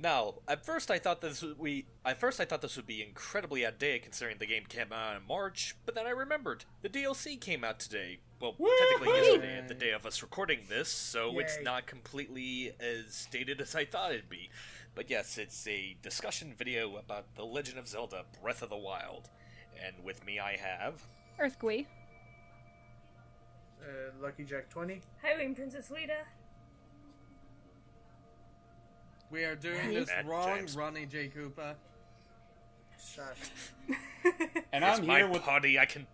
Now, at first I thought this would be incredibly outdated considering the game came out in March, but then I remembered the DLC came out today. Well, technically yesterday, the day of us recording this, so it's not completely as dated as I thought it'd be. But yes, it's a discussion video about The Legend of Zelda: Breath of the Wild, and with me I have Earthquake. Lucky Jack 20. Highwing Princess Lita. We are doing this wrong, James. Ronnie J. Koopa. Shush. And it's I'm my here with party. I can.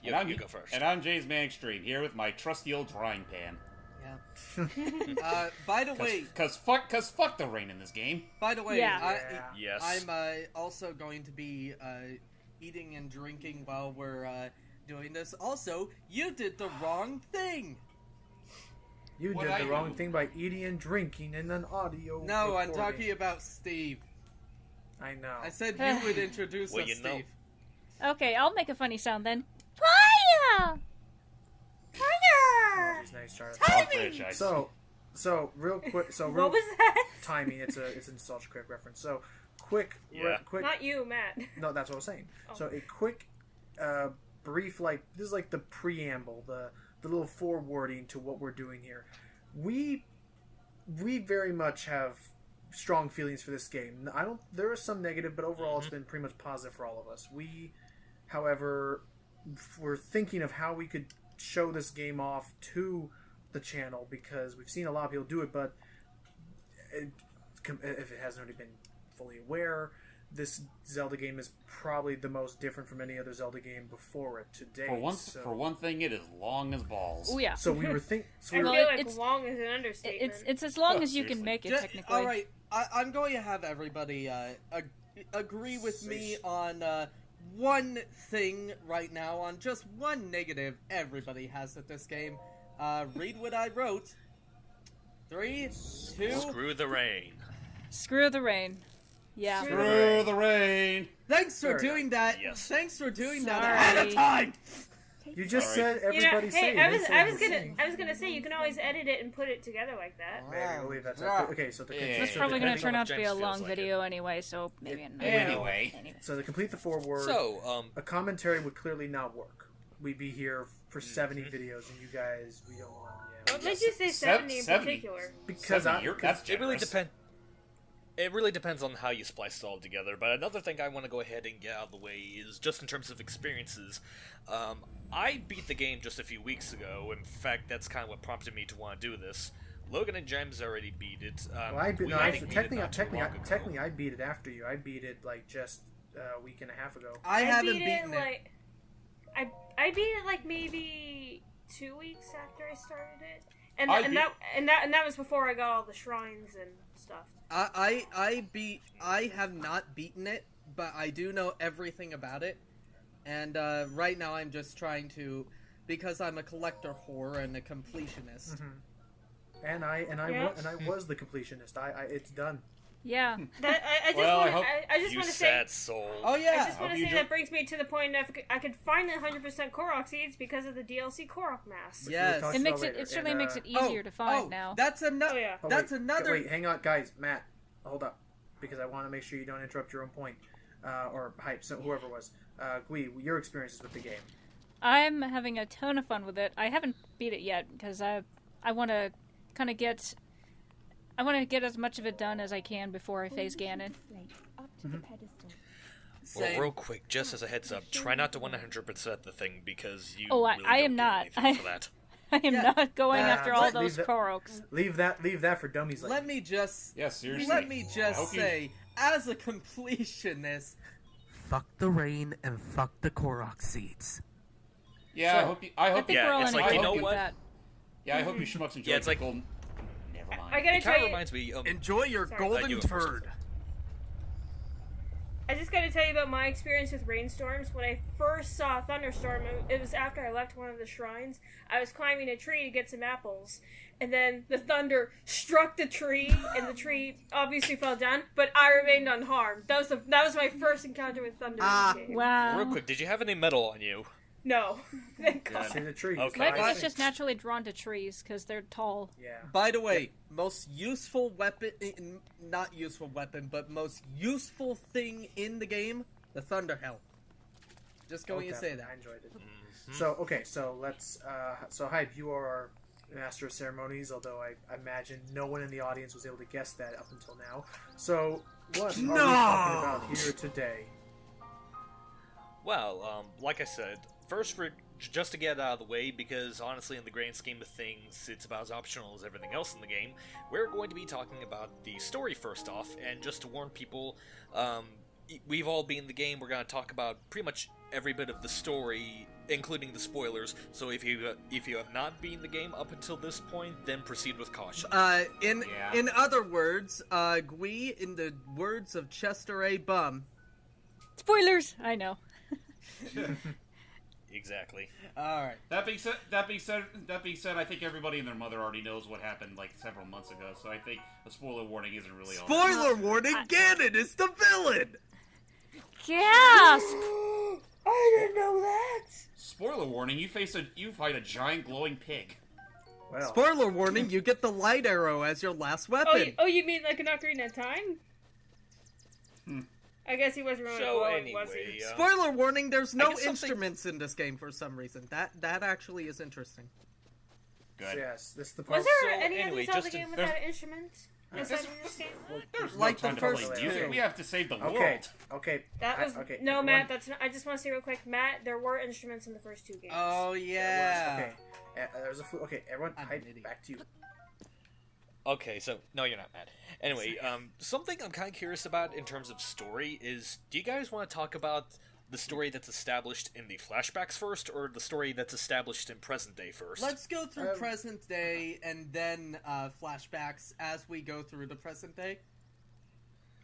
You go first. And I'm JamesmanXtreme, here with my trusty old drying pan. Yeah. By the way, cause fuck the rain in this game. By the way, Yes. I'm also going to be eating and drinking while we're doing this. Also, you did the wrong thing. You did the wrong thing by eating and drinking in an audio No, recording. I'm talking about Steve. I know. I said you would introduce Well, us, you know. Steve. Okay, I'll make a funny sound then. Fire! Fire! Oh, nice start. Timing! So real quick. What was that? Timing. It's a nostalgia quick reference. So quick. Not you, Matt. No, that's what I was saying. Oh. So a quick, brief, this is like the preamble, the little forewording to what we're doing here. We very much have strong feelings for this game. There is some negative, but overall it's been pretty much positive for all of us. We, however, we're thinking of how we could show this game off to the channel, because we've seen a lot of people do it, but if it hasn't already been fully aware, this Zelda game is probably the most different from any other Zelda game before it to date. For one thing, it is long as balls. Oh yeah. So we were thinking. I feel like it's long is an understatement. It's as long as you can seriously. make it technically. All right, I'm going to have everybody agree with me on one thing right now, on just one negative everybody has at this game. Read what I wrote. 3, 2. Screw the rain. Screw the rain. Yeah. Screw the rain. Thanks for doing that. Yes. Thanks for doing that Sorry. ahead of time. You just said You know, everybody hey, say. I was gonna say you can always edit it and put it together like that. Maybe we'll leave that. Okay, so It's probably going to depending turn on out to be a James long feels like video anyway, so maybe not. Anyway. So to complete the foreword, So, a commentary would clearly not work. We'd be here for 70 videos, and you guys, we don't want. What made you say 70 in 70. particular? Because That's it really generous. depends. It really depends on how you splice it all together, but another thing I want to go ahead and get out of the way is just in terms of experiences. I beat the game just a few weeks ago. In fact, that's kind of what prompted me to want to do this. Logan and James already beat it. Technically, I beat it after you. I beat it just a week and a half ago. I haven't beat beaten it. I beat it maybe 2 weeks after I started it, and that was before I got all the shrines and stuff. I have not beaten it, but I do know everything about it. And right now I'm just trying to, because I'm a collector whore and a completionist. Mm-hmm. And I was the completionist. It's done. Yeah. I just You want to say. sad soul. Oh yeah. I just want to say that brings me to the point of I could find the 100% Korok seeds because of the DLC Korok mask. Yes. Talk It about makes it. later. It certainly And, makes it easier to find now. That's another. Oh, yeah. That's another. Wait, hang on, guys. Matt, hold up, because I want to make sure you don't interrupt your own point or hype. So whoever it was, Gui, your experiences with the game. I'm having a ton of fun with it. I haven't beat it yet because I want to kind of get. I want to get as much of it done as I can before I phase Ganon. Well, real quick, just as a heads up, try not to 100% the thing because you. Oh, really I don't am get not. anything for that. I am not going after all leave those that- Koroks. Leave that for dummies. Like Let me just. Yeah, seriously. Let me just Hope you- say, as a completionist, fuck the rain and fuck the Korok seeds. Yeah, So- I hope you. I think Yeah, we're all it's in like, agreement you know with what? that. Yeah, I hope you schmucks enjoy. Yeah, it's like- Golden. Never mind. I gotta It tell kind of you, reminds me. Enjoy your Sorry. golden you go first. turd. I just gotta tell you about my experience with rainstorms. When I first saw a thunderstorm, it was after I left one of the shrines. I was climbing a tree to get some apples, and then the thunder struck the tree, and the tree obviously fell down, but I remained unharmed. That was my first encounter with thunder in the game. Wow. Real quick, did you have any metal on you? No. Thank God. See the trees. Okay. Lightning Nice is just naturally drawn to trees because they're tall. Yeah. By the way, most useful weapon, not useful weapon, but most useful thing in the game, the Thunder Helm. Just going to say Definitely. that. I enjoyed it. So okay, so let's. So Hype, you are our master of ceremonies. Although I imagine no one in the audience was able to guess that up until now. So what are we talking about here today? Well, like I said, first, just to get out of the way, because honestly, in the grand scheme of things, it's about as optional as everything else in the game, we're going to be talking about the story first off, and just to warn people, we've all been in the game, we're going to talk about pretty much every bit of the story, including the spoilers, so if you have not been in the game up until this point, then proceed with caution. In other words, Gui, in the words of Chester A. Bum. Spoilers! I know. Exactly. All right. That being said, I think everybody and their mother already knows what happened like several months ago. So I think a spoiler warning isn't really all. Spoiler warning: Ganon is the villain. Gasp! I didn't know that. Spoiler warning: you fight a giant glowing pig. Well, Spoiler warning: you get the light arrow as your last weapon. You mean like an Ocarina of Time? I guess he wasn't really So glowing, was anyway, he? Spoiler warning: there's no guess something- instruments in this game for some reason. That actually is interesting. Good. yes, this is the part. Was there So, any anyway, other Zelda just to- game without instruments? Aside from this game? There's Like no time the to first play music. two. We have to save the Okay, world. okay. That was okay. no, everyone- Matt. That's not, I just want to say real quick, Matt. There were instruments in the first two games. Oh yeah. Okay, there's a okay. Everyone, I'm Hype, an idiot. back to you. Okay, so no, you're not mad. Anyway, something I'm kind of curious about in terms of story is: do you guys want to talk about the story that's established in the flashbacks first, or the story that's established in present day first? Let's go through Um, present day and then flashbacks as we go through the present day.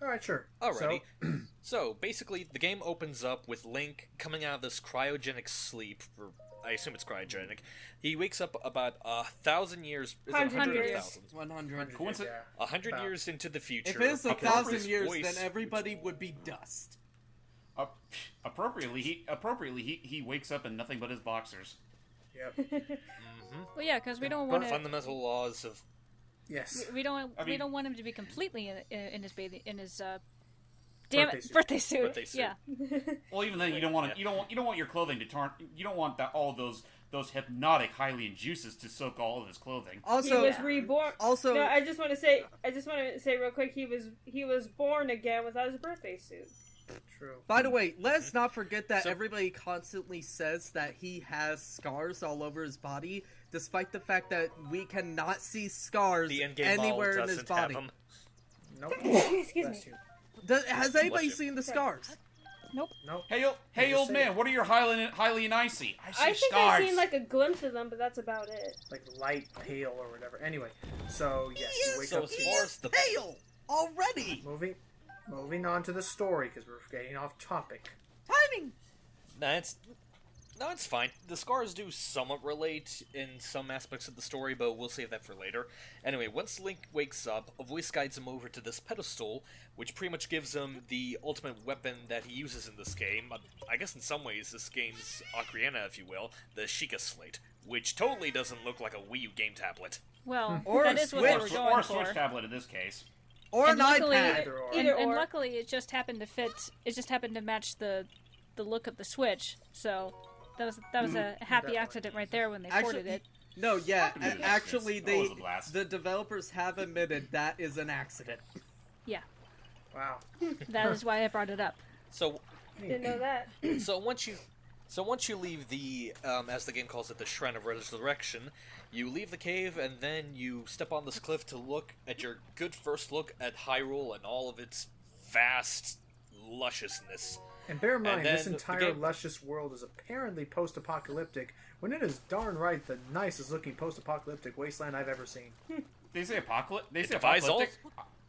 All right, sure. Alrighty. So, So basically, the game opens up with Link coming out of this cryogenic sleep, or I assume it's cryogenic. He wakes up about 1,000 years. Is it 100 or 100. 1,000? 100. Coincidence- yeah. 100 About- years into the future. If it's because 1,000 his years, voice- then everybody would be dust. Appropriately, he wakes up in nothing but his boxers. Yep. Well, yeah, because we don't But want to. fundamental laws of Yes. We don't. I we mean- don't want him to be completely in his bathing in his. Damn Birthday it! suit. Birthday suit. Birthday suit. Yeah. Well, even then, you don't want to. You don't want your clothing to turn. You don't want that all those hypnotic Hylian juices to soak all of his clothing. He Also, was reborn. also, No, I just want to say real quick. He was born again without his birthday suit. True. by the way, let's not forget that everybody constantly says that he has scars all over his body, despite the fact that we cannot see scars the endgame anywhere model in his doesn't have body. them. Nope. Excuse Bless me. you. Has anybody you. seen the scars? Nope. Hey, just old say man, it. what are your Hylian icy? I see I think scars. I've seen like a glimpse of them, but that's about it. Like light, pale, or whatever. Anyway, so yes, He you is, wake so up. as far as the pale already. Moving on to the story because we're getting off topic. Timing. No, it's fine. The scars do somewhat relate in some aspects of the story, but we'll save that for later. Anyway, once Link wakes up, a voice guides him over to this pedestal, which pretty much gives him the ultimate weapon that he uses in this game. I guess in some ways, this game's Ocarina, if you will, the Sheikah Slate, which totally doesn't look like a Wii U game tablet. Well, Or that a is what they were Switch. going or a for. Switch tablet in this case. Or And an luckily, iPad. Either or. and, Either and or. luckily, it just happened to fit. It just happened to match the look of the Switch. So that was a happy Definitely. accident right there when they ported Actually, it. no, yeah, Yeah, and actually, that was a blast. the developers have admitted that is an accident. Yeah, Wow. that is why I brought it up. So, Didn't know that. so once you leave the, as the game calls it, the Shrine of Resurrection, you leave the cave and then you step on this cliff to look at your good first look at Hyrule and all of its vast lusciousness. And bear in mind, then this the entire game- luscious world is apparently post-apocalyptic, when it is darn right the nicest-looking post-apocalyptic wasteland I've ever seen. They say apocalypse. They say defies all-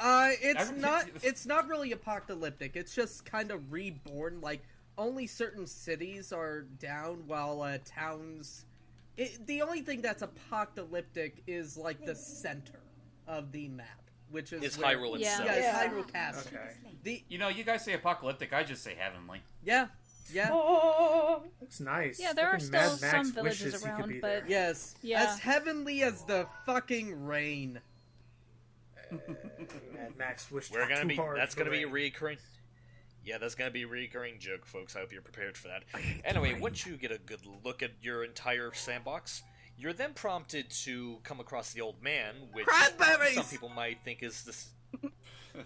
apocalyptic. It's not really apocalyptic. It's just kind of reborn. Like only certain cities are down, while towns. The only thing that's apocalyptic is like the center of the map, which is Is where- Hyrule Yeah. itself. Yeah, it's Yeah. Hyrule Castle. Okay. The You know, you guys say apocalyptic. I just say heavenly. yeah, Yeah. Oh, Looks nice. Yeah, there are Fucking still Mad Max some villages wishes he could around, be but- there. Yes. Yeah. As heavenly as the fucking rain. Mad Max wished We're gonna too be. hard That's for gonna be a rain. recurring. Yeah, that's gonna be a recurring joke, folks. I hope you're prepared for that. Anyway, once you get a good look at your entire sandbox, you're then prompted to come across the old man, which Cranberries! some people might think is this.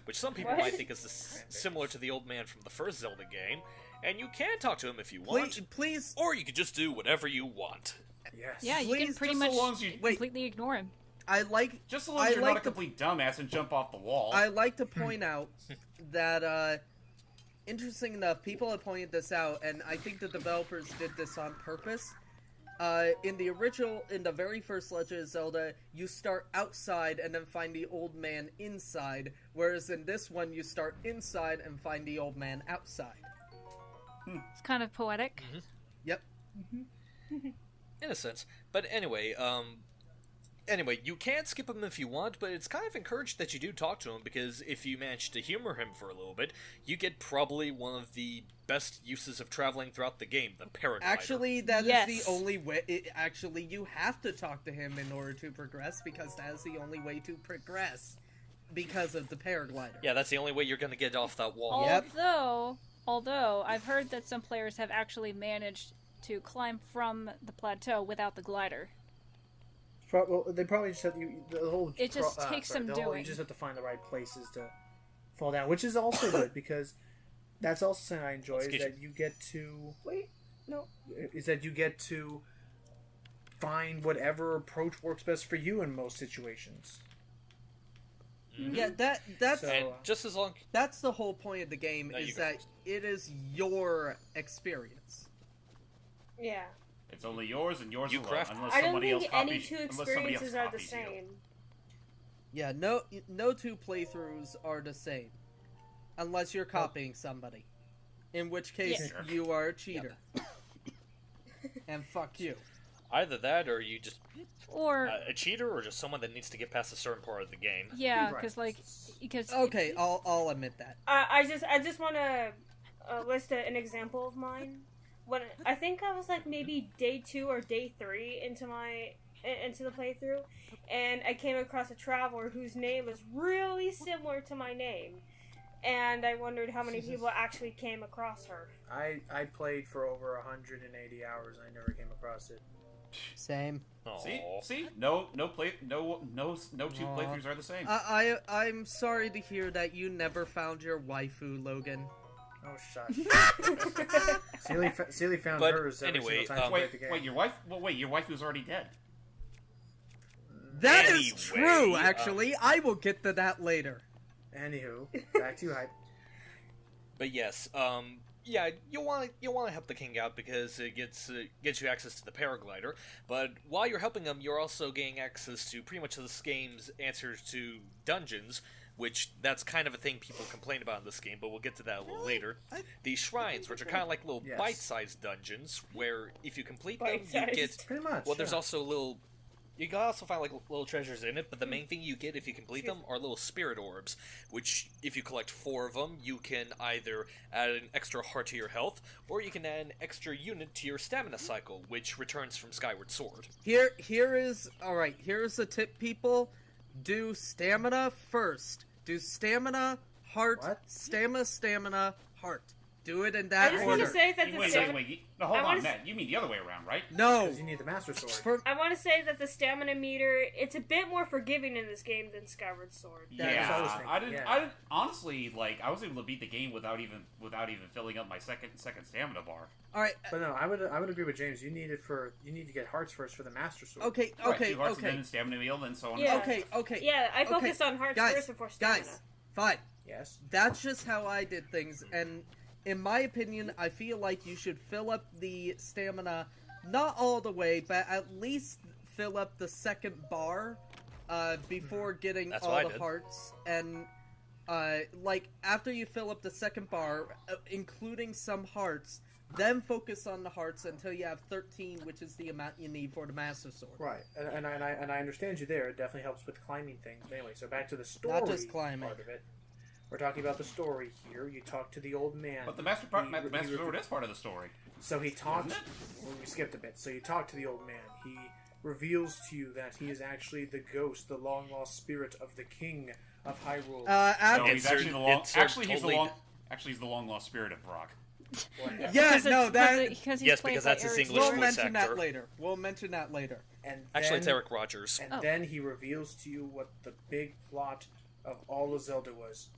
Which some people What? might think is this, similar to the old man from the first Zelda game, and you can talk to him if you want, Please. or you can just do whatever you want. Yes. Yeah, you can Please, pretty just much so long as you- Wait. completely ignore him. I like. Just so long as I you're like not a the- complete dumbass and jump off the wall. I like to point out that, interesting enough, people have pointed this out, and I think the developers did this on purpose. In the very first Legend of Zelda, you start outside and then find the old man inside, whereas in this one, you start inside and find the old man outside. It's kind of poetic. Yep. In a sense. But anyway, you can skip him if you want, but it's kind of encouraged that you do talk to him, because if you manage to humor him for a little bit, you get probably one of the best uses of traveling throughout the game, the paraglider. Actually, that is Yes. the only way. Actually, you have to talk to him in order to progress, because that is the only way to progress, because of the paraglider. Yeah, that's the only way you're gonna get off that wall. Yep. Although I've heard that some players have actually managed to climb from the plateau without the glider. Well, they probably just have the whole. It just takes some You doing. just have to find the right places to fall down, which is also good because that's also something I enjoy. Let's Is get that you get to Is that you get to find whatever approach works best for you in most situations. Yeah, that's So- And just as long. that's the whole point of the game, No, you is go that first. it is your experience. yeah. It's only yours and yours You alone, craft- unless I don't somebody else think any copies. two Unless somebody else experiences are the copies you. same. Yeah, no two playthroughs are the same, unless you're copying somebody, in which case Yeah. you are a cheater. And fuck you. Either that, or you just Or a cheater, or just someone that needs to get past a certain part of the game. yeah, Right. because Okay, I'll admit that. I just want to list an example of mine. When I think I was like maybe day 2 or day 3 into the playthrough, and I came across a traveler whose name was really similar to my name, and I wondered how many people actually came across her. I played for over 180 hours. I never came across it. Same. Aw. See, no two playthroughs are the same. I'm sorry to hear that you never found your waifu, Logan. Oh, shush. Sealy found But hers every anyway, single time she wait, played the game. wait, your waifu's already dead. That is Anyway, true, actually. I will get to that later. Anywho, back to you, Hype. But yes, yeah, you want to help the king out because it gets you access to the paraglider. But while you're helping him, you're also gaining access to pretty much this game's answers to dungeons, which that's kind of a thing people complain about in this game. But we'll get to that a little later. These shrines, which are kind of like little Yes. bite-sized dungeons, where if you complete them, you Bite-sized. get. Pretty much. Well, there's yeah. also little. You can also find like little treasures in it, but the main thing you get if you complete them are little spirit orbs, which if you collect 4 of them, you can either add an extra heart to your health, or you can add an extra unit to your stamina cycle, which returns from Skyward Sword. Here's a tip, people. Do stamina first. Do stamina, heart, What? stamina, heart. Do it in I that just want order. to say that the Wait, stamina. no, hold I on, wanna Matt. You mean the other way around, right? No. Because you need the Master Sword. For, I want to say that the stamina meter, it's a bit more forgiving in this game than Skyward Sword. That's what I was Yeah, thinking, I didn't. yeah. I didn't. Honestly, like I was able to beat the game without even filling up my second stamina bar. all right. But no, I would agree with James. You need to get hearts first for the Master Sword. Okay. Right, Okay. 2 hearts and Okay. then stamina meal, then so on. Yeah. And so Okay. Okay. Yeah, I Okay. focused on hearts Guys, first before stamina. Guys, fine. Yes. That's just how I did things, and in my opinion, I feel like you should fill up the stamina, not all the way, but at least fill up the second bar before getting That's all what I the did. hearts. And like after you fill up the second bar, including some hearts, then focus on the hearts until you have 13, which is the amount you need for the Master Sword. Right, and I understand you there. It definitely helps with climbing things. But anyway, so back to the story Not just climbing. part of it. We're talking about the story here. You talk to the old man. But the Master Sword is part of the story. So he talks. Isn't it? Well, we skipped a bit. So you talk to the old man. He reveals to you that he is actually the ghost, the long lost spirit of the king of Hyrule. No, he's Insert- actually the long. insert Actually, totally- he's the long lost spirit of Brock. Yeah, Because no, it's- that. because he's Yes, played because by that's his Eric English We'll Stewart. voice mention actor. that later. We'll mention that later. And Actually, it's then- Eric Rogers. And Oh. then he reveals to you what the big plot of all of Zelda was.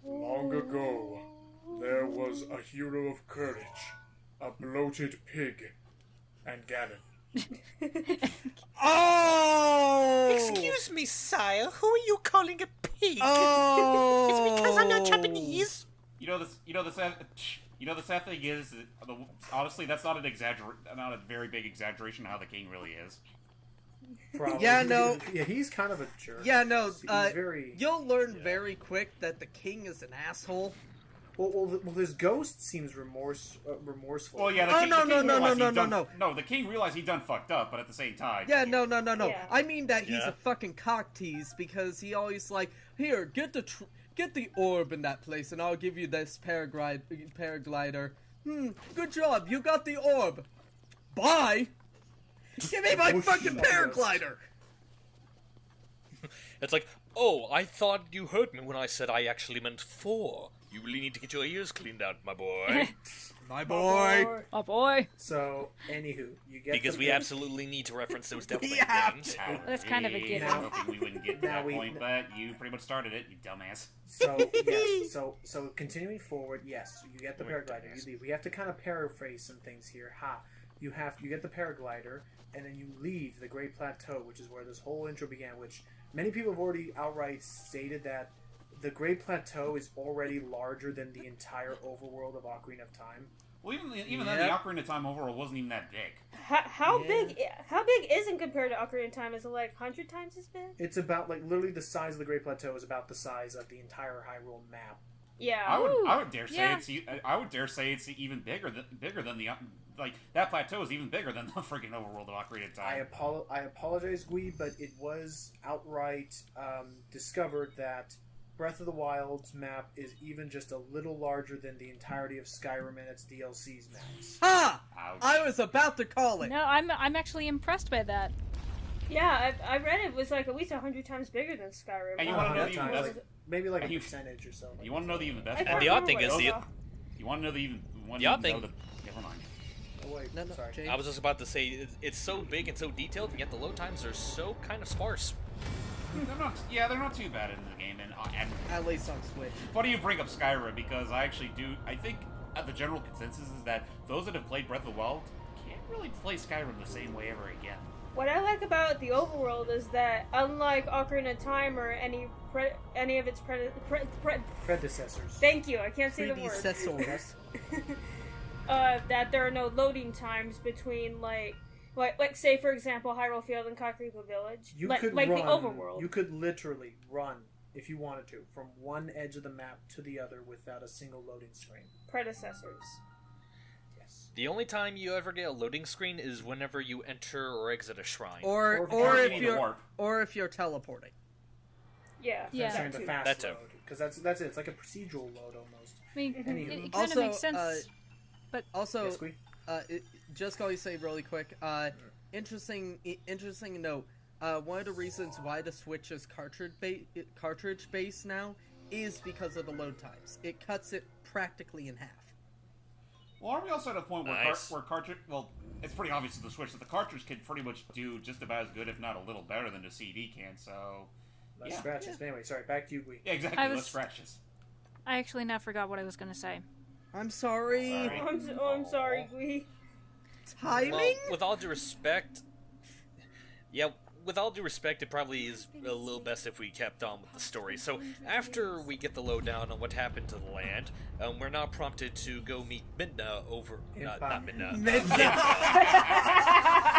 Long ago, there was a hero of courage, a bloated pig, and Ganon. Oh! Excuse me, sire. Who are you calling a pig? Oh! It's because I'm not Japanese. You know the sad thing is, honestly, that's not not a very big exaggeration of how the king really is. Probably. Yeah, no. Yeah, he's kind of a jerk. Yeah, no. He's very. You'll learn very quick that the king is an asshole. Well, this ghost seems remorseful. Well, yeah. The Oh, king, no, the king no, realized no, he no, done- no. No, the king realized he done fucked up, but at the same time. Yeah, no. Yeah. I mean that he's Yeah. a fucking cock tease because he always like, here, get the orb in that place, and I'll give you this paraglider. Good job, you got the orb. Bye. Give me my Whoosh fucking on this. paraglider. It's like, oh, I thought you heard me when I said I actually meant 4. You really need to get your ears cleaned out, my boy. My boy. Oh boy. So, anywho, you get Because the we pig. absolutely need to reference those Devil May We have games. to. That's kind of a Hey, given. I was hoping we wouldn't get to Now that we- point, but you pretty much started it, you dumbass. So yes, so continuing forward, yes, you get the paraglider. You leave. We have to kind of paraphrase some things here. You get the paraglider, and then you leave the Great Plateau, which is where this whole intro began. Which many people have already outright stated that the Great Plateau is already larger than the entire overworld of Ocarina of Time. Well, even then, the Ocarina of Time overall wasn't even that big. How big isn't compared to Ocarina of Time? Is it like 100 times as big? It's about like literally the size of the Great Plateau is about the size of the entire Hyrule map. Yeah. I would dare say yeah. it's even bigger than the like that plateau is even bigger than the freaking overworld of Ocarina of Time. I apologize, Gui, but it was outright discovered that Breath of the Wild's map is even just a little larger than the entirety of Skyrim and its DLC's maps. Ha! Ouch. I was about to call it. No, I'm actually impressed by that. Yeah, I read it was like at least 100 times bigger than Skyrim. And you Oh, wanna know that the even time, best? like, maybe like a and you- percentage or so. You want to know the even best? I And can't the odd remember thing what is I the saw. You want to know the even? The odd thing- Never mind. Oh, wait, No, sorry. James. I was just about to say, it's so big and so detailed, and yet the load times are so kind of sparse. They're not too bad in the game, and At least on Switch. funny you bring up Skyrim because I think the general consensus is that those that have played Breath of the Wild can't really play Skyrim the same way ever again. What I like about the overworld is that unlike Ocarina of Time or any of its Predecessors. thank you, I can't say the word. Predecessors. That there are no loading times between like say for example Hyrule Field and Kakariko Village. You like could like run. the overworld. You could literally run if you wanted to from one edge of the map to the other without a single loading screen. Predecessors. Yes. The only time you ever get a loading screen is whenever you enter or exit a shrine. Or Or you if need to you're warp. teleporting. Yeah. Yeah. During that the too. fast That too. load, because that's it. It's like a procedural load almost. I mean, Anywho. it kind Also, of makes sense. Also, Yes, Gui? just going to say really quick. Interesting note. One of the reasons why the Switch is cartridge based now is because of the load times. It cuts it practically in half. Well, aren't we also at a point where, Nice. where cartridge? Well, it's pretty obvious to the Switch that the cartridge can pretty much do just about as good, if not a little better, than the CD can. So, Less yeah. scratches. But anyway, sorry. Back to you, Gui. Yeah, exactly. I Let's was- scratch this. I actually now forgot what I was going to say. I'm sorry. Sorry. I'm sorry, Gui. Timing? Well, with all due respect, it probably is a little best if we kept on with the story. So, after we get the lowdown on what happened to the land, we're now prompted to go meet Midna over... not Midna.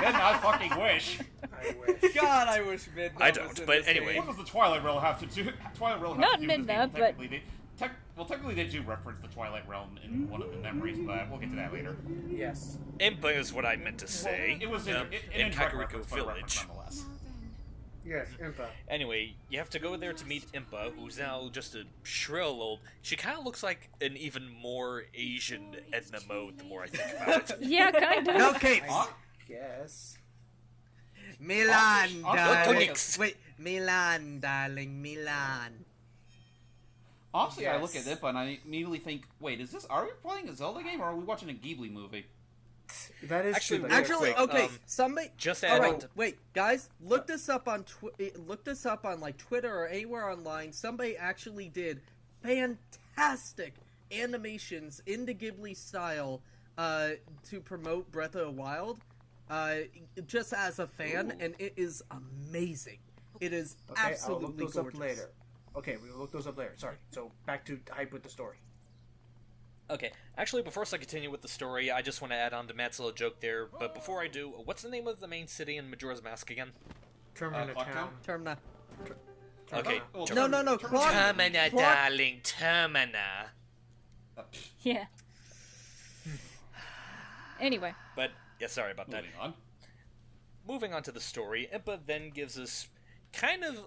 Then I fucking wish. I wish. God, I wish Midna I was don't, in but this anyway. What does the Twilight Realm have to do? Twilight Realm Not have to do with this Midna, game? but- Technically, they do reference the Twilight Realm in one of the memories, but we'll get to that later. Yes. Impa is what I meant to say. It was in indirect Kakariko reference, but a reference Village. nonetheless. Yes, Impa. Anyway, you have to go there to meet Impa, who's now just a shrill old... She kind of looks like an even more Asian Edna Mode the more I think about it. Yeah, kind of. No capes. Yes. Milan, darling. Tonics. Wait, Milan, darling, Milan. Honestly, I Yes. look at Impa and I immediately think, wait, are we playing a Zelda game or are we watching a Ghibli movie? That is Actually, true. real Actually, quick, okay, somebody. Just All add right, on to... wait, guys, look this up on like Twitter or anywhere online. Somebody actually did fantastic animations in the Ghibli style to promote Breath of the Wild. Just as a fan, Ooh. and it is amazing. It is Okay, I'll absolutely look those gorgeous. up later. Okay, we will look those up later. Sorry. So back to hype with the story. Okay, actually, before I continue with the story, I just want to add on to Matt's little joke there, but before I do, what's the name of the main city in Majora's Mask again? Termina Clock Town. Termina. Okay, Oh, No, Clock. Termina, Clock- darling, Termina. Yeah. Anyway. But, yeah, sorry about that. Moving on. Moving on to the story, Impa then gives us kind of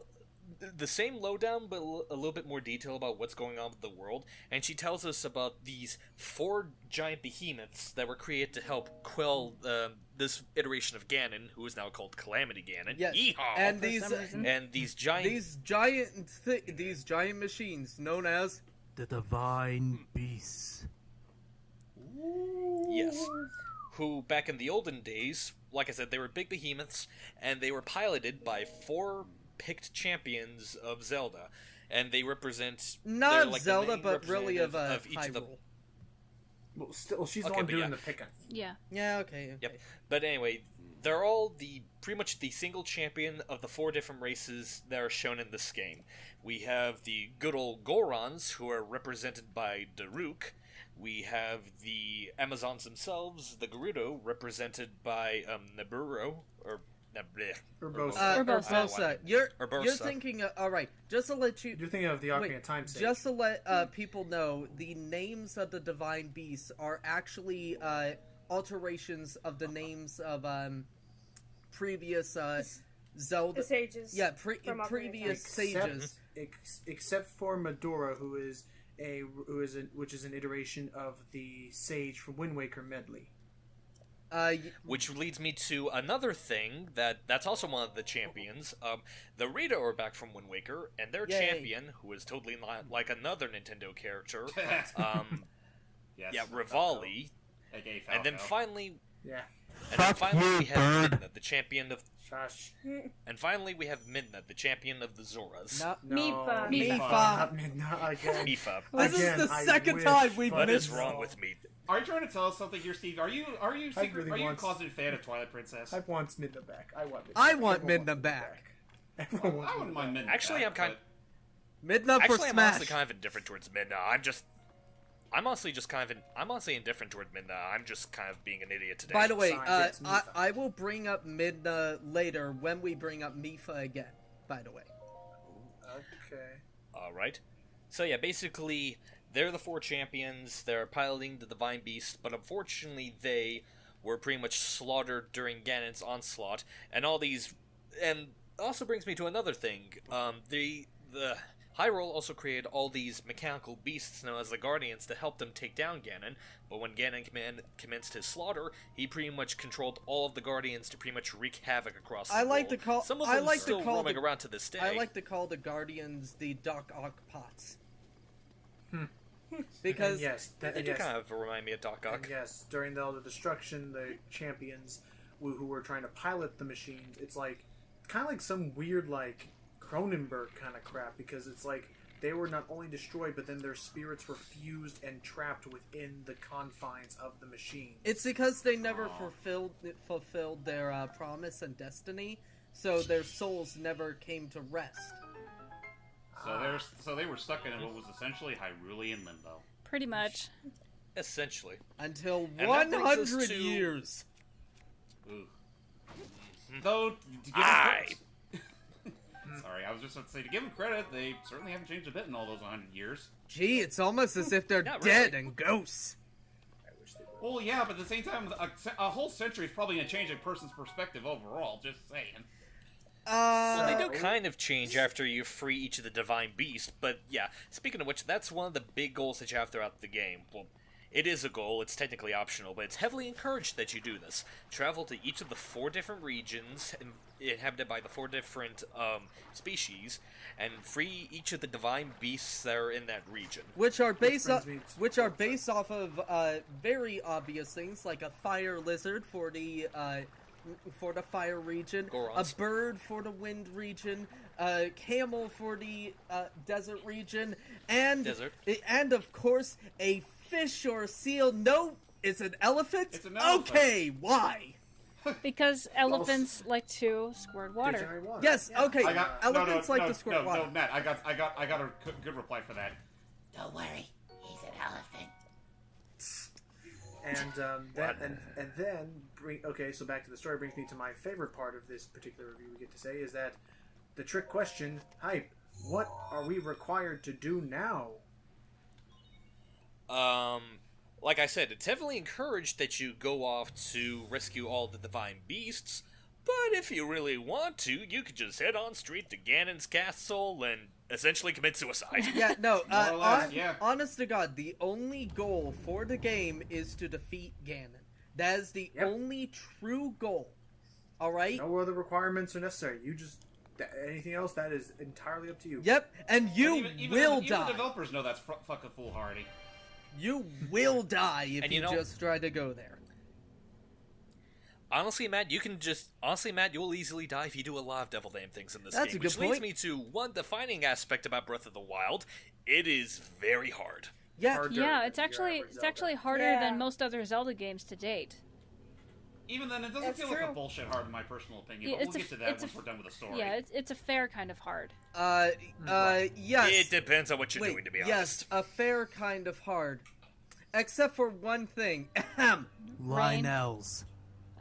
the same lowdown, but a little bit more detail about what's going on with the world, and she tells us about these 4 giant behemoths that were created to help quell this iteration of Ganon, who is now called Calamity Ganon. Yes, Yeehaw! and For these some reason. And these giant... these giant machines known as the Divine Beasts. Yes. Who, back in the olden days, like I said, they were big behemoths, and they were piloted by 4 picked champions of Zelda, and they represent... Not they're of like the Zelda, main but really of representative each of the... Hyrule. Well, still, she's the Okay, one but doing yeah. the picking. Yeah. Yeah, okay. Yep. But anyway, they're all pretty much the single champion of the 4 different races that are shown in this game. We have the good old Gorons, who are represented by Daruk. We have the Amazons themselves, the Gerudo, represented by Naburo, or Urbosa. Urbosa. You're Urbosa. thinking. All right, just to let you. You're thinking of the Ocarina Wait, of Time stage. just to let people know, the names of the divine beasts are actually alterations of the names of previous Zelda. The sages. Yeah, from Ocarina of previous Time. sages. Except for Medora, which is an iteration of the sage from Wind Waker medley. Which leads me to another thing that's also one of the champions. The Rita are back from Wind Waker, and their Yay. champion, who is totally not like another Nintendo character, Yes, yeah, Rivali. aka And then Falco. finally, Yeah. we have Midna, the champion of. Shush. And finally, we have Midna, the champion of the Zoras. No, No. Mifa. Mifa. Not Midna again. Mifa. This is Again, the I second wish, time we've but- What is missed. wrong with me? Are you trying to tell us something here, Steve? Are you secret? really Are you a want- closeted fan of Twilight Princess? I want Midna back. I want Midna I back. want Everyone Midna wants back. Everyone wants I wouldn't Midna mind back. Midna. Actually, back, I'm kind- Midna for Actually, I'm honestly Smash. kind of indifferent towards Midna. I'm honestly just I'm honestly indifferent toward Midna. I'm just kind of being an idiot today. By the way, Besides, it's Mifa. I will bring up Midna later when we bring up Mifa again. By the way, Okay. All right. So yeah, basically, they're the 4 champions. They're piloting the Divine Beast, but unfortunately, they were pretty much slaughtered during Ganon's onslaught, and all these. And also brings me to another thing. The Hyrule also created all these mechanical beasts known as the Guardians to help them take down Ganon, but when Ganon commenced his slaughter, he pretty much controlled all of the Guardians to pretty much wreak havoc across the I like world. to call- Some of I them like to still call roaming the- around to this day. I like to call the Guardians the Doc Ock Pots. Because And yes, They do kind of remind me of Doc Ock. And yes, during the Elder Destruction, the champions who were trying to pilot the machines, it's like kind of like some weird like Cronenberg kind of crap, because it's like they were not only destroyed, but then their spirits were fused and trapped within the confines of the machine. it's because they never fulfilled their promise and destiny, so their souls never came to rest. So they were stuck in what was essentially Hyrulean limbo. Pretty much. Essentially. Until And that brings us 100 to- years. Ooh. Though, to give them Aye. credit, sorry, I was just about to say, to give them credit, they certainly haven't changed a bit in all those 100 years. Gee, it's almost as if they're Not dead really. and ghosts. I wish they were. Well, yeah, but at the same time, a whole century is probably going to change a person's perspective overall, just saying. Well, they do So- kind of change after you free each of the divine beasts, but yeah, speaking of which, that's one of the big goals that you have throughout the game. Well, it is a goal, it's technically optional, but it's heavily encouraged that you do this. Travel to each of the 4 different regions, inhabited by the 4 different species, and free each of the divine beasts that are in that region. Which are based brings me to- based off of very obvious things like a fire lizard for the fire region, Gorons. a bird for the wind region, a camel for the desert region, and Desert. and of course a fish or a seal. No, it's an elephant. It's an elephant. Okay, why? Because elephants like to squirt water. Generate water. Yes, Yeah. okay. I got Elephants like to squirt no, water. No, Matt, I got a good reply for that. Don't worry, he's an elephant. And then so back to the story brings me to my favorite part of this particular review we get to say is that the trick question, Hype, what are we required to do now? Like I said, it's heavily encouraged that you go off to rescue all the divine beasts, but if you really want to, you could just head on straight to Ganon's castle and essentially commit suicide. Yeah, no, More or less, yeah. honest to God, the only goal for the game is to defeat Ganon. That is the Yep. only true goal. Alright? No other requirements are necessary. You just anything else that is entirely up to you. Yep, and But you even will the die. developers know that's fucking foolhardy. You will die if And you you know- just try to go there. Honestly, Matt, you'll easily die if you do a lot of devil damn things in this That's game. a good Which leads point. me to one defining aspect about Breath of the Wild. It is very hard. Yeah, Harder Yeah, than it's your actually average it's actually Zelda. harder Yeah. than most other Zelda games to date. Even then, it doesn't That's feel like true. a bullshit hard in my personal opinion. Yeah, But it's we'll a- get to that it's a once we're done with the story. Yeah, it's a fair kind of hard. yes. It depends on what you're Wait, doing, to be yes, honest. a fair kind of hard. Except for one thing. Ahem. Lionels.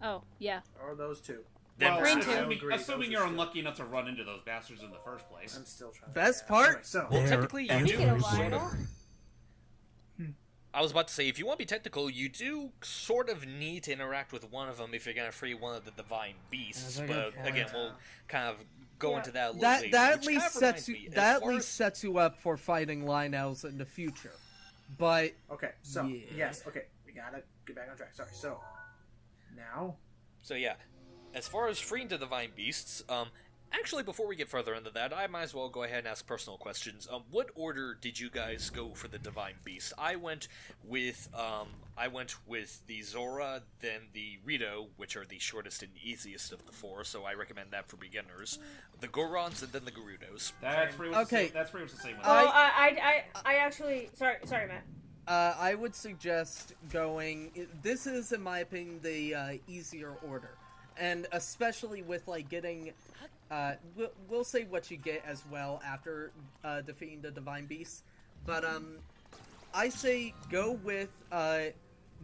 Oh, yeah. Or those two. Well, Rain too. assuming you're unlucky enough to run into those bastards in the first place. I'm still trying. Best yeah. part? Anyway, so Well, They're technically, you everywhere. do Take it a sort while. of. I was about to say, if you want to be technical, you do sort of need to interact with one of them if you're going to free one of the divine beasts. That's a good But again, point. we'll kind of go Yeah. into that a little That later. that at which least kind of sets reminds you me, that as at far least as- sets you up for fighting Lionels in the future. But okay, so Yeah. yes, okay, we gotta get back on track. Sorry. So now So yeah, as far as freeing the divine beasts, actually before we get further into that, I might as well go ahead and ask personal questions. What order did you guys go for the divine beasts? I went with the Zora, then the Rito, which are the shortest and easiest of the 4, so I recommend that for beginners. The Gorons and then the Gerudos. That's pretty much Okay. that's pretty much the same one. Oh, I actually sorry, Matt. I would suggest going. This is, in my opinion, the easier order, and especially with like getting. We'll say what you get as well after defeating the divine beasts, but I say go with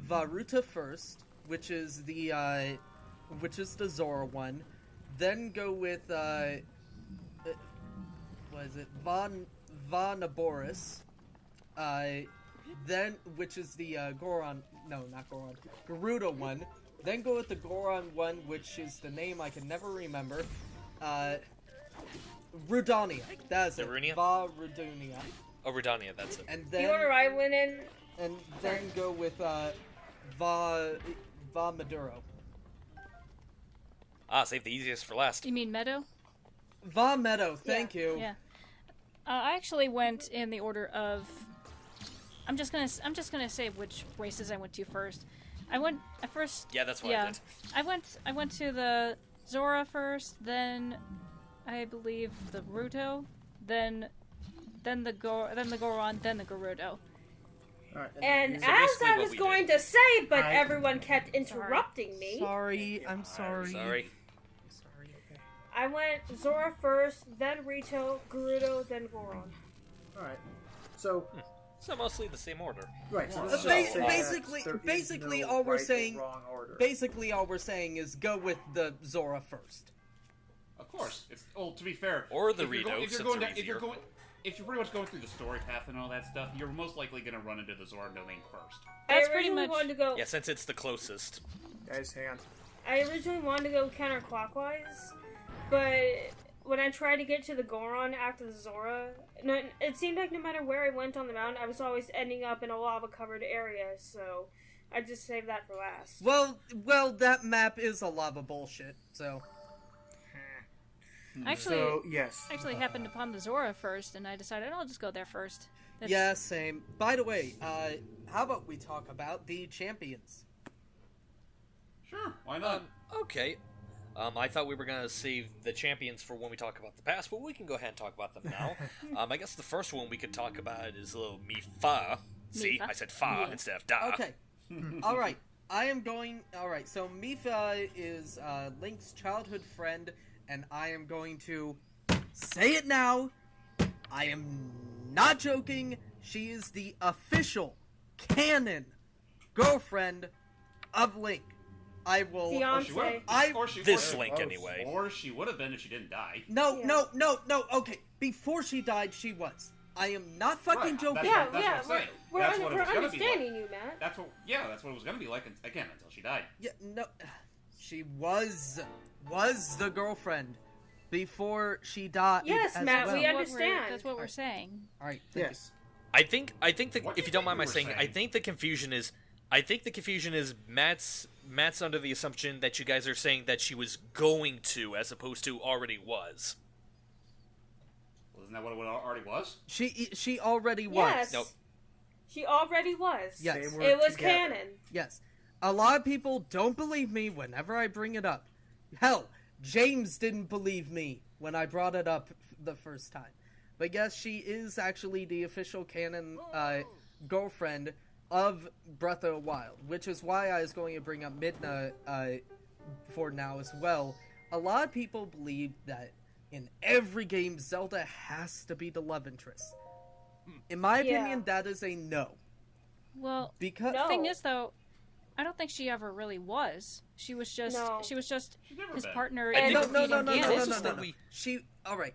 Varuta first, which is the Zora one. Then go with what is it? Vanaboris. Then, which is the Goron, no, not Goron, Gerudo one. Then go with the Goron one, which is the name I can never remember. Rudania. That's it. Darunia? Rudunia. Oh, Redania, that's it. And The order then, I went in. and then go with Maduro. Save the easiest for last. You mean Meadow? Meadow, thank you. Yeah. I actually went in the order of. I'm just gonna say which races I went to first. I first. Yeah, that's what I did. I went to the Zora first, then I believe the Ruto, then the Goron, then the Gerudo. all right, And So as basically I what was we going did. to say, but I- everyone kept interrupting me. Sorry, I'm sorry. Sorry. Sorry, okay. I went Zora first, then Rito, Gerudo, then Goron. all right. So So mostly the same order. right. So Ba- let's ba- just say that basically- there is basically no all we're right or saying- wrong order. Basically, all we're saying is go with the Zora first. Of course, it's to be fair. Or the if you're Rito, if you're since going they're down, if you're easier. going, if you're pretty much going through the story path and all that stuff, you're most likely going to run into the Zora domain first. That's I pretty originally much- wanted to go. Yeah, since it's the closest. Guys, hang on. I originally wanted to go counterclockwise, but when I tried to get to the Goron after the Zora, no, it seemed like no matter where I went on the mountain, I was always ending up in a lava-covered area, so I just saved that for last. Well, that map is a lava bullshit, so... Actually, So, yes. actually happened upon the Zora first, and I decided I'll just go there first. That's- Yeah, same. By the way, how about we talk about the champions? Sure, why not? Okay. I thought we were gonna save the champions for when we talk about the past, but we can go ahead and talk about them now. I guess the first one we could talk about is little Mifa. See, Mifa. I said fa instead of da. Okay. Alright. Alright, so Mifa is Link's childhood friend, and I am going to say it now. I am not joking. She is the official canon girlfriend of Link. I will. Fiancé. This Link, anyway. Or she would have been if she didn't die. No. Okay, before she died, she was. I am not fucking Right, joking. Yeah, That's what I'm saying. we're That's what it was gonna be understanding like. you, Matt. That's what it was gonna be like again until she died. Yeah, no, she was the girlfriend before she died. Yes, as Matt, well. we understand. That's what we're saying. All right. Yes. I think that What do if you you don't think mind my we were saying, I saying? think the confusion is Matt's under the assumption that you guys are saying that she was going to, as opposed to already was. Well, isn't that what it already was? She already was. Yes. Nope. She already was. Yes. They were It was together. canon. Yes. A lot of people don't believe me whenever I bring it up. Hell, James didn't believe me when I brought it up the first time. But yes, she is actually the official canon girlfriend of Breath of the Wild, which is why I was going to bring up Midna for now as well. A lot of people believe that in every game, Zelda has to be the love interest. In my opinion, that is a no. Well, Because the thing is, though, I don't think she ever really was. She was just No. his been. partner. I in think- defeating No. Closest that we- She, alright.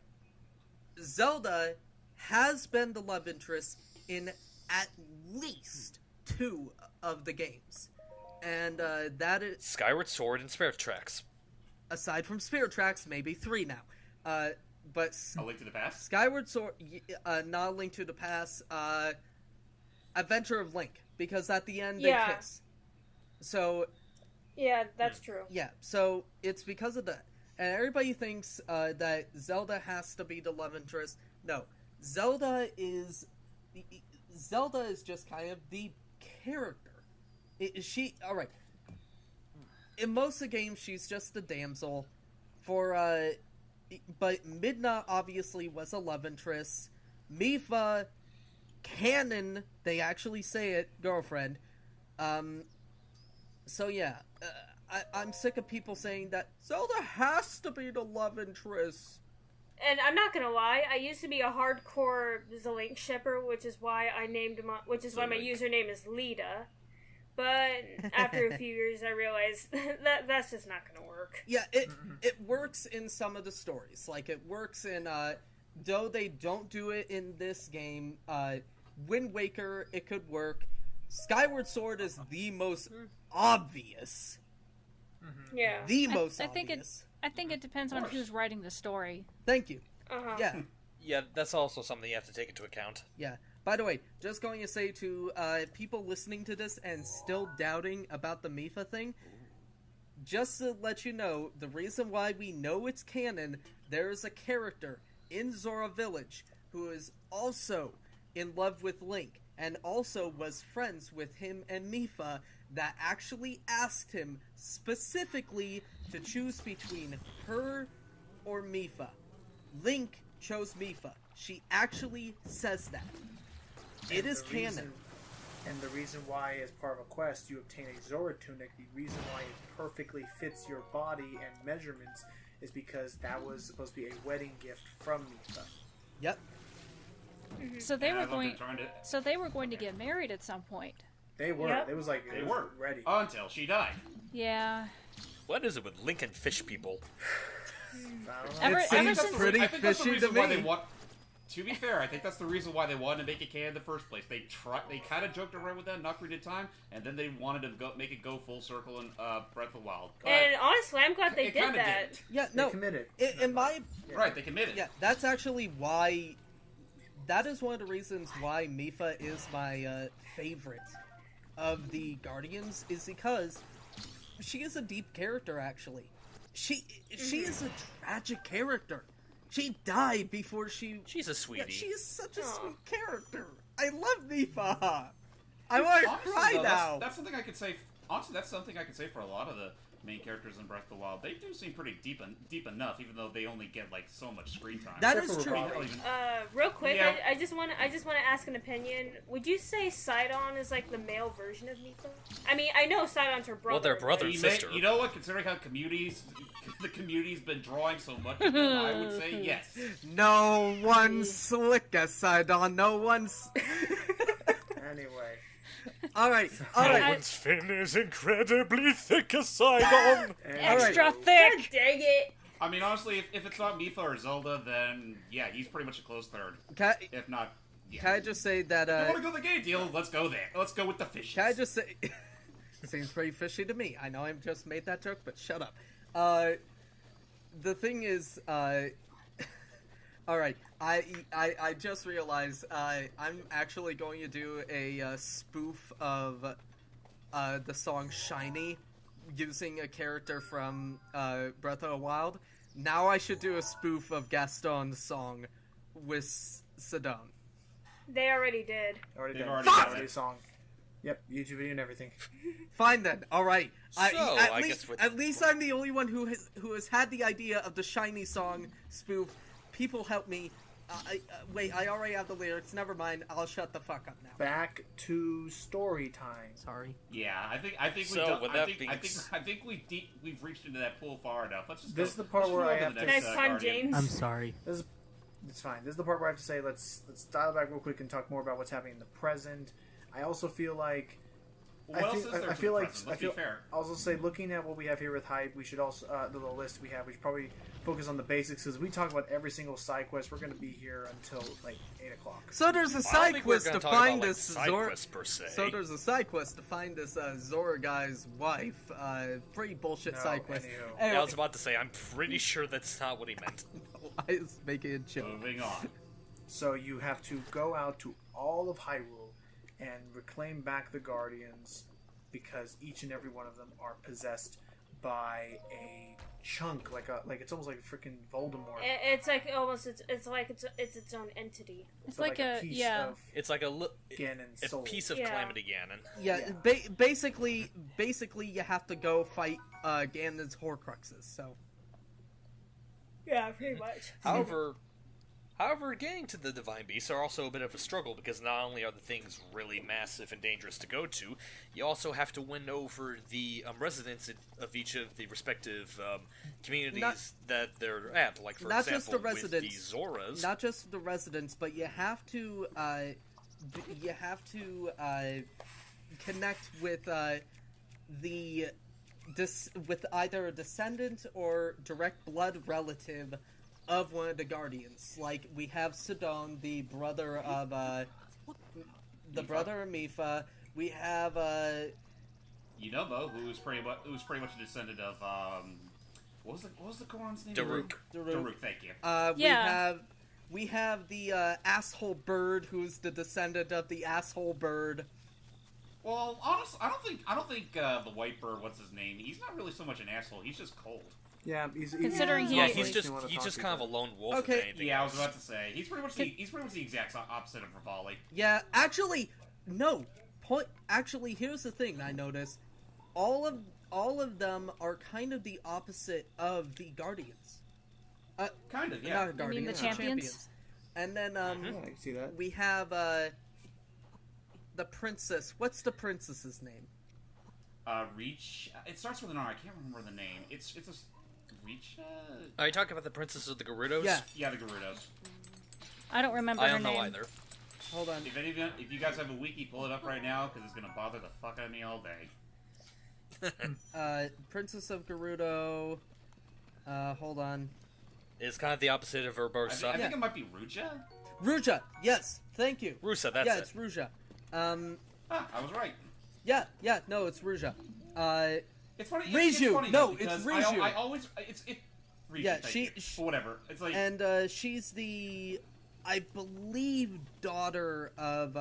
Zelda has been the love interest in at least 2 of the games. And that is, Skyward Sword and Spirit Tracks. aside from Spirit Tracks, maybe 3 now. But A Link to the Past? Skyward Sword, not Link to the Past, Adventure of Link. Because at the end, they Yeah. kiss. So, Yeah, that's true. yeah, so it's because of that. And everybody thinks that Zelda has to be the love interest. No, Zelda is just kind of the character. Alright. In most of the games, she's just the damsel. But Midna obviously was a love interest. Mifa, canon, they actually say it, girlfriend. So yeah, I'm sick of people saying that Zelda has to be the love interest. And I'm not gonna lie, I used to be a hardcore Zelink shipper, which is why my username is Lita. But after a few years, I realized that's just not gonna work. Yeah, it works in some of the stories. Like, it works in, though they don't do it in this game, Wind Waker, it could work. Skyward Sword is the most obvious. Yeah. The most I think obvious. I think it depends on who's writing the story. Thank you. Uh-huh. Yeah, Yeah, that's also something you have to take into account. yeah. By the way, just going to say to people listening to this and still doubting about the Mifa thing, just to let you know, the reason why we know it's canon, there is a character in Zora Village who is also in love with Link, and also was friends with him and Mifa, that actually asked him specifically to choose between her or Mifa. Link chose Mifa. She actually says that. It is canon. And the reason why, as part of a quest, you obtain a Zora tunic, the reason why it perfectly fits your body and measurements is because that was supposed to be a wedding gift from Mifa. Yep. So they And were I've going. been trying to- So they were going to get married at some point. They were. Yep. It was like They it was were ready. until she died. Yeah. What is it with Link and fish people? I don't know. Ever seems since pretty I think that's the fishy reason to why me. they want. To be fair, I think that's the reason why they wanted to make it canon in the first place. They kind of joked around with that in Ocarina of Time, and then they wanted to make it go full circle in Breath of the Wild. And honestly, I'm glad they did that. Didn't. Yeah, They no. committed. In my Right, they committed. Yeah, that's actually why. That is one of the reasons why Mipha is my favorite of the Guardians, is because she is a deep character. Actually, she is a tragic character. She died before she. She's a sweetie. Yeah, she is such a sweet character. I love Mipha. I want to Honestly, cry though, now. That's something I could say. Honestly, that's something I could say for a lot of the main characters in Breath of the Wild. They do seem pretty deep enough, even though they only get like so much screen time. That Except is for true. Robali. Real quick, Yeah. I just want to ask an opinion. Would you say Sidon is like the male version of Mipha? I mean, I know Sidon's her brother. Well, they're brother but- and sister. You know what? Considering how the community's been drawing so much of them, I would say yes. No one's slick as Sidon. No one's. Anyway. All right. All right. Owen's fin is incredibly thick aside on. Extra God thick. dang it! I mean, honestly, if it's not Mipha or Zelda, then yeah, he's pretty much a close third. If not, yeah. Can I just say that? You want to go the gay deal? Let's go there. Let's go with the fishes. Can I just say? Seems pretty fishy to me. I know I just made that joke, but shut up. The thing is, all right. I just realized I'm actually going to do a spoof of the song "Shiny" using a character from Breath of the Wild. Now I should do a spoof of Gaston's song with Sidon. They already did. Already They've done. already done Already it. song. Yep, YouTube video and everything. Fine then. All right. I guess with- At least I'm the only one who has had the idea of the Shiny song spoof. People help me. Wait, I already have the lyrics. Never mind. I'll shut the fuck up now. Back to story time. Sorry. Yeah, I think So, we don't, with I that think, being I think we've reached into that pool far enough. Let's just. This go, is the part let's where move I on have the to- next, Nice pun, Guardian. James. I'm sorry. It's fine. This is the part where I have to say let's dial back real quick and talk more about what's happening in the present. I also feel like What else is there I for feel the like present? I Let's feel be fair. I'll also say looking at what we have here with hype, we should also the little list we have. We should probably focus on the basics because we talk about every single side quest. We're going to be here until like 8 o'clock. So there's a I don't side think we're quest gonna to talk find about, like, this side Zora. quests per se. So there's a side quest to find this Zora guy's wife. Pretty bullshit No, side quest. anywho. Anyway, I was about to say, I'm pretty sure that's not what he meant. I was making a joke. Moving on. So you have to go out to all of Hyrule and reclaim back the Guardians because each and every one of them are possessed by a chunk, like it's almost like a freaking Voldemort. It's like almost it's like it's its own entity. It's So like a piece yeah. of It's like a Ganon's soul. piece of Yeah. Calamity Ganon. Yeah, Yeah. basically, you have to go fight Ganon's Horcruxes. So Yeah, pretty much. However, getting to the Divine Beasts are also a bit of a struggle because not only are the things really massive and dangerous to go to, you also have to win over the residents of each of the respective communities that they're at. Like, for not example, just the with the residents, Zoras. not just the residents, but you have to connect with with either a descendant or direct blood relative of one of the Guardians. Like, we have Sidon, the brother of Mipha. We have Yunobo, who was pretty much a descendant of what was the Goron's name? Daruk. Daruk, thank you. we have the asshole bird, who's the descendant of the asshole bird. Well, honestly, I don't think the white bird, what's his name? He's not really so much an asshole. He's just cold. Yeah, Considering he- Yeah, Makes he's me just kind of a lone wolf. Okay. If anything Yeah, I was else. about to say he's pretty much the exact opposite of Rivali. Yeah, actually, no. Actually, here's the thing I noticed. All of them are kind of the opposite of the Guardians. Kind of, yeah. Not You mean Guardians, the champions? And then Yeah, I can see that. we have the princess. What's the princess's name? Reach. It starts with an R. I can't remember the name. It's a Reach. Are you talking about the Princess of the Gerudos? Yeah. Yeah, the Gerudos. I don't remember I her don't know name. either. Hold on. If you guys have a wiki, pull it up right now because it's gonna bother the fuck out of me all day. Princess of Gerudo. Hold on. It's kind of the opposite of I Urbosa. think it might be Ruja. Ruja. Yes, thank you. Rusa, that's yeah, it. it's Ruja. I was right. Yeah, no, it's Ruja. It's funny. Riju. It's funny, No, though, because it's Riju. I always Riju, Yeah, thank you. Whatever. It's like and she's the, I believe, daughter of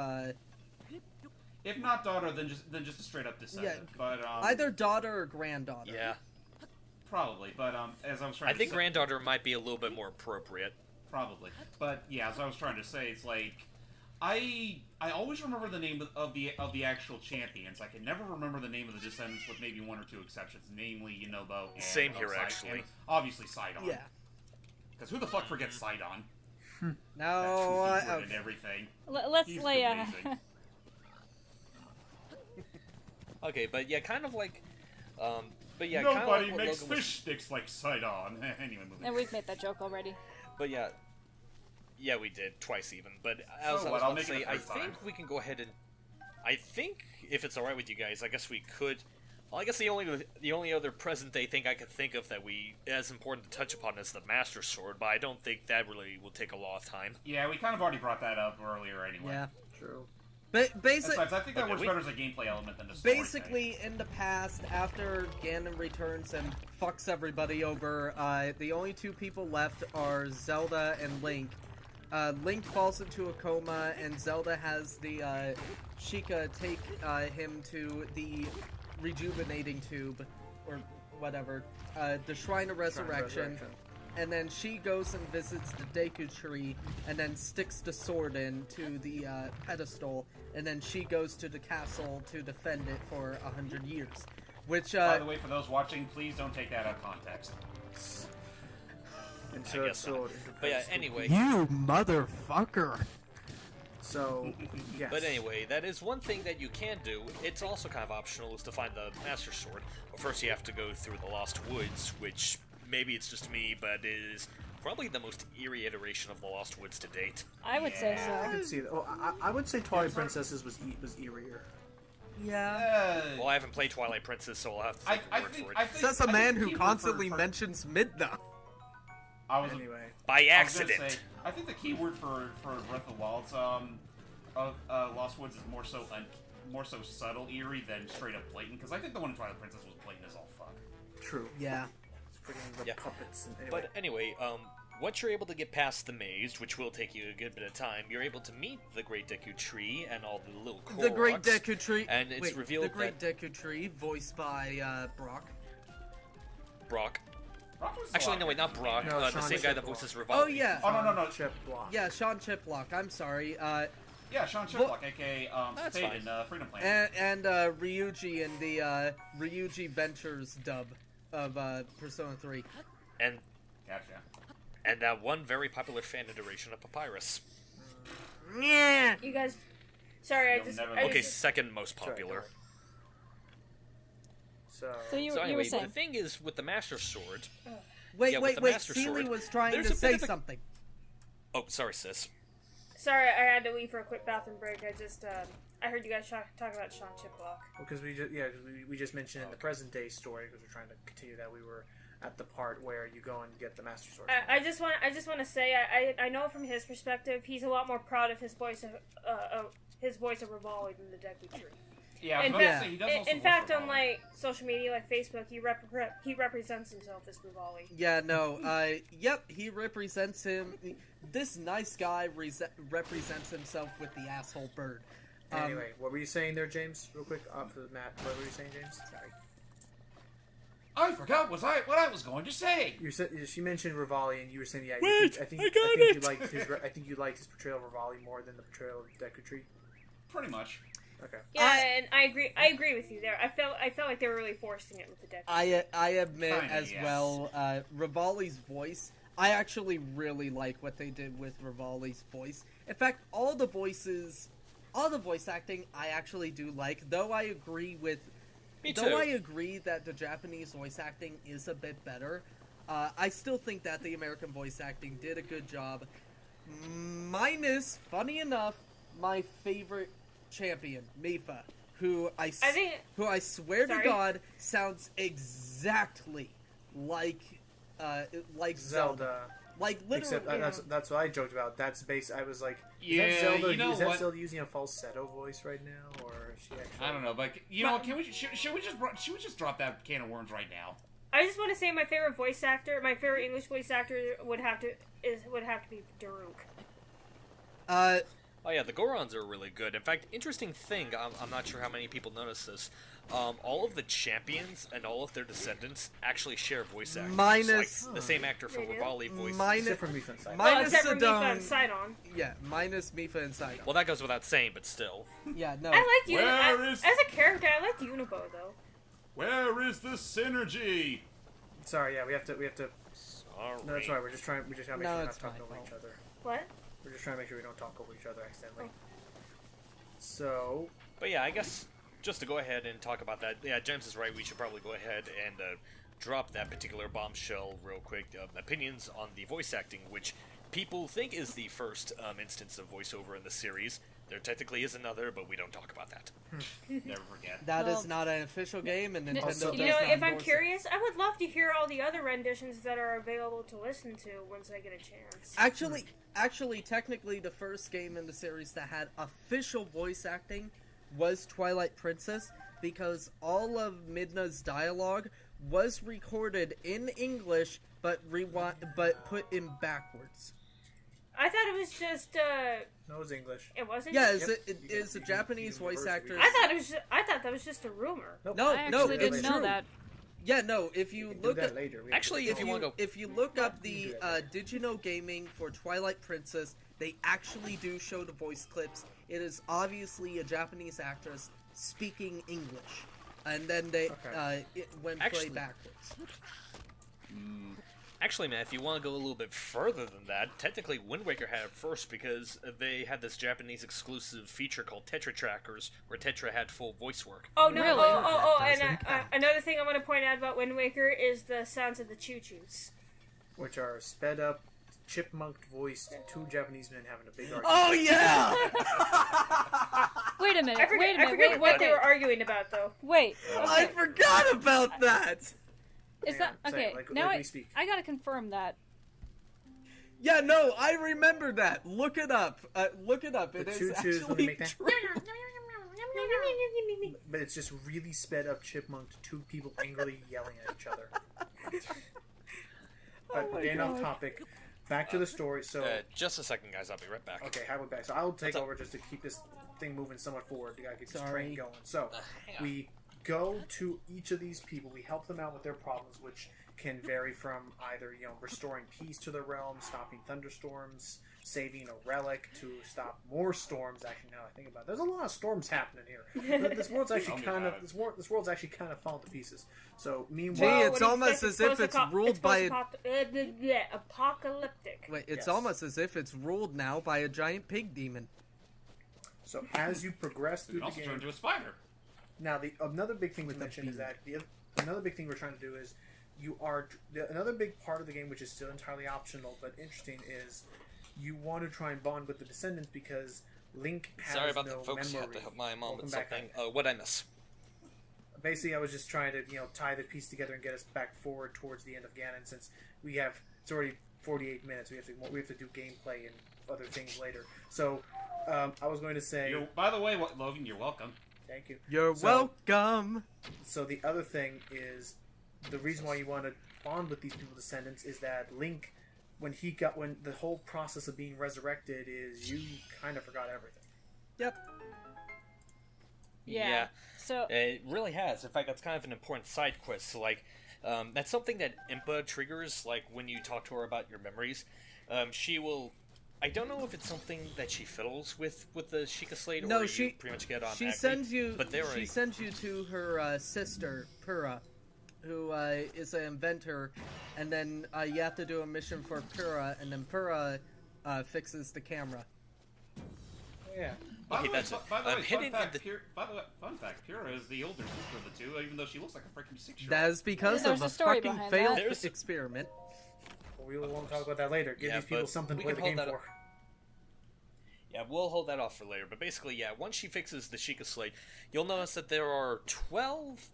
if not daughter, then just a straight up descendant. But either daughter or granddaughter. Yeah. Probably. But as I was trying I to think say, granddaughter might be a little bit more appropriate. probably. But yeah, as I was trying to say, it's like I always remember the name of the actual champions. I can never remember the name of the descendants, with maybe one or two exceptions, namely Yunobo and Same here, actually. and obviously Sidon. Yeah. Because who the fuck forgets Sidon? No, And everything. Let's He's lay amazing. Okay, but yeah, kind of like, but yeah, kind of Nobody like what makes Logan was- fish sticks like Sidon. Anyway, moving. And we've made that joke already. But yeah, we did twice even. But So as I what, was I'll about to make it say, a I third time. think we can go ahead and, I think if it's all right with you guys, I guess we could. Well, I guess the only other present day thing I could think of that we as important to touch upon is the Master Sword, but I don't think that really will take a lot of time. Yeah, we kind of already brought that up earlier anyway. yeah. True. But Besides, I think that Okay, works we- better as a gameplay element than a story basically, in the past, after Ganon returns and fucks everybody over, the only two people left are Zelda and Link. Link falls into a coma, and Zelda has the Sheikah take him to the rejuvenating tube, or whatever, the Shrine of Resurrection. And then she goes and visits the Deku Tree, and then sticks the sword into the pedestal, and then she goes to the castle to defend it for 100 years. Which, By the way, for those watching, please don't take that out of context. Insert guess not. sword into But yeah, pedestal. anyway. you motherfucker! So, yes. But anyway, that is one thing that you can do. It's also kind of optional, is to find the Master Sword. But first you have to go through the Lost Woods, which maybe it's just me, but it is probably the most eerie iteration of the Lost Woods to date. I would say I so. could see that. Oh, I would say Twilight Princesses was eerier. Yeah. Well, I haven't played Twilight Princess, so I'll have to take your word for it. Says a man who constantly mentions Midna. I was Anyway. By I was gonna accident. say, I think the key word for Breath of the Wild's Lost Woods is more so subtle eerie than straight up blatant. Because I think the one in Twilight Princess was blatant as all fuck. True. Yeah. It's freaking the Yeah. puppets. And anyway. But anyway, once you're able to get past the maze, which will take you a good bit of time, you're able to meet the Great Deku Tree and all the little Koroks. The Great Deku Tree. And it's Wait, revealed the Great that Deku Tree, voiced by Brock. Brock. Brock was Actually, a no, lot wait, not better Brock. than me. No, The Sean same guy that Chiplock. voices Rivali. Oh yeah. Oh no. Chip block. Yeah, Sean Chiplock. I'm sorry. Yeah, Sean Chiplock, aka That's Spade fine. in Freedom Planet. And Ryuji in the Ryuji Ventures dub of Persona 3. And Gotcha. that one very popular fan iteration of Papyrus. Yeah. You guys, sorry, You'll never- I Okay, just- second most Sorry, popular. So So So you anyway, were the saying. thing is with the Master Sword. Wait, Yeah, with the wait. Master Seeley Sword, was trying there's to a say bit of a- something. Oh, sorry, sis. sorry, I had to leave for a quick bathroom break. I just, I heard you guys talk about Sean Chiplock. because we just mentioned in the present day story, because we're trying to continue that, we were at the part where you go and get the Master Sword. I just want to say, I know from his perspective, he's a lot more proud of his voice of Rivali than the Deku Tree. Yeah, I was In about to fact, say, he does also in voice fact, Rivali. on like social media, like Facebook, he represents himself as Rivali. Yeah, no. Yep, he represents him. This nice guy represents himself with the asshole bird. Anyway, what were you saying there, James? Real quick, for Matt. What were you saying, James? Sorry. I forgot what I was going to say. You said she mentioned Rivali, and you were saying, yeah. Wait, I think I got you it! liked his. I think you liked his portrayal of Rivali more than the portrayal of Deku Tree. Pretty much. Okay. Yeah, and I agree with you there. I felt like they were really forcing it with the Deku. I admit Kinda, as yes. well, Rivali's voice, I actually really like what they did with Rivali's voice. In fact, all the voice acting I actually do like, though I agree with... Me too. Though I agree that the Japanese voice acting is a bit better, I still think that the American voice acting did a good job. Minus, funny enough, my favorite champion, Mifa, who I swear to Sorry. God sounds exactly like Zelda. Like literally. Except that's what I joked about. That's base. I was like, Yeah, is that Zelda, you know is that what? Zelda using a falsetto voice right now, or is she actually? I don't know, but you know, should we just drop that can of worms right now? I just want to say my favorite voice actor, my favorite English voice actor would have to be Daruk. Oh yeah, the Gorons are really good. In fact, interesting thing, I'm not sure how many people notice this. All of the champions and all of their descendants actually share voice actors. Minus- like the same actor for They do? Rivali voices. Except for Mifa and Sidon. Minus except for Mifa Sidon. and Sidon. Yeah, minus Mifa and Sidon. Well, that goes without saying, but still. Yeah, no. I liked Where Unibo. is- As a character, I liked Unibo though. Where is the synergy? Sorry, yeah, we have to. Sorry. No, that's why we just gotta make No, sure we're not it's talking my over fault. each other. What? We're just trying to make sure we don't talk over each other accidentally. So, But yeah, I guess just to go ahead and talk about that, yeah, James is right. We should probably go ahead and drop that particular bombshell real quick. Opinions on the voice acting, which people think is the first instance of voiceover in the series. There technically is another, but we don't talk about that. Never forget. That is Well, not an official game, and Nintendo Also- does You know, not if I'm endorse it. curious, I would love to hear all the other renditions that are available to listen to once I get a chance. Actually, technically, the first game in the series that had official voice acting was Twilight Princess, because all of Midna's dialogue was recorded in English, but put in backwards. I thought it was just no, it's English. it wasn't. Yeah, just- it is a Japanese voice actor. I thought that was just a rumor. Nope. No, I no, actually it's didn't know true. that. Yeah, no. If you We can do look that at later. We have Actually, to- if you want to go, if you look up We the can do that Digino Gaming for Twilight Princess, they actually do show the voice clips. It is obviously a Japanese actress speaking English, and then they Okay. when Actually- played backwards. actually, man, if you want to go a little bit further than that, technically Wind Waker had it first because they had this Japanese exclusive feature called Tetra Trackers, where Tetra had full voice work. Oh no! Really? And Doesn't count. another thing I want to point out about Wind Waker is the sounds of the choo-choos. which are sped up, chipmunk voiced two Japanese men having a big argument. Oh yeah! Wait a minute. I forget what they were arguing about though. Wait. I forgot about that. Is Yeah, that say it okay? like Now we speak. I gotta confirm that. Yeah, no, I remember that. Look it up. Look it up. The It is choo-choos, let me actually make that. true. But it's just really sped up chipmunk, two people angrily yelling at each other. But my getting off God. topic, back to the story. So, Just a second, guys. I'll be right back. okay, how about back? So I'll take What's up? over just to keep this thing moving somewhat forward. I get this Sorry. train going. So we go to each of these people. We help them out with their problems, which can vary from either restoring peace to the realm, stopping thunderstorms, saving a relic to stop more storms. Actually, now I think about it, there's a lot of storms happening here. But this world's actually Tell me about it. this world's actually kind of falling to pieces. So Gee, meanwhile, it's almost as if it's ruled by apocalyptic. Wait, it's Yes. almost as if it's ruled now by a giant pig demon. so as you progress You through can the also game, turn into a spider. now another big thing to mention is that another big thing we're trying to do is another big part of the game, which is still entirely optional but interesting, is you want to try and bond with the descendants because Link has Sorry about no that, folks. You memory. have to help my mom Welcome with back. something. What'd I miss? Basically, I was just trying to tie the piece together and get us back forward towards the end of Ganon, since it's already 48 minutes. We have to do gameplay and other things later. So I was going to say By the way, Logan, you're welcome. thank you. You're welcome. So the other thing is the reason why you want to bond with these people descendants is that Link, when the whole process of being resurrected is you kind of forgot everything. Yep. Yeah. So It really has. In fact, that's kind of an important side quest. So, that's something that Impa triggers, when you talk to her about your memories. She will... I don't know if it's something that she fiddles with the Sheikah Slate, or you pretty much get on She acne, sends you. But She sends you to her sister Pura, who is an inventor, and then you have to do a mission for Pura, and then Pura fixes the camera. Yeah. By Okay, the way, that's it. by the way, Hidden in fun fact, Pyrrha is the older sister of the two, even though she looks like a freaking 6-year-old. That is because There's of a a story fucking behind failed that. There's- experiment. We will talk about that later. Give Yeah, these people but something to we play can the game hold that for. Yeah, we'll hold that off for later. But basically, yeah, once she fixes the Sheikah Slate, you'll notice that there are 12...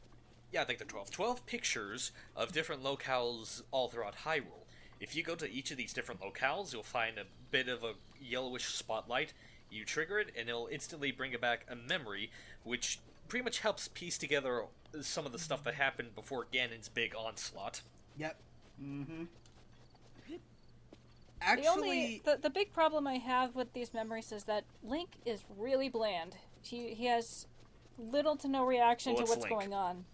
Yeah, I think they're 12. 12 pictures of different locales all throughout Hyrule. If you go to each of these different locales, you'll find a bit of a yellowish spotlight. You trigger it, and it'll instantly bring back a memory, which pretty much helps piece together some of the stuff that happened before Ganon's big onslaught. Yep. Mm-hmm. Actually, The big problem I have with these memories is that Link is really bland. He has little to no reaction Well, to it's what's Link. going on.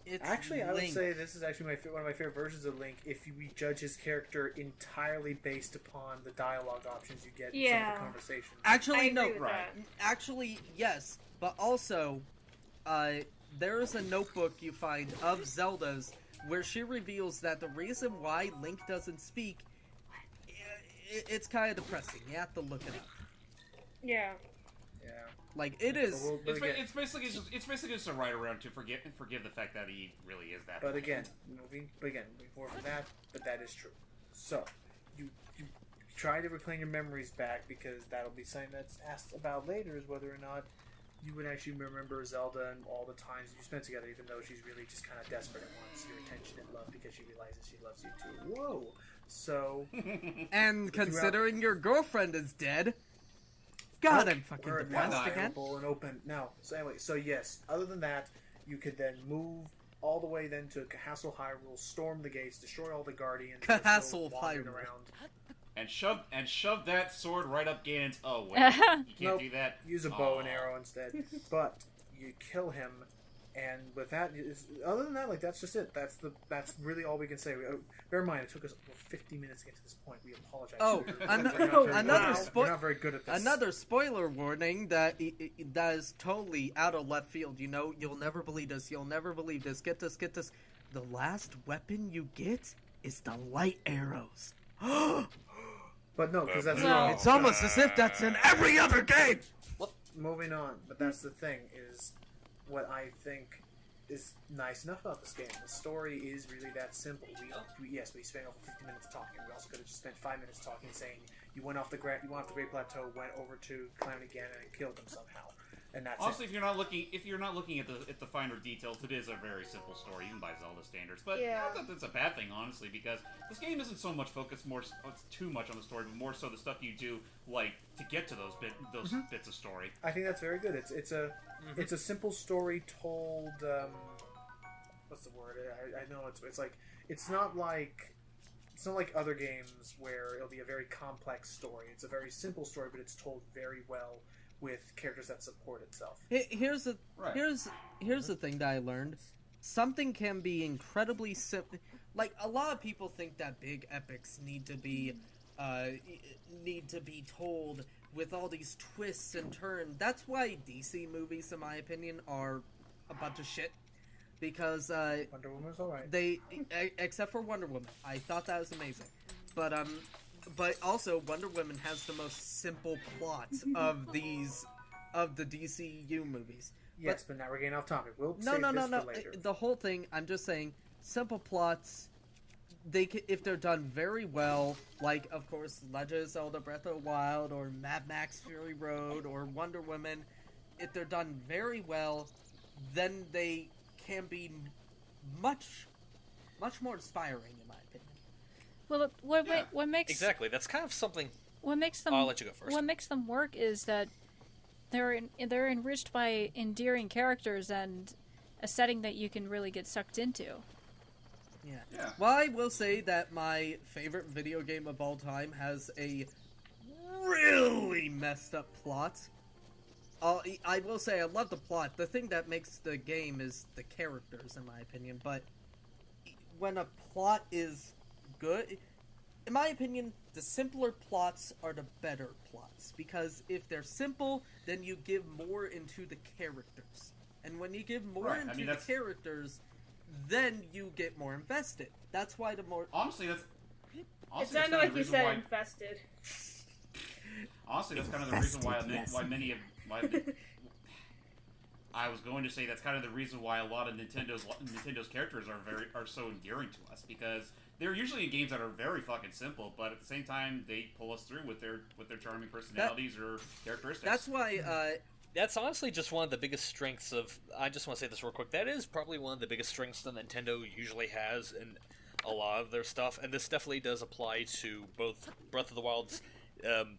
it's Actually, I would Link. say this is actually one of my favorite versions of Link. If we judge his character entirely based upon the dialogue options you get in some of Yeah. the conversations. I Actually, agree no. with that. Actually, yes, but also, there is a notebook you find of Zelda's where she reveals that the reason why Link doesn't speak, it's kind of depressing. You have to look it up. Yeah. Yeah. Like it is. But again, It's basically just a right around to forgive the fact that he really is that. But bland. again, moving forward from that, but that is true. So, you try to reclaim your memories back because that'll be something that's asked about later is whether or not you would actually remember Zelda and all the times you spent together, even though she's really just kind of desperate and wants your attention and love because she realizes she loves you too. Whoa! So, And considering your girlfriend is dead, God, I'm fucking we're depressed now again. available and open now. So anyway, so yes. Other than that, you could then move all the way then to Castle Hyrule, storm the gates, destroy all the guardians, and still Castle wandering Hyrule. around. and shove that sword right up Ganon's. Oh wait, you can't Nope. do that. Use a bow and Aw. arrow instead. But you kill him, and with that, other than that, like that's just it. That's really all we can say. Bear in mind, it took us over 50 minutes to get to this point. We apologize. Oh, We're another not very good at this. Another spoiler warning that that is totally out of left field. You know, you'll never believe this. You'll never believe this. Get this. Get this. The last weapon you get is the light arrows. But no, because that's Well- It's almost as if that's in every other game. moving on. But that's the thing is what I think is nice enough about this game. The story is really that simple. We spent over 50 minutes talking. We also could have just spent 5 minutes talking, saying you went off the Great Plateau, went over to Calamity Ganon, and killed them somehow, and that's Honestly, it. if you're not looking at the finer details, it is a very simple story, even by Zelda standards. But Yeah. not that that's a bad thing, honestly, because this game isn't so much focused too much on the story, but more so the stuff you do like to get to those bits of story. I think that's very good. It's a simple story told. What's the word? I know it's like it's not like other games where it'll be a very complex story. It's a very simple story, but it's told very well with characters that support itself. Here's the Right. here's the thing that I learned. Something can be incredibly simple. Like a lot of people think that big epics need to be told with all these twists and turns. That's why DC movies, in my opinion, are a bunch of shit. Because Wonder Woman's alright. except for Wonder Woman, I thought that was amazing. But also Wonder Woman has the most simple plot of the DCU movies. Yes, but now we're getting off topic. We'll No, save no, this no, for no. later. The whole thing, I'm just saying, simple plots. If they're done very well, like of course Legend of Zelda: Breath of the Wild, or Mad Max: Fury Road, or Wonder Woman, if they're done very well, then they can be much more inspiring, in my opinion. Well, what makes Exactly. That's kind of something. what makes them I'll let you go first. What makes them work is that they're enriched by endearing characters and a setting that you can really get sucked into. Yeah. Well, I will say that my favorite video game of all time has a really messed up plot. I will say I love the plot. The thing that makes the game is the characters, in my opinion. But when a plot is good, in my opinion, the simpler plots are the better plots. Because if they're simple, then you give more into the characters. And when you give more Right, I into mean, the that's- characters, then you get more invested. That's why the more... Honestly, that's. It Honestly, that's sounded kind of like the you reason said why. infested. Honestly, that's kind of the reason why Infested, I was going to say that's kind of the reason why a lot of Nintendo's characters are so endearing to us, because they're usually in games that are very fucking simple, but at the same time they pull us through with their charming personalities or characteristics. That's why... That's honestly just one of the biggest strengths of. I just want to say this real quick. That is probably one of the biggest strengths that Nintendo usually has, and a lot of their stuff, and this definitely does apply to both Breath of the Wild's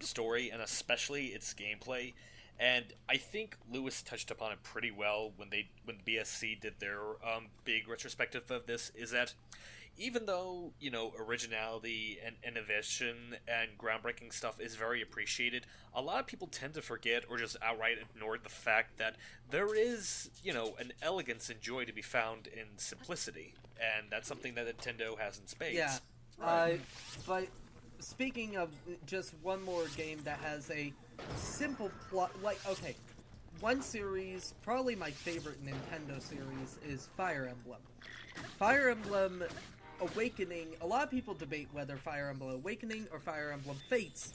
story and especially its gameplay. And I think Lewis touched upon it pretty well when BSC did their big retrospective of this, is that even though, originality and innovation and groundbreaking stuff is very appreciated, a lot of people tend to forget or just outright ignore the fact that there is, an elegance and joy to be found in simplicity. And that's something that Nintendo has in spades. Yeah. But speaking of just one more game that has a simple plot, one series, probably my favorite Nintendo series, is Fire Emblem. Fire Emblem Awakening, a lot of people debate whether Fire Emblem Awakening or Fire Emblem Fates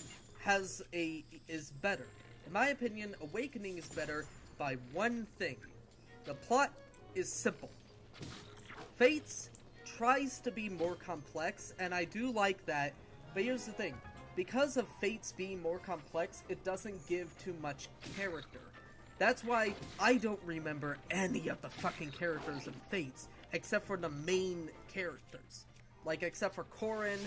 is better. In my opinion, Awakening is better by one thing. The plot is simple. Fates tries to be more complex, and I do like that, but here's the thing. Because of Fates being more complex, it doesn't give too much character. That's why I don't remember any of the fucking characters in Fates, except for the main characters. Except for Corrin,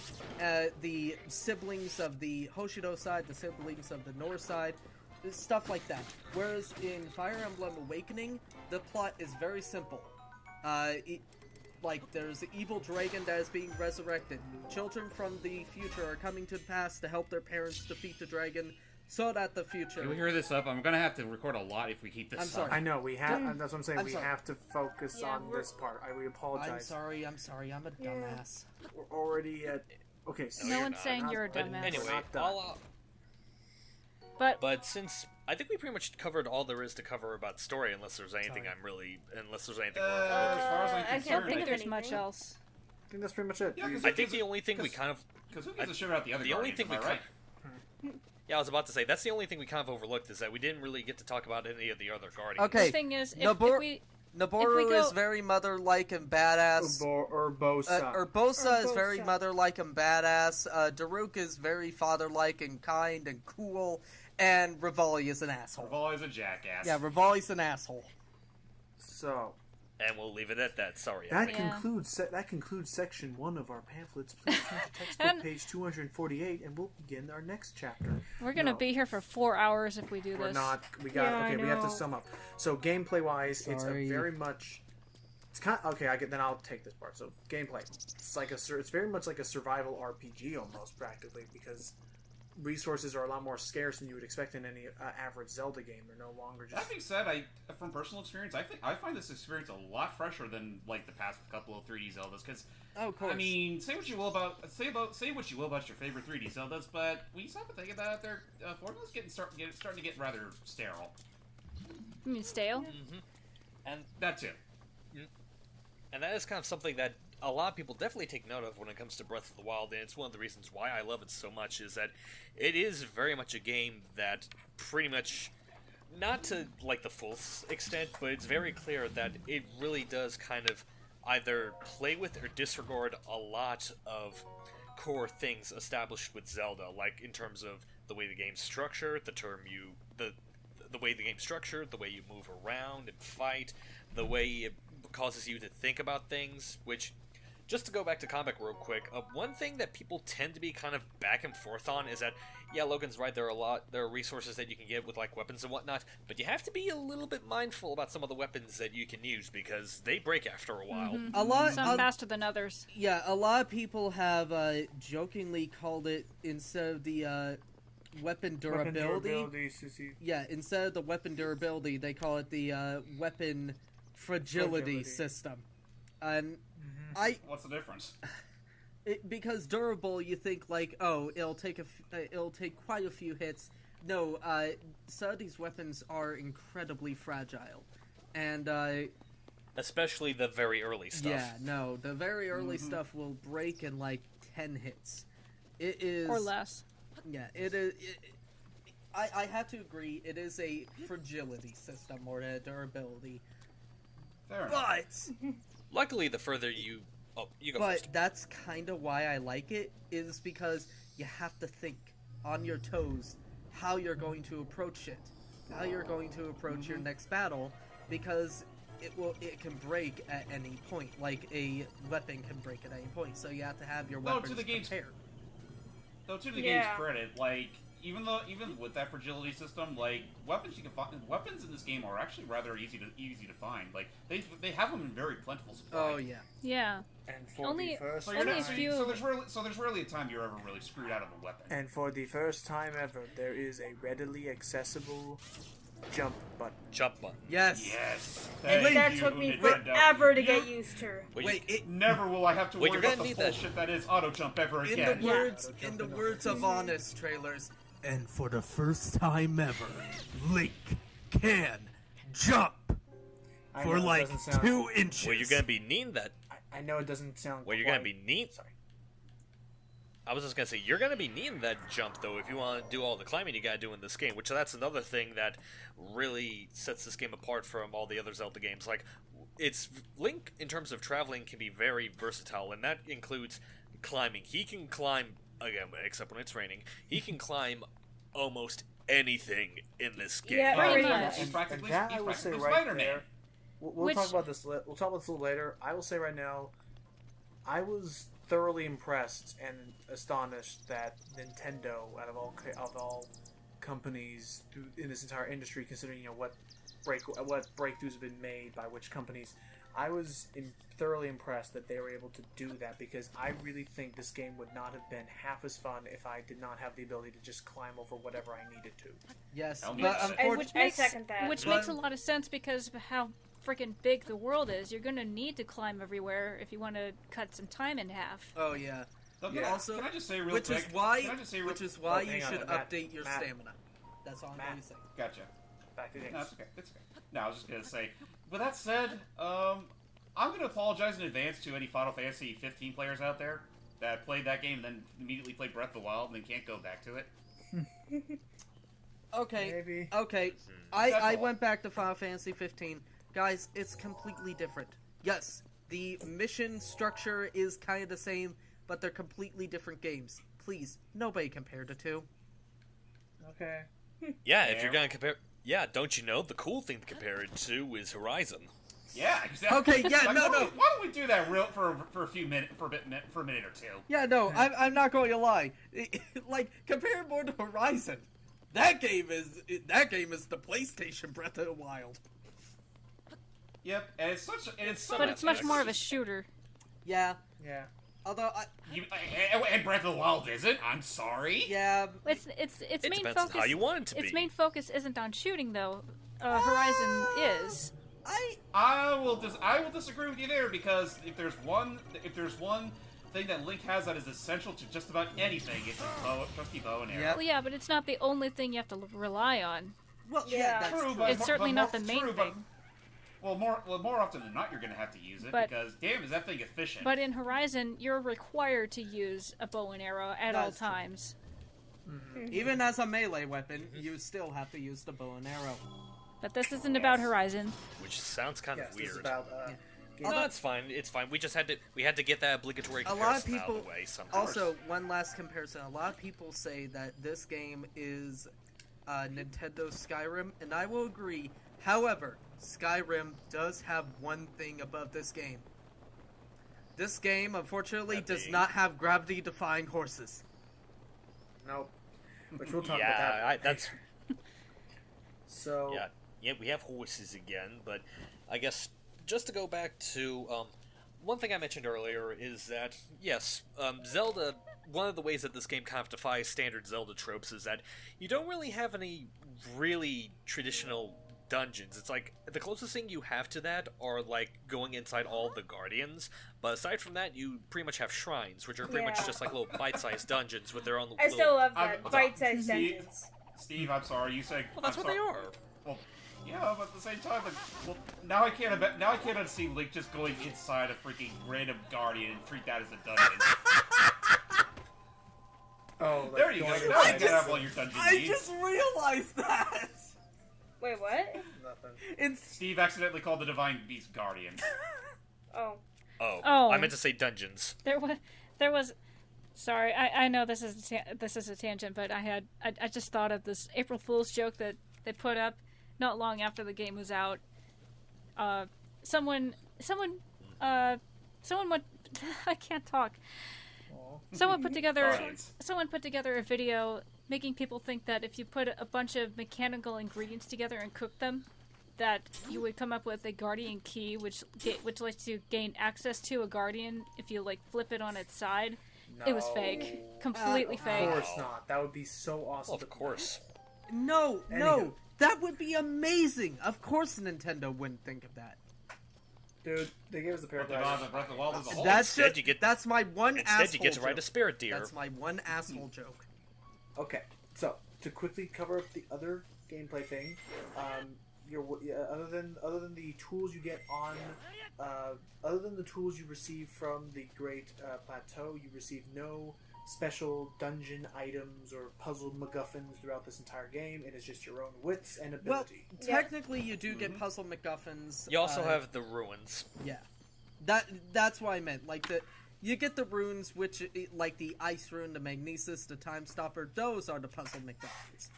the siblings of the Hoshido side, the siblings of the North side, stuff like that. Whereas in Fire Emblem Awakening, the plot is very simple. There's an evil dragon that is being resurrected. Children from the future are coming to the past to help their parents defeat the dragon, so that the future... Can we hear this up? I'm gonna have to record a lot if we keep this I'm sorry. up. I know, we have... That's what I'm saying. I'm we sorry. have to focus on this part. We apologize. I'm sorry, I'm a dumbass. We're already at... Okay, so... No you're one's not. saying you're a But dumbass. anyway, Not done. but since I think we pretty much covered all there is to cover about story, unless there's anything unless there's anything. As far as I'm I can't concerned, I think there's anything. much else. I think that's pretty much it. Yeah, 'cause I think the only thing we kind of Because who gives a shit about the other the only Guardians, thing we am I right? Yeah, I was about to say that's the only thing we kind of overlooked is that we didn't really get to talk about any of the other Guardians. Okay. The thing is, if Nabor- we Naboru go- is very mother-like and badass. Urbosa. Urbosa is very Urbosa. mother-like and badass. Daruk is very father-like and kind and cool. And Rivali is an asshole. Revol is a jackass. Yeah, Rivali's an asshole. So... And we'll leave it at that. Sorry. That Emily. concludes section 1 of our pamphlets. Please turn to textbook And- page 248, and we'll begin our next chapter. we're gonna No, be here for 4 hours if we do We're this. not. We got. Yeah, I okay, we have to know. sum up. So gameplay wise, it's a Sorry. very much. It's kind. Okay, then I'll take this part. So gameplay. It's very much like a survival RPG almost, practically, because resources are a lot more scarce than you would expect in any average Zelda game. They're no longer just. That being said, from personal experience, I find this experience a lot fresher than the past couple of 3D Zeldas. Because Oh, of course. I mean, say what you will about your favorite 3D Zeldas, but when you stop to think about it, their formula's starting to get rather sterile. You mean stale? And That too. And that is kind of something that a lot of people definitely take note of when it comes to Breath of the Wild, and it's one of the reasons why I love it so much, is that it is very much a game that pretty much, not to the full extent, but it's very clear that it really does kind of either play with or disregard a lot of core things established with Zelda, like in terms of the way the game's structured, the way the game's structured, the way you move around and fight, the way it causes you to think about things, which, just to go back to comic real quick, one thing that people tend to be kind of back and forth on is that, yeah, Logan's right, there are resources that you can get with weapons and whatnot, but you have to be a little bit mindful about some of the weapons that you can use, because they break after a while. a lot. Some faster than others. Yeah, a lot of people have jokingly called it, instead of the weapon durability. Yeah, instead of the weapon durability, they call it the weapon fragility system. And What's the difference? because durable, you think it'll take quite a few hits. No, some of these weapons are incredibly fragile, and Especially the very early stuff. yeah, no, the very early stuff will break in 10 hits. It is Or less. Yeah, it is. I have to agree. It is a fragility system more than a durability. Fair enough. But Luckily, the further you... Oh, you go first. that's kind of why I like it, is because you have to think on your toes how you're going to approach it, how you're going to approach your next battle, because it can break at any point. Like a weapon can break at any point, so you have to have your Though weapons to the game's prepared. Though to the Yeah. game's credit, like even with that fragility system, like weapons you can find, weapons in this game are actually rather easy to find. Like they have them in very plentiful supply. Oh yeah. Yeah. And for Only- the first So, you're Only not, a so, few- so there's rarely a time you're ever really screwed out of a weapon. and for the first time ever, there is a readily accessible jump button. Jump button. Yes. Yes. And Thank that you, took me Nintendo. forever to You- get used to. Well, Wait, it, Never will I have to Well, worry you're gonna about the need that. bullshit that is auto jump ever in again. the words of honest trailers, and for the first time ever, Link can jump I for know it like doesn't sound- 2 inches. Well, you're gonna be needing that. I know it doesn't sound. Well, you're gonna quite- be neat. Sorry. I was just gonna say you're gonna be needing that jump though if you want to do all the climbing you gotta do in this game. Which that's another thing that really sets this game apart from all the other Zelda games. Like, it's Link in terms of traveling can be very versatile, and that includes climbing. He can climb again, except when it's raining. He can climb almost anything in this game. Yeah, pretty he's much. He's practically, And that he's I will say practically right Spider-Man. there. We'll Which- talk about this. We'll talk about this a little later. I will say right now, I was thoroughly impressed and astonished that Nintendo, out of all companies in this entire industry, considering what breakthroughs have been made by which companies, I was thoroughly impressed that they were able to do that, because I really think this game would not have been half as fun if I did not have the ability to just climb over whatever I needed to. Yes, Hell but yes. And unfortunately, Which I makes second that. which But- makes a lot of sense because of how freaking big the world is. You're gonna need to climb everywhere if you want to cut some time in half. oh yeah. Though, Yeah. Also, can I just say real which quick? is why, Can I just say real which is why Oh, you hang on, should Matt, update your Matt. stamina. That's all I'm Matt. going to say. Gotcha. Back to the No, games. it's okay. It's okay. No, I was just gonna say. With that said, I'm gonna apologize in advance to any Final Fantasy 15 players out there that played that game and then immediately played Breath of the Wild and then can't go back to it. Okay. Maybe. Okay. That's I all. went back to Final Fantasy 15. Guys, it's completely different. Yes, the mission structure is kind of the same, but they're completely different games. Please, nobody compare the two. Okay. Yeah, if you're Fair. gonna compare, yeah, don't you know the cool thing to compare it to is Horizon. Yeah, exactly. Okay, yeah, Like, no, why no. don't we- Why don't we do that for a few minutes, for a minute or two? Yeah, no, I'm not going to lie. Like, compare it more to Horizon. That game is the PlayStation Breath of the Wild. Yep, and it's such. And it's But it's much more of a shooter. Yeah, Yeah. although and Breath of the Wild isn't. I'm sorry. yeah, It's It main depends on focus. how you want it to its be. main focus isn't on shooting though. Horizon is. I will disagree with you there, because if there's one thing that Link has that is essential to just about anything, it's a trusty bow and arrow. Yep. Well, yeah, but it's not the only thing you have to rely on. well, Yeah. yeah, that's True, true. but It's certainly not the true, main but- thing. Well, more often than not, you're going to have to use it, But- because damn, is that thing efficient? But in Horizon, you're required to use a bow and arrow at all That's true. times. Even as a melee weapon, you still have to use the bow and arrow. But this isn't about Horizon. Which sounds kind Yes, of this is weird. about. No, it's fine. It's fine. We just had to get that obligatory A lot of comparison out people of the way somehow. also, one last comparison. A lot of people say that this game is Nintendo Skyrim, and I will agree. However, Skyrim does have one thing above this game. This game, unfortunately, That does being- not have gravity-defying horses. Nope. Which we'll talk about that. yeah, that's So. yeah. We have horses again, but I guess just to go back to one thing I mentioned earlier is that yes, Zelda. One of the ways that this game kind of defies standard Zelda tropes is that you don't really have any really traditional dungeons. It's like the closest thing you have to that are like going inside all the guardians, but aside from that, you pretty much have shrines, which are pretty much Yeah. just like little bite-sized dungeons with their own. I little... still love I'm- that bite-sized Steve- dungeons. Steve, I'm sorry. You said. Well, that's I'm what they sorry. are. Well, yeah, but at the same time, well, now I can't unsee Link just going inside a freaking random guardian and treat that as a dungeon. Oh, like There you go. going Now you inside- can have all your dungeon needs. realized that! Wait, what? Nothing. It's Steve accidentally called the Divine Beast Guardian. Oh. Oh. I meant to say dungeons. There was. Sorry, I know this is a tangent, but I just thought of this April Fool's joke that they put up not long after the game was out. someone went. I can't talk. Someone put together a video making people think that if you put a bunch of mechanical ingredients together and cook them, that you would come up with a guardian key, which lets you gain access to a guardian if you like flip it on its side. No. It was fake, completely fake. Of course not. That would be so awesome. Well, of course. No, Anywho. that would be amazing. Of course, Nintendo wouldn't think of that. Dude, they gave us the Breath Paradise. of the Wild is a whole. That's my one. Instead, you get to asshole ride a joke. spirit deer. That's my one asshole joke. Okay, so to quickly cover up the other gameplay thing, other than the tools you get on, other than the tools you receive from the Great Plateau, you receive no special dungeon items or puzzle MacGuffins throughout this entire game. It is just your own wits and Well, ability. technically, you do get puzzle MacGuffins. You also have the ruins. Yeah, that's what I meant. Like you get the runes, which like the ice rune, the magnesis, the time stopper. Those are the puzzle MacGuffins.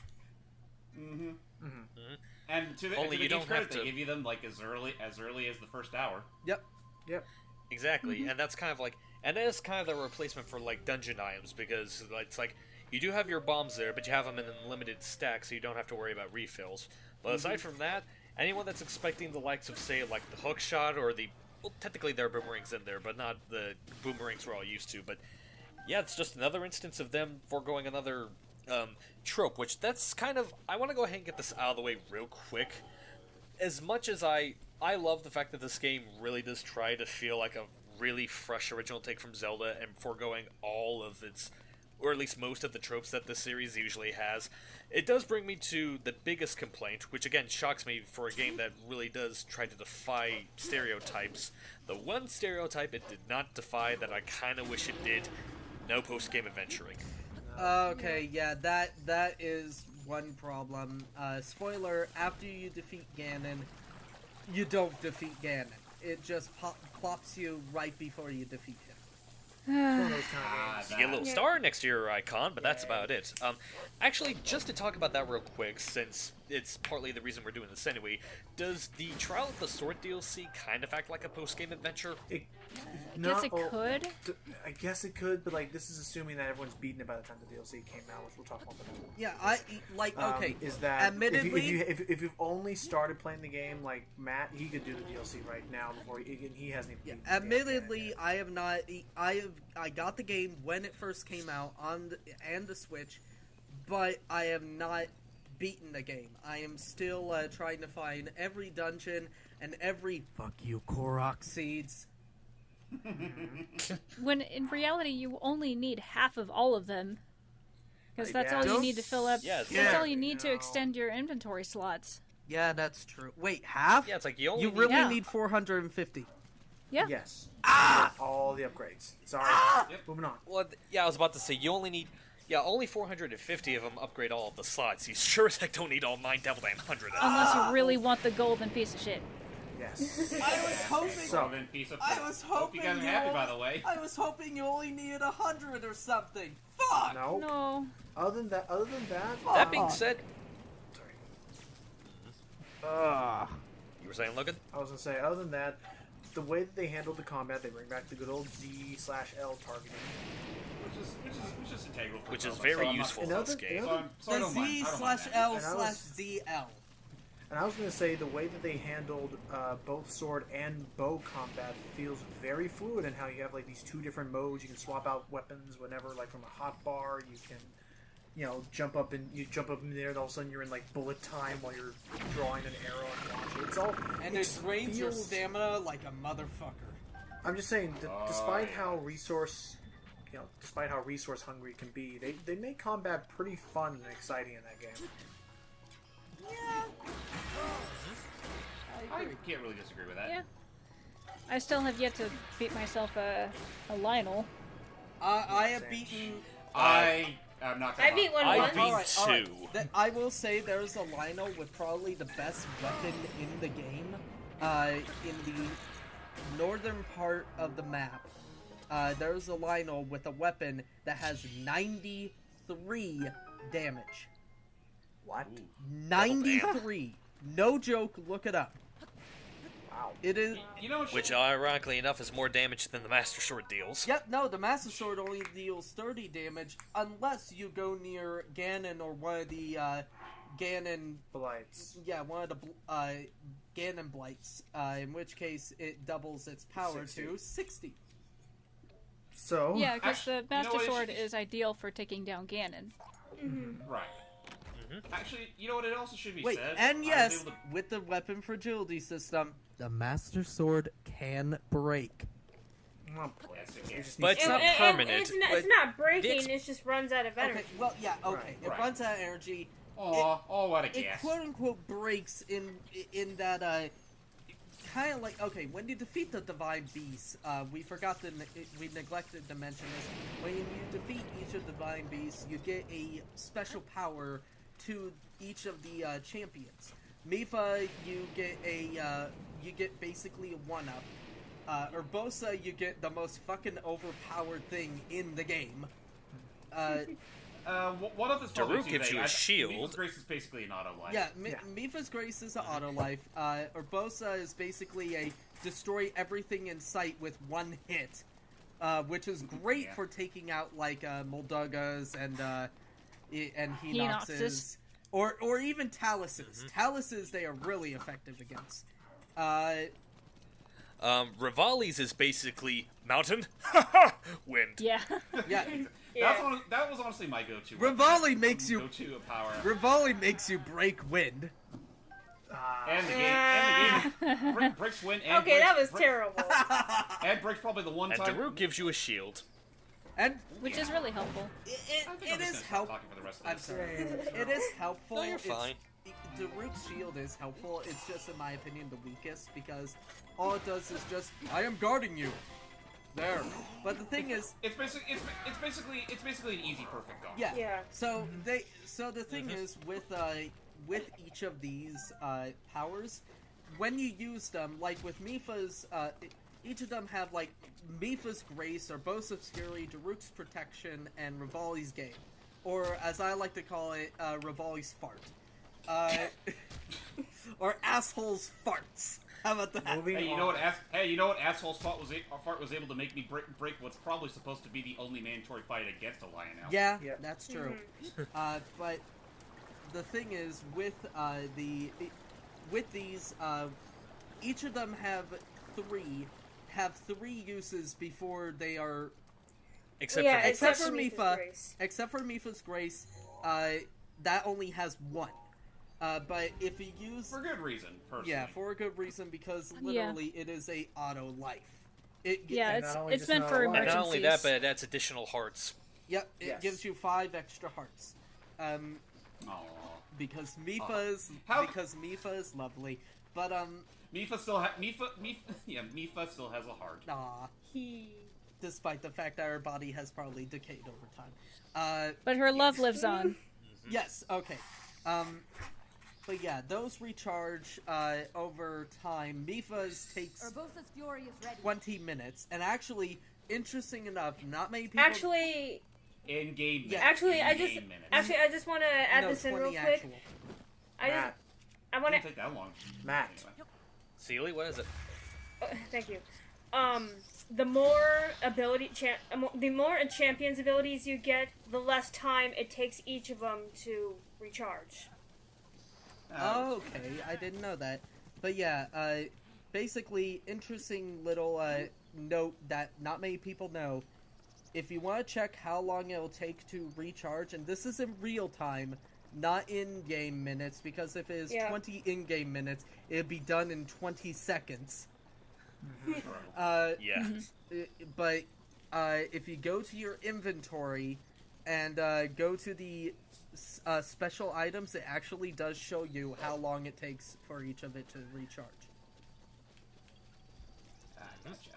And to the, Only to you the don't game's credit, have to- they give you them like as early as the first hour. Yep. Exactly, and that's kind of like, and that is kind of the replacement for like dungeon items, because it's like you do have your bombs there, but you have them in a limited stack, so you don't have to worry about refills. But aside from that, anyone that's expecting the likes of, say, like the hook shot or the, well, technically there are boomerangs in there, but not the boomerangs we're all used to. But yeah, it's just another instance of them foregoing another trope, which that's kind of, I want to go ahead and get this out of the way real quick. As much as I love the fact that this game really does try to feel like a really fresh original take from Zelda and foregoing all of its, or at least most of the tropes that the series usually has, it does bring me to the biggest complaint, which again shocks me for a game that really does try to defy stereotypes. The one stereotype it did not defy that I kind of wish it did: no post-game adventuring. Okay, yeah, that is one problem. Spoiler: after you defeat Ganon, you don't defeat Ganon. It just plops you right before you defeat him. It's one of those kind of games. You get a little star next to your icon, but that's about it. Actually, just to talk about that real quick, since it's partly the reason we're doing this anyway, does the Trial of the Sword DLC kind of act like a post-game adventure? Guess it could. I guess it could, but like this is assuming that everyone's beaten it by the time the DLC came out, which we'll talk about. Yeah, okay. Is that admittedly, if you've only started playing the game, like Matt, he could do the DLC right now before he hasn't even. yeah, admittedly, I have not. I got the game when it first came out on the Switch, but I have not beaten the game. I am still trying to find every dungeon and every fuck you Korok seeds. When in reality, you only need half of all of them. Because that's all you need to fill up. Yeah, That's all you need to extend your inventory slots. Yeah, that's true. Wait, half? Yeah, it's like you only You need- really Yeah. need 450. Yeah. Yes. All the upgrades. Sorry. Moving on. Well, yeah, I was about to say, you only need... Yeah, only 450 of them upgrade all of the slots. You sure as heck don't need all 9,900 of them. Unless you really want the golden piece of shit. Yes. I was hoping. So- Piece of I was Hope hoping you guys are happy, by the way. I was hoping you only needed 100 or something. Fuck. No. No. Other than that. That being said... Sorry. You were saying, Logan? I was gonna say, other than that, the way that they handled the combat, they bring back the good old Z/L targeting. Which is integral. For Which is Zelda, very so I'm not- useful in this game. So I The don't mind. Z I don't mind slash that. L And I slash was- ZL. And I was gonna say the way that they handled both sword and bow combat feels very fluid, in how you have like these two different modes. You can swap out weapons whenever, like from a hot bar. You can, jump up in there, and all of a sudden you're in like bullet time while you're drawing an arrow and launch it. It's all And it it just drains your feels- stamina like a motherfucker. I'm just saying, despite yeah. how resource hungry it can be, they make combat pretty fun and exciting in that game. Yeah. I can't really disagree with that. Yeah. I still have yet to beat myself a Lionel. I have Same. beaten. I'm not gonna I beat one I once. beat Alright. two. I will say there's a Lionel with probably the best weapon in the game. In the northern part of the map, there's a Lionel with a weapon that has 93 damage. What? 93. No joke, look it up. Wow. It is. You know, Which, ironically enough, is more damage than the Master Sword deals. Yep, no, the Master Sword only deals 30 damage unless you go near Ganon or one of the Ganon Blights. Yeah, one of the Ganon Blights, in which case it doubles its power 60. to 60. So Yeah, because the Master what, it Sword should- is ideal for taking down Ganon. Right. Actually, you know what? It also should be Wait, said. and I was yes, able to- with the weapon fragility system, the Master Sword can break. oh, Yes, it we can. just But need it's to- not permanent. It's not breaking. the It just runs out of energy. Okay, well, yeah, okay, Right, it right. runs out of energy. Oh, what a It guess. quote unquote breaks in that kind of like, okay, when you defeat the divine beasts, we neglected to mention this. When you defeat each of the divine beasts, you get a special power to each of the champions. Mifa, you get basically a 1-up. Urbosa, you get the most fucking overpowered thing in the game. One of this probably Daruk gives you a shield. Mifa's Grace is basically an auto life. Yeah, Yeah. Mifa's Grace is an auto life. Urbosa is basically a destroy everything in sight with one hit, which is great Yeah. for taking out like Moldugas and Hinoxes, Hinoxes. or even Taluses. Taluses they are really effective against. Rivali's is basically mountain, wind. Yeah. Yeah, That was honestly my go-to. Rivali makes you go-to power. Rivali makes you break wind. And the game breaks win. And Okay, breaks, that was breaks- terrible. And breaks probably the one And time. Daruk gives you a shield. And Which is really helpful. I think I'm it just is gonna stop helpful. talking for the rest of I'm this. sorry. It is helpful. No, you're It's- fine. Daruk's shield is helpful. It's just, in my opinion, the weakest because all it does is just, I am guarding you. There. But the thing is, It's basically an easy perfect guard. yeah. Yeah. So the thing is with each of these powers, when you use them, like with Mifa's, each of them have like Mifa's Grace, Urbosa's Fury, Daruk's Protection, and Rivali's Game, or as I like to call it, Rivali's Fart, or assholes farts. How about that? Moving Hey, you on. know what? Asshole's fart was able to make me break what's probably supposed to be the only mandatory fight against a lion elf. Yeah, Yeah. that's true. But the thing is, with these, each of them have three uses before they are. Except Yeah, for Except Except for for Mifa's Mifa, Grace. except for Mifa's Grace, that only has one. But if you use, For good reason, personally. yeah, for a good reason, because literally it is a auto life. Yeah, And not only it's just meant not for alive. and emergencies. not only that, but it adds additional hearts. Yep, it Yes. gives you 5 extra hearts. Aw. Because Mifa's How- because Mifa is lovely. But Mifa still has a heart. nah. Despite the fact that her body has probably decayed over time. But her love lives on. Yes, okay. But yeah, those recharge over time. Mifa's takes Urbosa's Fury is ready. 20 minutes, and actually, interesting enough, not many people. Actually, In game. Yeah. I just want to add no, this in 20 real quick. actual. I Matt, want It to. didn't take that long. Matt. Anyway. Sealy, what is it? Thank you. The more the more a champion's abilities you get, the less time it takes each of them to recharge. Oh, okay, I didn't know that. But yeah, basically, interesting little note that not many people know. If you want to check how long it'll take to recharge, and this is in real time, not in-game minutes, because if it is Yeah. 20 in-game minutes, it'd be done in 20 seconds. Yeah. But if you go to your inventory and go to the special items, it actually does show you how long it takes for each of it to recharge. Gotcha.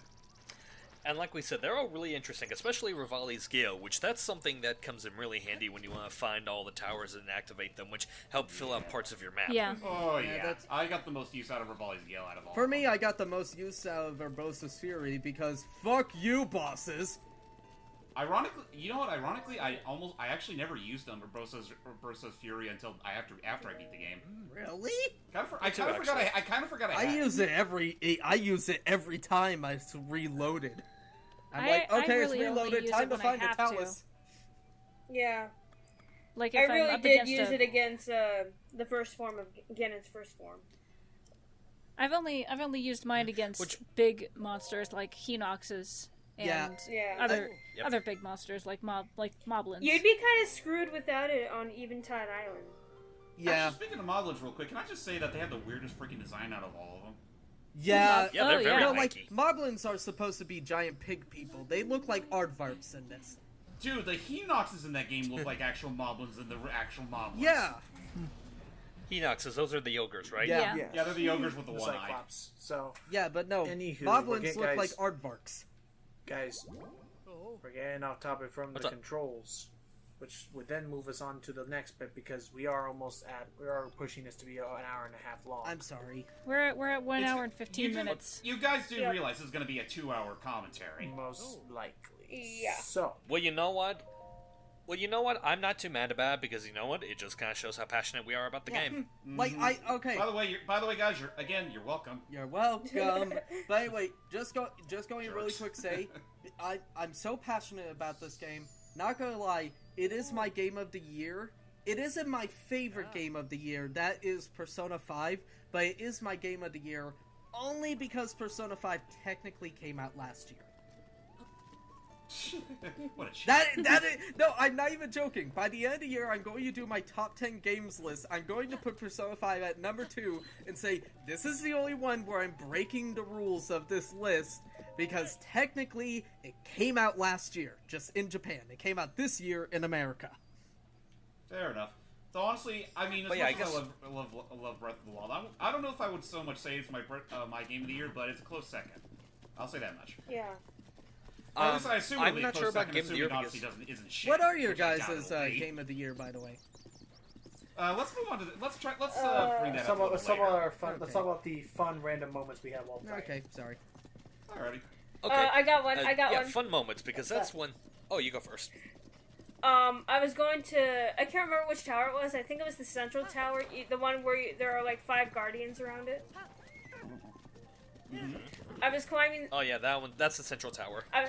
And like we said, they're all really interesting, especially Rivali's Gale, which that's something that comes in really handy when you want to find all the towers and activate them, which help fill out parts of your map. Yeah. Oh Yeah, yeah, that's- I got the most use out of Rivali's Gale out of all. For me, I got the most use out of Urbosa's Fury because fuck you, bosses! Ironically, you know what? Ironically, I actually never used Umbrasa's Fury until after I beat the game. Really? I kind of forgot I use it every time I reloaded. I'm I like, okay, really it's only reloaded. use Time it to when I find the have talus. Yeah. Like I if I'm really up did against use it against the first form of Ganon's first form. I've only used mine against big monsters like Hinoxes and other big monsters like moblins. You'd be kind of screwed without it on Eventide Island. Yeah. Actually, speaking of moblins real quick, can I just say that they have the weirdest freaking design out of all of them? Yeah. Yeah, they're very like lanky. moblins are supposed to be giant pig people. They look like aardvarps in this. Dude, the Hinoxes in that game look like actual moblins and the actual moblins. Yeah. Hinoxes, those are the ogres, right? Yeah. Yeah, they're the ogres with the one eye. Cyclops. So, Yeah, but no. Anywho, Moblins we're look guys- like aardvarks. guys, we're getting off topic from What's the up? controls, which would then move us on to the next bit because we are pushing this to be an hour and a half long. I'm sorry. We're at 1 It's- hour and 15 minutes. You guys do Yep. realize this is going to be a 2-hour commentary. Most likely. Yeah. So, Well, you know what? I'm not too mad about it because you know what? It just kind of shows how passionate we are about the game. Like okay. By the way, guys, you're welcome. You're welcome. But anyway, just going really quick. Say, I'm so passionate about this game. Not gonna lie, it is my game of the year. It isn't my favorite game of the year. That is Persona 5, but it is my game of the year only because Persona 5 technically came out last year. What a shit. That is, no, I'm not even joking. By the end of the year, I'm going to do my top 10 games list. I'm going to put Persona 5 at number 2 and say, this is the only one where I'm breaking the rules of this list because technically it came out last year, just in Japan. It came out this year in America. Fair enough. So honestly, I mean, as But much yeah, I as I love Breath of the Wild, I don't know if I would so much say it's my game of the year, but it's a close second. I'll say that much. Yeah. At least I assume it'll I'm be a not close sure about second, game of the year assuming because Odyssey isn't shit. What are your which I doubt guys' it'll be. game of the year, by the way? Let's move on to let's bring that up a let's little talk about later. our fun. Let's Okay. talk about the fun random moments we had while playing. Okay, sorry. Alrighty. Okay. I got one. I got yeah, one. fun moments because that's when. Oh, you go first. I was going to. I can't remember which tower it was. I think it was the central tower, the one where there are like 5 guardians around it. I was climbing. Oh yeah, that one. That's the central tower. I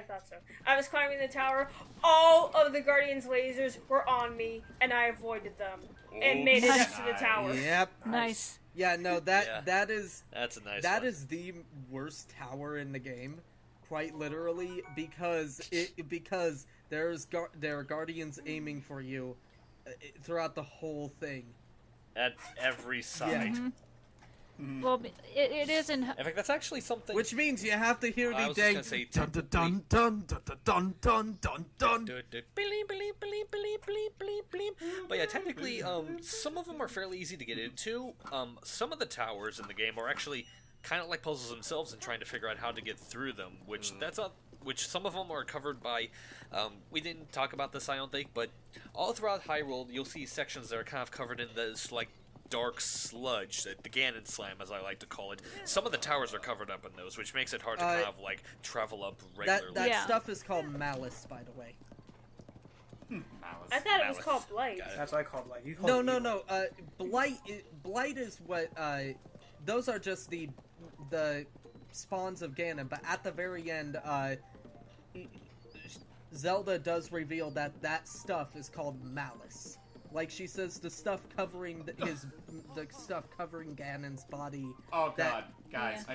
thought so. I was climbing the tower. All of the guardians' lasers were on me, and I avoided them and made it up to the tower. Yep. Nice. Yeah, no, Yeah. that is That's a nice. that one. is the worst tower in the game, quite literally, because there are guardians aiming for you throughout the whole thing. at every side. Mhm. Well, it is in. In fact, that's actually something. Which means you have to hear I the was just dang gonna say, dun dun dun dun dun dun dun dun dun. But yeah, technically, some of them are fairly easy to get into. Some of the towers in the game are actually kind of like puzzles themselves and trying to figure out how to get through them. Which some of them are covered by. We didn't talk about this, I don't think, but all throughout Hyrule, you'll see sections that are kind of covered in this like dark sludge, the Ganon Slam, as I like to call it. Some of the towers are covered up in those, which makes it hard to kind of like travel up regularly. That Yeah. stuff is called malice, by the way. Malice. I thought it was Malice. called Blight. Got it. That's what I called like. You called No, it no, evil. no. Blight is what. Those are just the spawns of Ganon. But at the very end, Zelda does reveal that stuff is called malice. Like she says, the stuff covering the stuff covering Ganon's body. Oh that- god, guys, Yeah.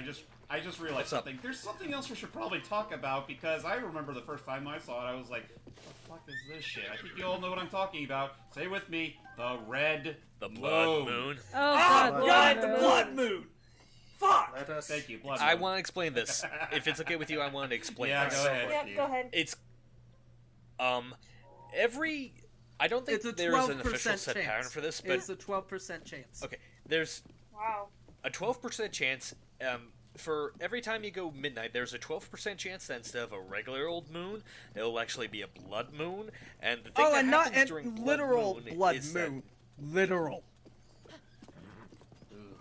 I just realized What's up? something. There's something else we should probably talk about because I remember the first time I saw it, I was like, "What the fuck is this shit?" I think you all know what I'm talking about. Say with me, the red The Blood moon. Moon. Oh God! God, Blood the Moon. Blood Moon. Fuck. Let us. Thank you, blood. I moon. want to explain this. If it's okay with you, I want to explain Yeah, this. go ahead. Yep, Steve. go ahead. It's every. I don't think It's a there is an 12% official set chance. pattern for this, but It's a 12% chance. okay, there's Wow. a 12% chance. For every time you go midnight, there's a 12% chance that instead of a regular old moon, it'll actually be a blood moon. And the thing Oh, that and not happens during and blood literal moon blood is that- moon. Literal.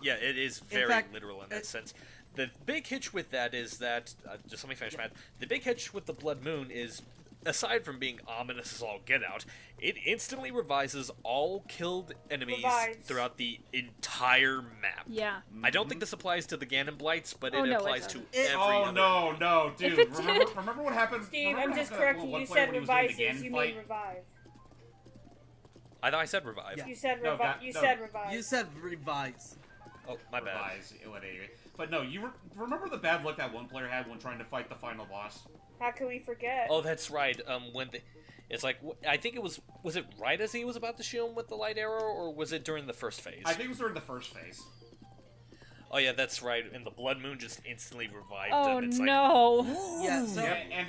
yeah, it is very fact, literal in that sense. The big hitch with that is that just let me finish, Matt. The big hitch with the blood moon is aside from being ominous as all get out, it instantly revises all killed enemies Revives. throughout the entire map. Yeah. I don't think this applies to the Ganon Blights, but Oh, it no, it applies to doesn't. every Oh other. no, dude! If it remember, did- remember what happened? Steve, remember I'm what just happened to that correcting one you. player Said when he was doing the revises. Ganon You fight? mean revive. I thought I said revive. Yeah. You said No, revive. that- You no. said revive. You said revise. Oh, my bad. Revise, but no, remember the bad luck that one player had when trying to fight the final boss? How could we forget? Oh, that's right. It's like, I think it was it right as he was about to shoot him with the light arrow, or was it during the first phase? I think it was during the first phase. Oh yeah, that's right. And the Blood Moon just instantly revived Oh him. It's no. Yeah, so And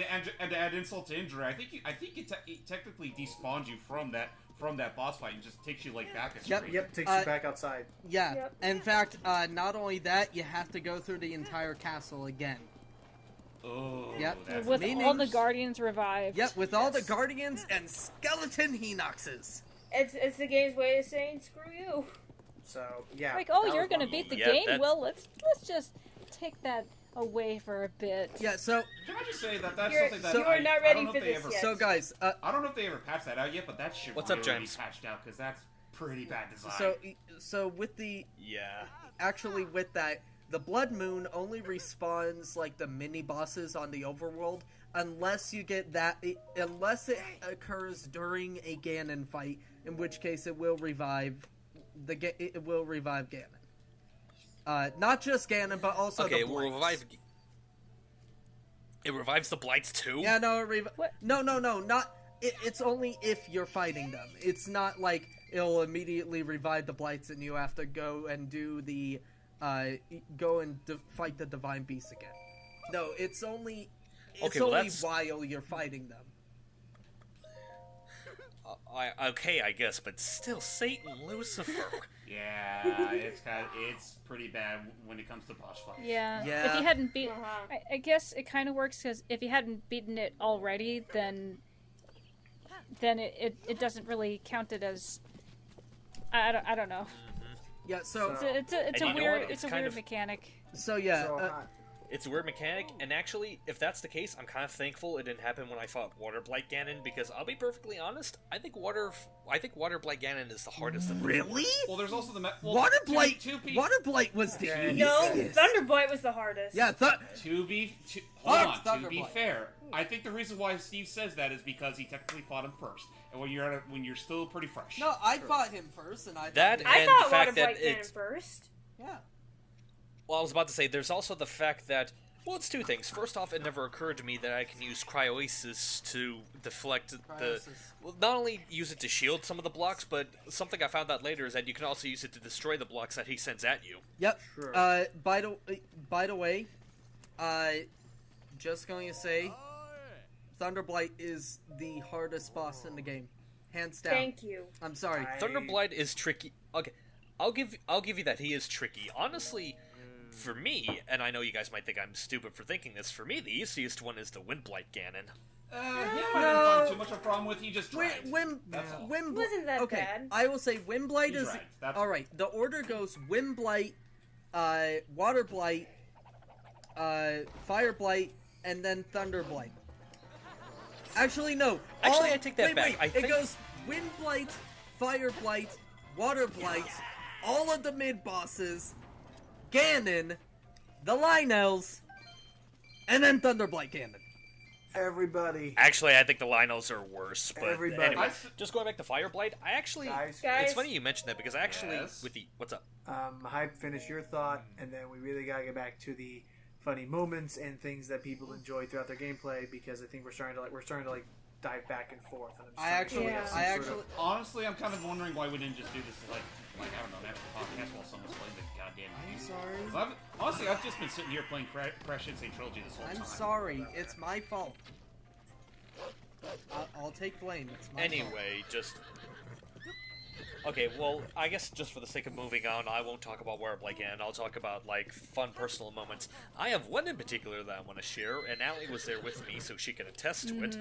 to add insult to injury, I think it technically despawns you from that boss fight and just takes you like back a Yep, street. Yep, takes you back outside. yeah. Yep. In fact, not only that, you have to go through the entire castle again. Oh, Yep. that's With meaning- all the guardians revived. Yep, with all the guardians and skeleton Henoxes. It's the game's way of saying screw you. So yeah. Like, oh, that you're was gonna one. beat the Yeah, game? that's- Well, let's just take that away for a bit. Yeah, so Can I just say that that's You're- something that you are not I ready don't know for if they this ever, yet. so guys, I don't know if they ever patched that out yet, but that shit What's up, really James? be patched out because that's pretty bad design. so with the Yeah. actually with that, the Blood Moon only respawns like the mini bosses on the overworld unless you get that unless it occurs during a Ganon fight, in which case it will revive it will revive Ganon. Not just Ganon, but also Okay, the we'll Blights. revive. It revives the Blights too? Yeah, no, What? no, not. It's only if you're fighting them. It's not like it'll immediately revive the Blights and you have to go and do the, fight the Divine Beast again. No, it's only, Okay, well, that's- while you're fighting them. Okay, I guess, but still, Satan, Lucifer. yeah, it's pretty bad when it comes to boss fights. Yeah. Yeah. If you hadn't beat, Uh-huh. I guess it kind of works because if you hadn't beaten it already, then it doesn't really count it as. I don't know. Yeah, so So- It's And a you know weird what? It's it's a kind weird of- mechanic. yeah. So, It's a weird mechanic, and actually, if that's the case, I'm kind of thankful it didn't happen when I fought Water Blight Ganon, because I'll be perfectly honest, I think Water Blight Ganon is the hardest of the Really? Well, there's also the Water Blight. To be, Water Blight was the Yeah. No, easiest. Thunderblight was the hardest. Yeah, to be to, Fuck hold on. To be Thunderblight. fair, I think the reason why Steve says that is because he technically fought him first, and when you're still pretty fresh. No, I fought him first, and I thought That him- I and thought the fact Water that Blight it's- Ganon first. yeah. Well, I was about to say, there's also the fact that, well, it's two things. First off, it never occurred to me that I can use Cryoasis to deflect the... Cryoasis. Well, not only use it to shield some of the blocks, but something I found out later is that you can also use it to destroy the blocks that he sends at you. Yep. Sure. By the way, just going to say, Thunderblight is the hardest boss in the game, hands down. Thank you. I'm sorry. Thunderblight is tricky. Okay, I'll give you that he is tricky. Honestly, for me, and I know you guys might think I'm stupid for thinking this, for me the easiest one is the Windblight Ganon. Him I didn't find too much of a problem with. He just dragged. That's all. Wasn't that okay, bad. I will say Windblight He is dragged. That's- all right. The order goes Windblight, Water Blight, Fire Blight, and then Thunder Blight. Actually, no. Actually, I take that wait, back. Wait. I It think- goes Wind Blight, Fire Blight, Water Blight, all of the mid bosses, Ganon, the Lionels, and then Thunder Blight Ganon. everybody, Actually, I think the Lionels are worse, but Everybody. anyway, I- just going back to Fireblight, I actually... guys, Guys. It's funny you mentioned that, because I actually, Yes. with the... What's up? Hype, finish your thought, and then we really gotta get back to the funny moments and things that people enjoy throughout their gameplay, because I think we're starting to dive back and forth. And I'm just trying to Yeah. have some I sort actually, of- Honestly, I'm kind of wondering why we didn't just do this like I don't know, after the podcast while someone's playing the goddamn game. sorry. 'Cause honestly, I've just been sitting here playing Crash Insane Trilogy this whole time. I'm sorry. It's my fault. I'll take blame. It's my fault. Anyway, just... Okay, well, I guess just for the sake of moving on, I won't talk about Wereblake again. I'll talk about, like, fun personal moments. I have one in particular that I want to share, and Allie was there with me, so she can attest to it.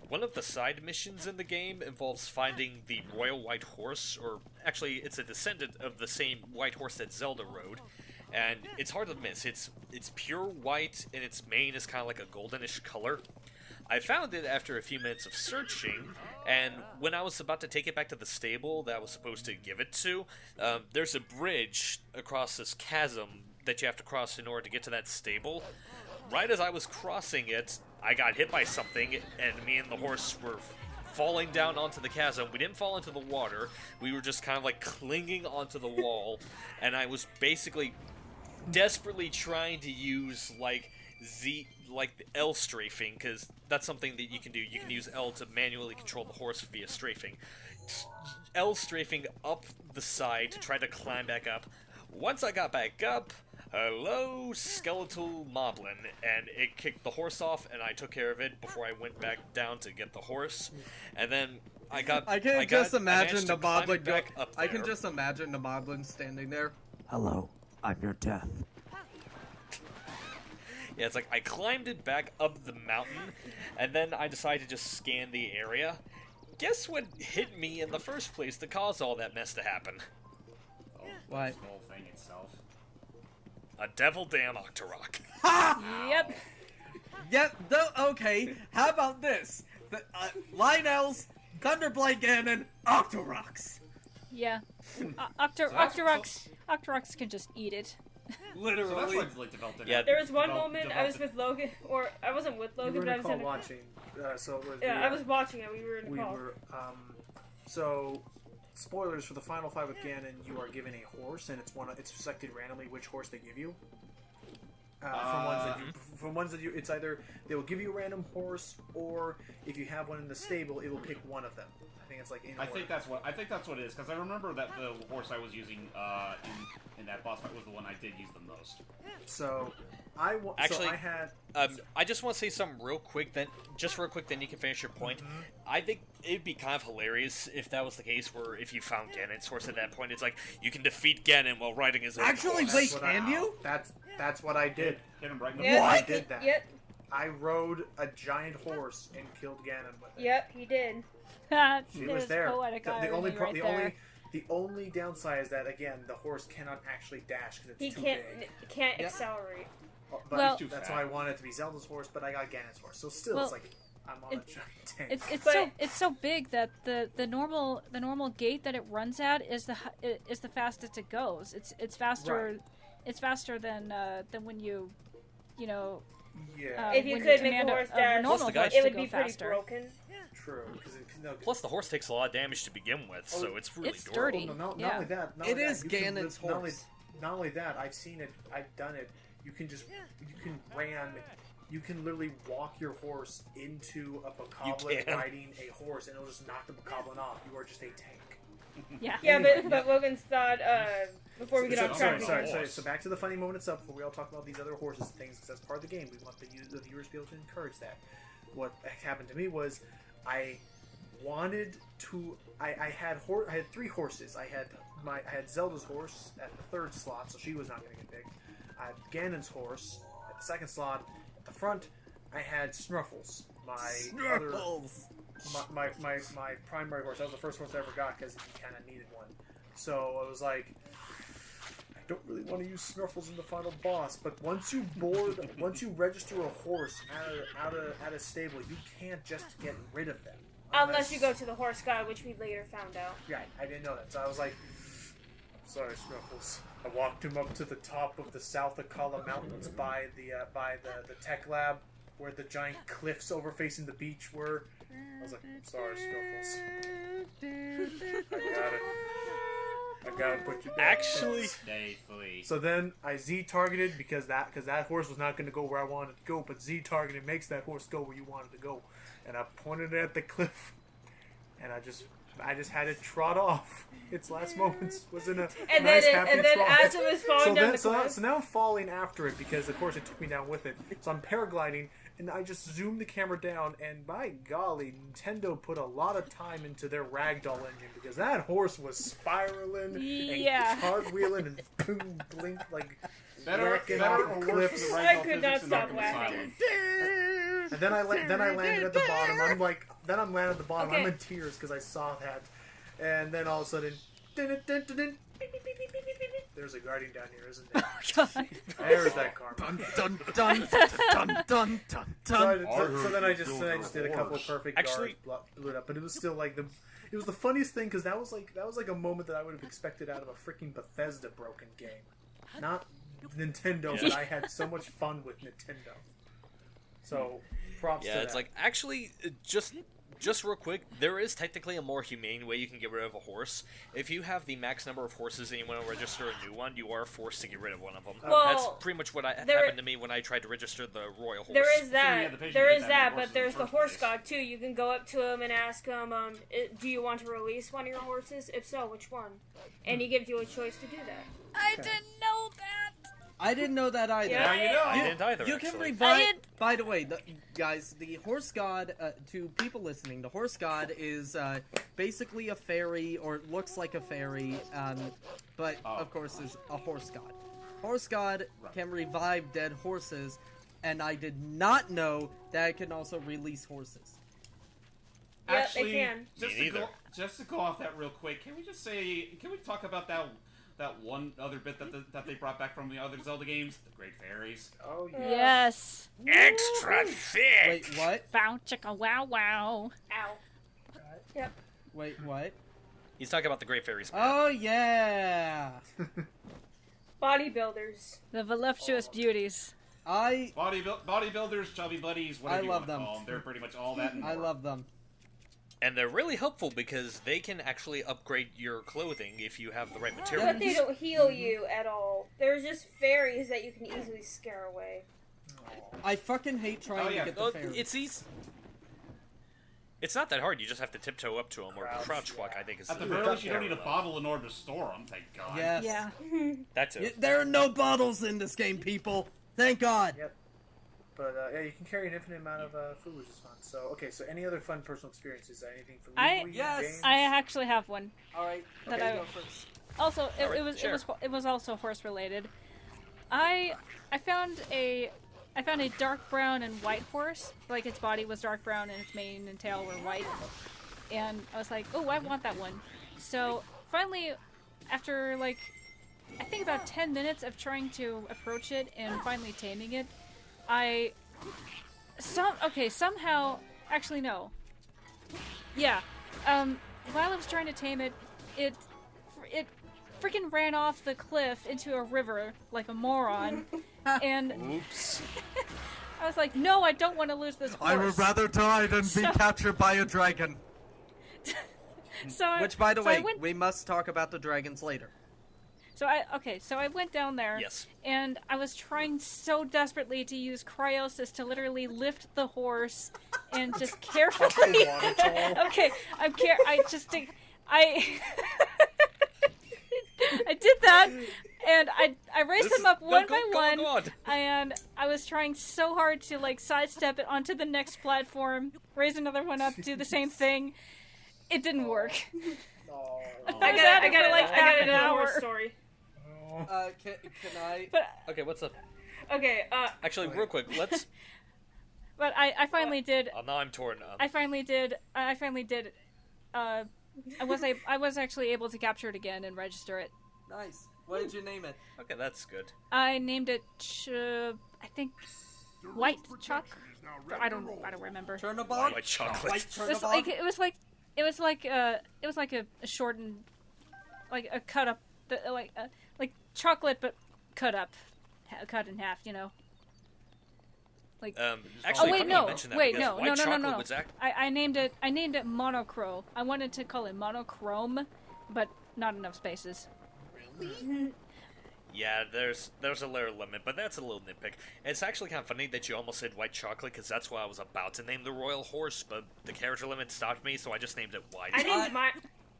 One of the side missions in the game involves finding the Royal White Horse, or actually, it's a descendant of the same White Horse that Zelda rode. And it's hard to miss. It's pure white, and its mane is kind of like a goldenish color. I found it after a few minutes of searching, and when I was about to take it back to the stable that I was supposed to give it to, there's a bridge across this chasm that you have to cross in order to get to that stable. Right as I was crossing it, I got hit by something, and me and the horse were falling down onto the chasm. We didn't fall into the water. We were just kind of like clinging onto the wall, and I was basically desperately trying to use like the L strafing, because that's something that you can do. You can use L to manually control the horse via strafing. L strafing up the side to try to climb back up. Once I got back up, hello, skeletal moblin, and it kicked the horse off, and I took care of it before I went back down to get the horse. And then I can just imagine the moblin standing there. Hello, I'm your death. Yeah, it's like I climbed it back up the mountain, and then I decided to just scan the area. Guess what hit me in the first place to cause all that mess to happen? What? The whole thing itself. A devil damn Octorok. Yep. Yep. Okay. How about this? Lionel's Thunderblade Ganon Octoroks. Yeah. Octoroks can just eat it. Literally. So that's why it's like developed. Yeah. There was one moment I was with Logan, or I wasn't with You Logan, were but I in a was call in a watching. So it was I was watching it. We were in a we call. were so spoilers for the final fight with Ganon. You are given a horse, and it's selected randomly which horse they give you. From ones that you, it's either they will give you a random horse, or if you have one in the stable, it will pick one of them. I think it's like in I order. think that's what it is, because I remember that the horse I was using in that boss fight was the one I did use the most. So Actually, so I had. I just want to say something real quick, then you can finish your point. Mm-hmm. I think it'd be kind of hilarious if that was the case, where if you found Ganon's horse at that point, it's like, you can defeat Ganon while riding his own Actually, horse. wait, That's what can you? That's what I did. Hit him right in the Yep. I did that. Yep. I rode a giant horse and killed Ganon with it. Yep. He did. She There's was there. poetic The irony only right there. the only downside is that again the horse cannot actually dash because it's He too can't big. accelerate. But Well- He's too that's fat. why I wanted it to be Zelda's horse, but I got Ganon's horse. So still, Well, it's like I'm on a giant tank. It's so big that the normal gait that it runs at is the fastest it goes. It's faster. Right. It's faster than when you know. Yeah, If you when could make command a horse a dash, normal the guy- horse it to would go be pretty faster. broken. true. Plus, the horse takes a lot of damage to begin with, so it's really It's durable. sturdy. Not Yeah. only that, It is Ganon's not only, horse. not only that, I've seen it. I've done it. You can literally walk your horse into a bokoblin can. riding a horse, and it'll just knock the bokoblin off. You are just a tank. Yeah. Yeah, Anyway, but Logan's thought. Before we get off track, Sorry. So back to the funny moment itself. Before we all talk about these other horses and things, because that's part of the game. We want the viewers to be able to encourage that. What happened to me was, I wanted to. I had three horses. I had Zelda's horse at the third slot, so she was not going to get picked. I had Ganon's horse at the second slot. At the front, I had Snuffles, my primary horse. That was the first horse I ever got because he kind of needed one. So I was like, I don't really want to use Snuffles in the final boss, but once you register a horse at a stable, you can't just get rid of them. unless you go to the horse guy, which we later found out. Yeah, I didn't know that. So I was like, sorry, Snuffles. I walked him up to the top of the South Akala Mountains by the tech lab, where the giant cliffs overfacing the beach were. I was like, I'm sorry, Snuffles. I gotta put you down. Actually, Stay free. So then I Z-targeted because that horse was not going to go where I wanted to go, but Z-targeting makes that horse go where you wanted to go. And I pointed it at the cliff, and I just had it trot off. Its last moments was in a And nice then, happy and then trot. as it was falling down the cliff, So now I'm falling after it because, of course, it took me down with it. So I'm paragliding, and I just zoomed the camera down, and by golly, Nintendo put a lot of time into their ragdoll engine because that horse was spiraling Yeah. and cartwheeling and boom, blink, like Better wrecking or off worse cliffs. for the I ragdoll could not physics in stop Arkham laughing. Asylum. And then I landed at the bottom. I'm landed at the bottom. Okay. I'm in tears because I saw that. And then all of a sudden, there's a guardian down here, isn't there? God. There's that karma. Dun dun dun dun dun dun. So then I just did a couple of perfect Actually- guards, blew it up, but it was still like it was the funniest thing because that was like a moment that I would have expected out of a freaking Bethesda broken game, not Nintendo. Yeah. But I had so much fun with Nintendo. So props to Yeah, that. it's like, actually, just real quick, there is technically a more humane way you can get rid of a horse. If you have the max number of horses and you want to register a new one, you are forced to get rid of one of them. Well, That's pretty much what happened to me when I tried to register the royal horse. There is that. you had the patience There to is get that that, many but there's horses in the the horse first god too. You can go up to him and ask him, do you want to release one of your horses? If so, which one? And he gives you a choice to do that. I didn't know that. I didn't know that either. Yeah. Now you know. I didn't either, You can actually. revive. By the way, guys, the horse god. To people listening, the horse god is basically a fairy, or it looks like a fairy, but of course is a horse god. Horse god can revive dead horses, and I did not know that it can also release horses. Yeah, they Actually, can. just to go off that real quick, can we talk about that one other bit that they brought back from the other Zelda games, the Great Fairies? Oh yeah. Yes. Extra thick! Wait, what? Bow chicka wow wow. Ow. Yep. Wait, what? He's talking about the Great Fairies. Oh yeah. Bodybuilders. The voluptuous beauties. Bodybuilders, chubby buddies, whatever I you love want to them. call them. They're pretty much all that and more. I love them. And they're really helpful because they can actually upgrade your clothing if you have the right materials. But they don't heal you at all. They're just fairies that you can easily scare away. I fucking hate trying to get the Oh, fairies. it's easy. It's not that hard. You just have to tiptoe up to them or crouch walk. I think is At the very least, you don't need a bottle in order to store them. Thank God. Yes. Yeah. That too. There are no bottles in this game, people. Thank God. Yep. But yeah, you can carry an infinite amount of food, which is fun. So okay, so any other fun personal experiences? Anything from you? Yes. James? I actually have one. All right. That Okay, I- go first. Also, it, Alright, it was sure. it was also horse related. I found a dark brown and white horse. Like its body was dark brown and its mane and tail were white. And I was like, oh, I want that one. So finally, after like I think about 10 minutes of trying to approach it and finally taming it, somehow actually no. Yeah. While I was trying to tame it, it freaking ran off the cliff into a river like a moron. And Oops. I was like, no, I don't want to lose this horse. I would rather die than be So- captured by a dragon. So Which, by the so I way, went- we must talk about the dragons later. So I went down there. Yes. And I was trying so desperately to use cryosis to literally lift the horse and just carefully. Okay, I just think I I did that, and I raised them up one by one, Go on. and I was trying so hard to like sidestep it onto the next platform, raise another one up, do the same thing. It didn't work. Oh. I was at it for like half an another hour. horse story. Can I? But Okay, what's up? Okay, Actually, real quick, let's. I finally did. Now I'm torn. I finally did. I was actually able to capture it again and register it. Nice. What did you name it? Okay, that's good. I named it. I think White Chuck. I don't remember. Chernobog? White chocolate. White It was Chernobog? like a shortened, like a cut up, like chocolate but cut up, cut in half. You know. Like. Actually, Oh wait, funny no! you mention that Wait, because no! white No! chocolate was I named it monochrome. I wanted to call it monochrome, but not enough spaces. Yeah, there's a layer limit, but that's a little nitpick. It's actually kind of funny that you almost said white chocolate, because that's what I was about to name the royal horse, but the character limit stopped me, so I just named it white. I named mine.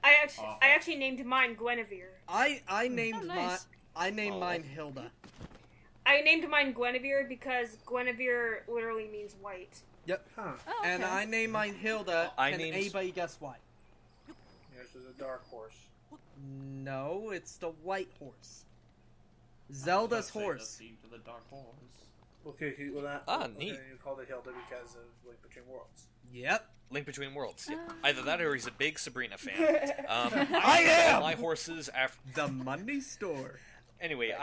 I actually named mine Guinevere. I named nice. mine Hilda. I named mine Guinevere because Guinevere literally means white. Yep. Huh. Oh, And okay. I named mine Hilda. I Can named- anybody guess why? Yours was a dark horse. No, it's the white horse. Zelda's Say the horse. theme to the Dark Horse. Okay, well that. Neat. You called it Hilda because of Link Between Worlds. Yep. Link Between Worlds. Yeah. Either that or he's a big Sabrina fan. I am! My horses after. The money store. Anyway,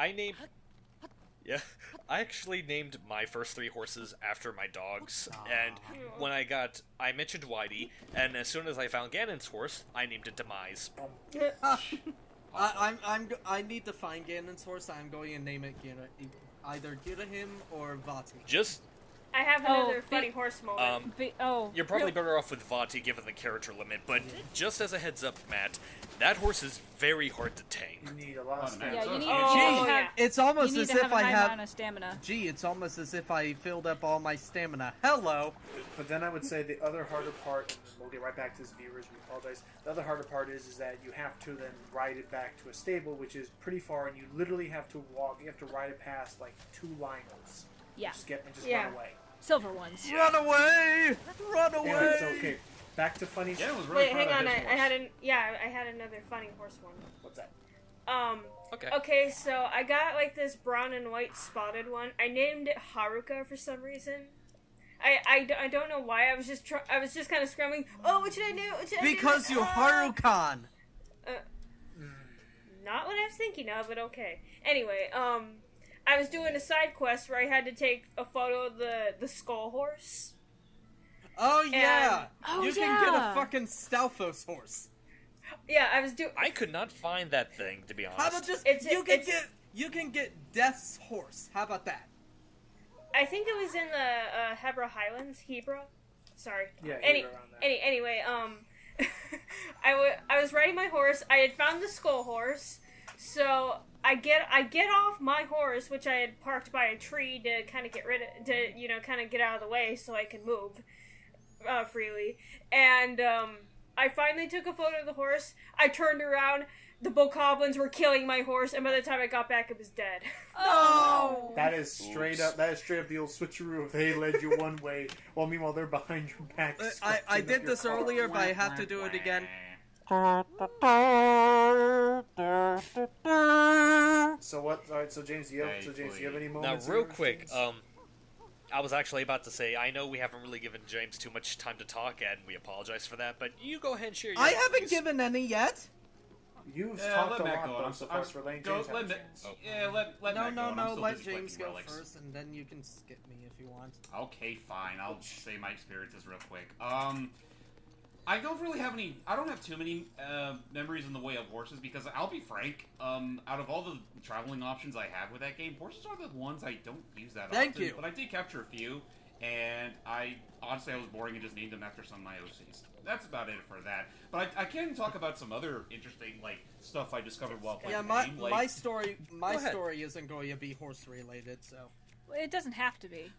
Yeah, I actually named my first 3 horses after my dogs, and when I mentioned Whitey, and as soon as I found Ganon's horse, I named it Demise. I need to find Ganon's horse. I'm going to name it either Girahim or Vati. I have another funny horse moment. You're probably better off with Vati given the character limit, but just as a heads up, Matt, that horse is very hard to tame. You need a lot of stamina. Yeah, you need, It's almost you need as to if have a I high have. amount of stamina. Gee, it's almost as if I filled up all my stamina. Hello. But then I would say the other harder part, we'll get right back to this, viewers, we apologize. The other harder part is that you have to then ride it back to a stable, which is pretty far, and you literally have to walk, you have to ride it past like 2 linos. Yeah. Just run away. Silver ones. Run away! Run away! Anyway, so, okay, back to funny. Yeah, it was really Wait, proud hang on. of his I had another funny horse one. What's that? Okay, so I got like this brown and white spotted one. I named it Haruka for some reason. I don't know why. I was just kind of screaming. Oh, what should I do? What should I do? Because you Harukan. Not what I was thinking of, but okay. Anyway, I was doing a side quest where I had to take a photo of the skull horse. Oh yeah. Oh, you can get a fucking Stalfos horse. Yeah, I was doing. I could not find that thing, to be honest. How about just you can get Death's horse. How about that? I think it was in the Hebra Highlands. Sorry. Yeah, Anyway, I was riding my horse. I had found the skull horse, so I get off my horse, which I had parked by a tree to kind of get out of the way so I can move freely. And I finally took a photo of the horse. I turned around. The bokoblins were killing my horse, and by the time I got back, it was dead. Oh! That is straight up. That is straight up the old switcheroo of they led you one way, while meanwhile they're behind your back. I did this earlier, but I have to do it again. So what? All right. So James, do you have any Now, moments? real here, quick, James? I was actually about to say, I know we haven't really given James too much time to talk, and we apologize for that, but you go ahead and share your I haven't please. given any yet. You've Yeah, talked let a Matt lot go. though, I'm so I'm- far, Lane go- James let has a Matt- chance. Yeah, let Matt go. and I'm still Let busy James collecting go relics. first, and then you can skip me if you want. Okay, fine. I'll say my experiences real quick. I don't really have any. I don't have too many memories in the way of horses because I'll be frank. Out of all the traveling options I have with that game, horses are the ones I don't use that often. Thank you. But I did capture a few, and I was boring and just named them after some of my OCs. That's about it for that. But I can talk about some other interesting stuff I discovered while playing the game. My story Go ahead. isn't going to be horse related, so. It doesn't have to be.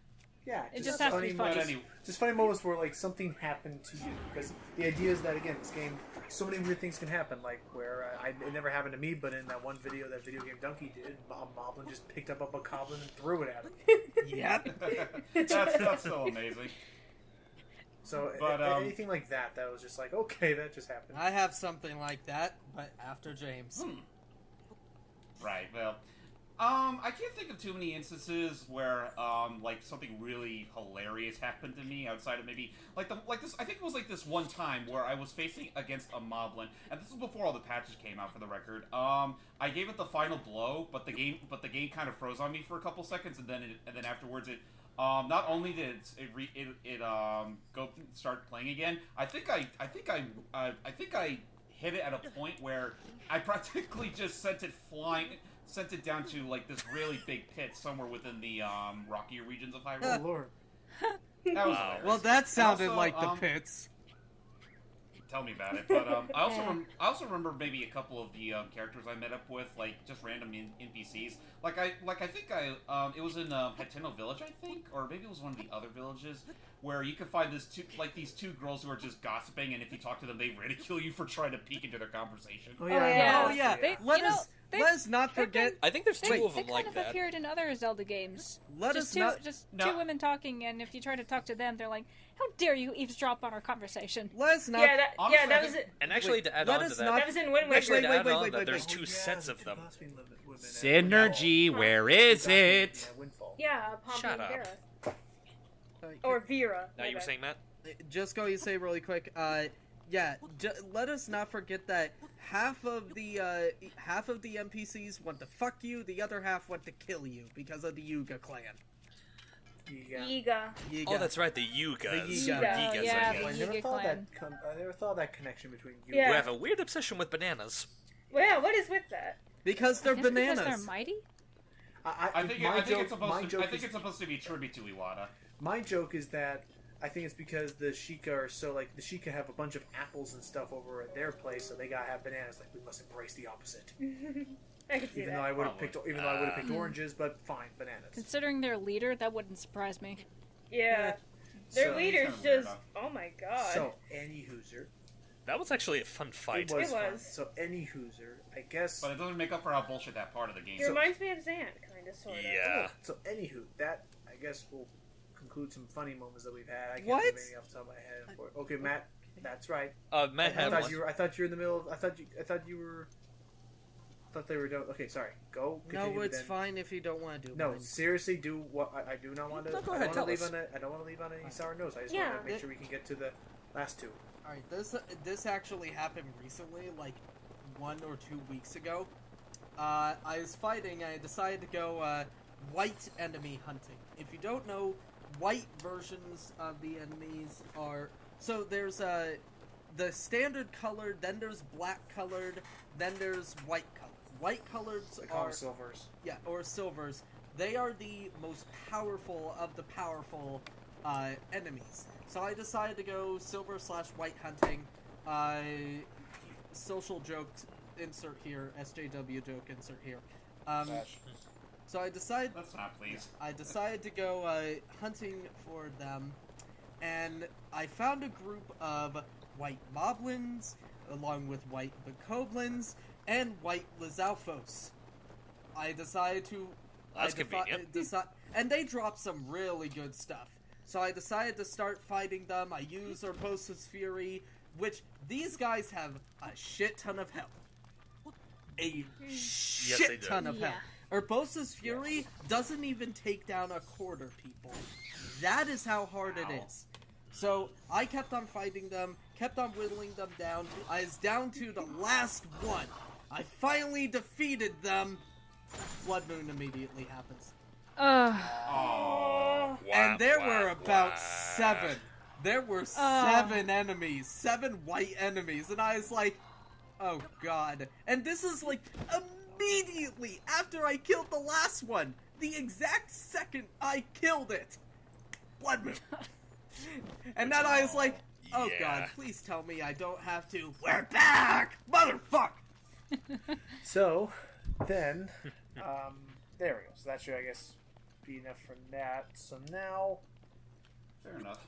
Yeah, It just has to be funny funny. moments- Just funny moments where something happened to you, because the idea is that again, this game, so many weird things can happen. Like where it never happened to me, but in that one video that Video Game Donkey did, a moblin just picked up a bokoblin and threw it at him. Yep. that's so amazing. So But, anything like that was just like, okay, that just happened. I have something like that, but after James. Right. Well, I can't think of too many instances where something really hilarious happened to me outside of maybe this. I think it was this one time where I was facing against a moblin, and this was before all the patches came out. For the record, I gave it the final blow, but the game kind of froze on me for a couple seconds, and then afterwards it. Not only did it go start playing again, I think I hit it at a point where I practically just sent it down to this really big pit somewhere within the rockier regions of Hyrule. Oh Lord. That was hilarious. Well, that sounded also, like the pits. Tell me about it. But I also remember maybe a couple of the characters I met up with, just random NPCs. I think it was in Hateno Village, I think, or maybe it was one of the other villages where you could find these two girls who are just gossiping, and if you talk to them, they ridicule you for trying to peek into their conversation. Oh yeah. Oh yeah. They- Let you know, us they- let us not they've forget. I think there's two They of them kind like of that. appeared in other Zelda games. Let us not. Two women talking, and if you try to talk to them, they're like, "How dare you eavesdrop on our conversation?" Let us not. That Honestly, was it. And actually, to add let on to us that, not- That was in Wind actually Waker. to add wait, on wait, that, wait, there's wait. two sets of them. Synergy, where is it? Yeah, Pompey Shut and up. Vera. Or Vera. Now you were saying, Matt? Just going to say really quick, Yeah, let us not forget that half of the NPCs want to fuck you, the other half want to kill you because of the Yuga clan. Yiga. Oh, that's right, the Yugas. The Or Yiga. Yigas, Yeah, I guess. I the never Yiga thought clan. I never thought that connection between you. Yeah. Who have a weird obsession with bananas. Well, what is with that? Because they're I guess bananas. Because they're mighty? I think it's supposed to be a tribute to Iwata. My joke is that I think it's because the Sheikah are so like the Sheikah have a bunch of apples and stuff over at their place, so they gotta have bananas. Like we must embrace the opposite. I can see Even that. though I would have picked Probably. oranges, but fine, bananas. Considering their leader, that wouldn't surprise me. Yeah. Their So- leader's Kinda weird, just, huh? oh my god. So any hooser, That was actually a fun fight. it was. It Fun. was. So any hooser, I guess. But it doesn't make up for how bullshit that part of the game He is. reminds me of Zant, kind of, sort of. Yeah. So anywho, that I guess will conclude some funny moments that we've had. I can't What? think of any off the top of my head. Okay, Matt, that's right. Matt I had thought one. you were. I thought you were in the middle. I thought you were. I thought they were done. Okay, sorry. Go. Continue, No, it's then. fine if you don't want to do No, mine. seriously, do what I do not want to. No, go I ahead, don't tell want to leave us. on. I don't want to leave on any sour notes. I just Yeah. want to make sure we can get to the last two. Alright, this actually happened recently, like 1 or 2 weeks ago. I was fighting, I decided to go white enemy hunting. If you don't know, white versions of the enemies are... So there's the standard colored, then there's black colored, then there's white colored. White coloreds They call are... them silvers. Yeah, or silvers. They are the most powerful of the powerful enemies. So I decided to go silver/white hunting. Social joke insert here. SJW joke insert here. So I decided Let's not, please. I decided to go hunting for them, and I found a group of white moblins, along with white bokoblins, and white lizalfos. I decided to... That's convenient. And they dropped some really good stuff. So I decided to start fighting them. I used Urbosa's Fury, which these guys have a shit ton of health. A they shit do. ton of Yeah. health. Urbosa's Fury doesn't even take down a quarter, people. That is how hard it is. So I kept on fighting them, kept on whittling them down. I was down to the last one. I finally defeated them. Blood Moon immediately happens. Ugh. Oh. And there were about 7. There were 7 enemies. 7 white enemies. And I was like, oh god. And this is like immediately after I killed the last one. The exact second I killed it. Blood Moon. And then I was like, oh Yeah. god, please tell me I don't have to. We're back! Motherfuck! So, then, there we go. So that should, I guess, be enough for that. So now, Fair enough.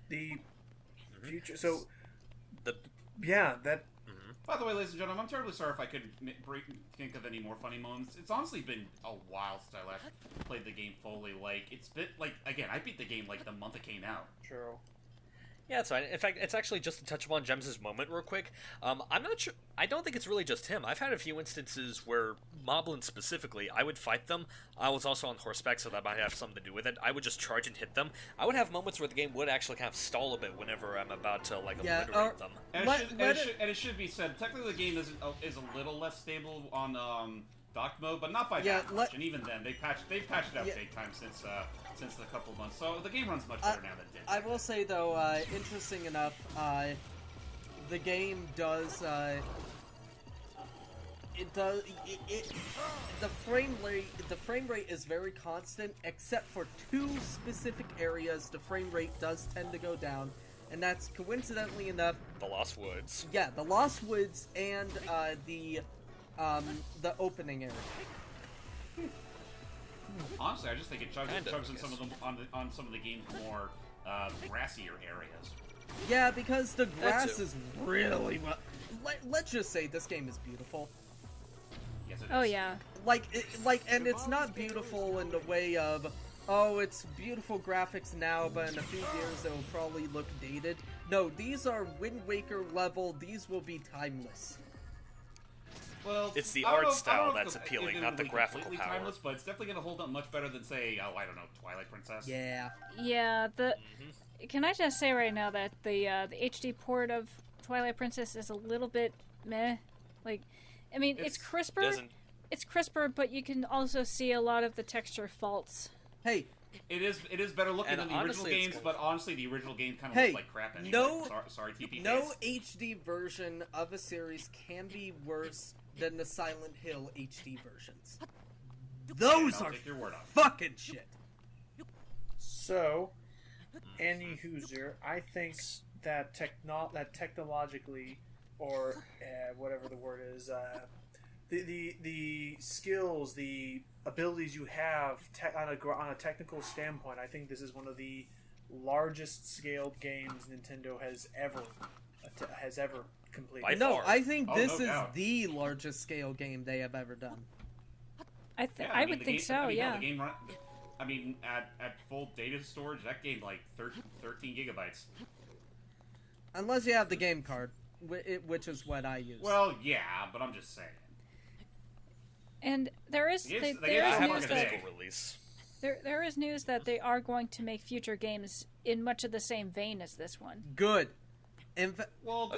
the future. So, The yeah, that. By the way, ladies and gentlemen, I'm terribly sorry if I couldn't think of any more funny moments. It's honestly been a while since I last played the game fully. Like, it's been, like, again, I beat the game, like, the month it came out. True. Yeah, it's fine. In fact, it's actually just to touch upon Jems' moment real quick. I'm not sure. I don't think it's really just him. I've had a few instances where Moblins specifically, I would fight them. I was also on horseback, so that might have something to do with it. I would just charge and hit them. I would have moments where the game would actually kind of stall a bit whenever I'm about to like obliterate them. And, Let- it should be said, technically the game is a little less stable on dock mode, but not by Yeah, that much. And even then, they've patched it out big time since the couple of months. So the game runs much better now than it did. I will say though, interesting enough, the game does. The frame rate is very constant, except for 2 specific areas. The frame rate does tend to go down, and that's coincidentally enough. The Lost Woods. Yeah, the Lost Woods and the opening area. Honestly, I just think it chugs Kind of, in yes. some of them on some of the game's more grassier areas. Yeah, because the grass too. is really well. Let's just say this game is beautiful. Yes, it is. Oh yeah. And it's not beautiful in the way of, oh, it's beautiful graphics now, but in a few years it'll probably look dated. No, these are Wind Waker level. These will be timeless. Well, It's the I don't art know if- I style don't know if that's the- appealing, if it not will the be graphical completely power. Timeless, but it's definitely going to hold up much better than, say, I don't know, Twilight Princess. Yeah. Yeah, Can I just say right now that the HD port of Twilight Princess is a little bit meh. Like, I mean, it's crisper. It's crisper, but you can also see a lot of the texture faults. Hey, it is better looking than the original games, but honestly, the original game kind of looked like crap anyway. Sorry, TP. No HD version of a series can be worse than the Silent Hill HD versions. Those are fucking shit. So, anywhozer, I think that technologically, or whatever the word is, the skills, the abilities you have on a technical standpoint, I think this is one of the largest scaled games Nintendo has ever completed. No, I think this is the largest scale game they have ever done. I would think so. Yeah. The game at full data storage, that game like 13 gigabytes. Unless you have the game card, which is what I use. Well, yeah, but I'm just saying. And there is news that they are going to make future games in much of the same vein as this one. Good.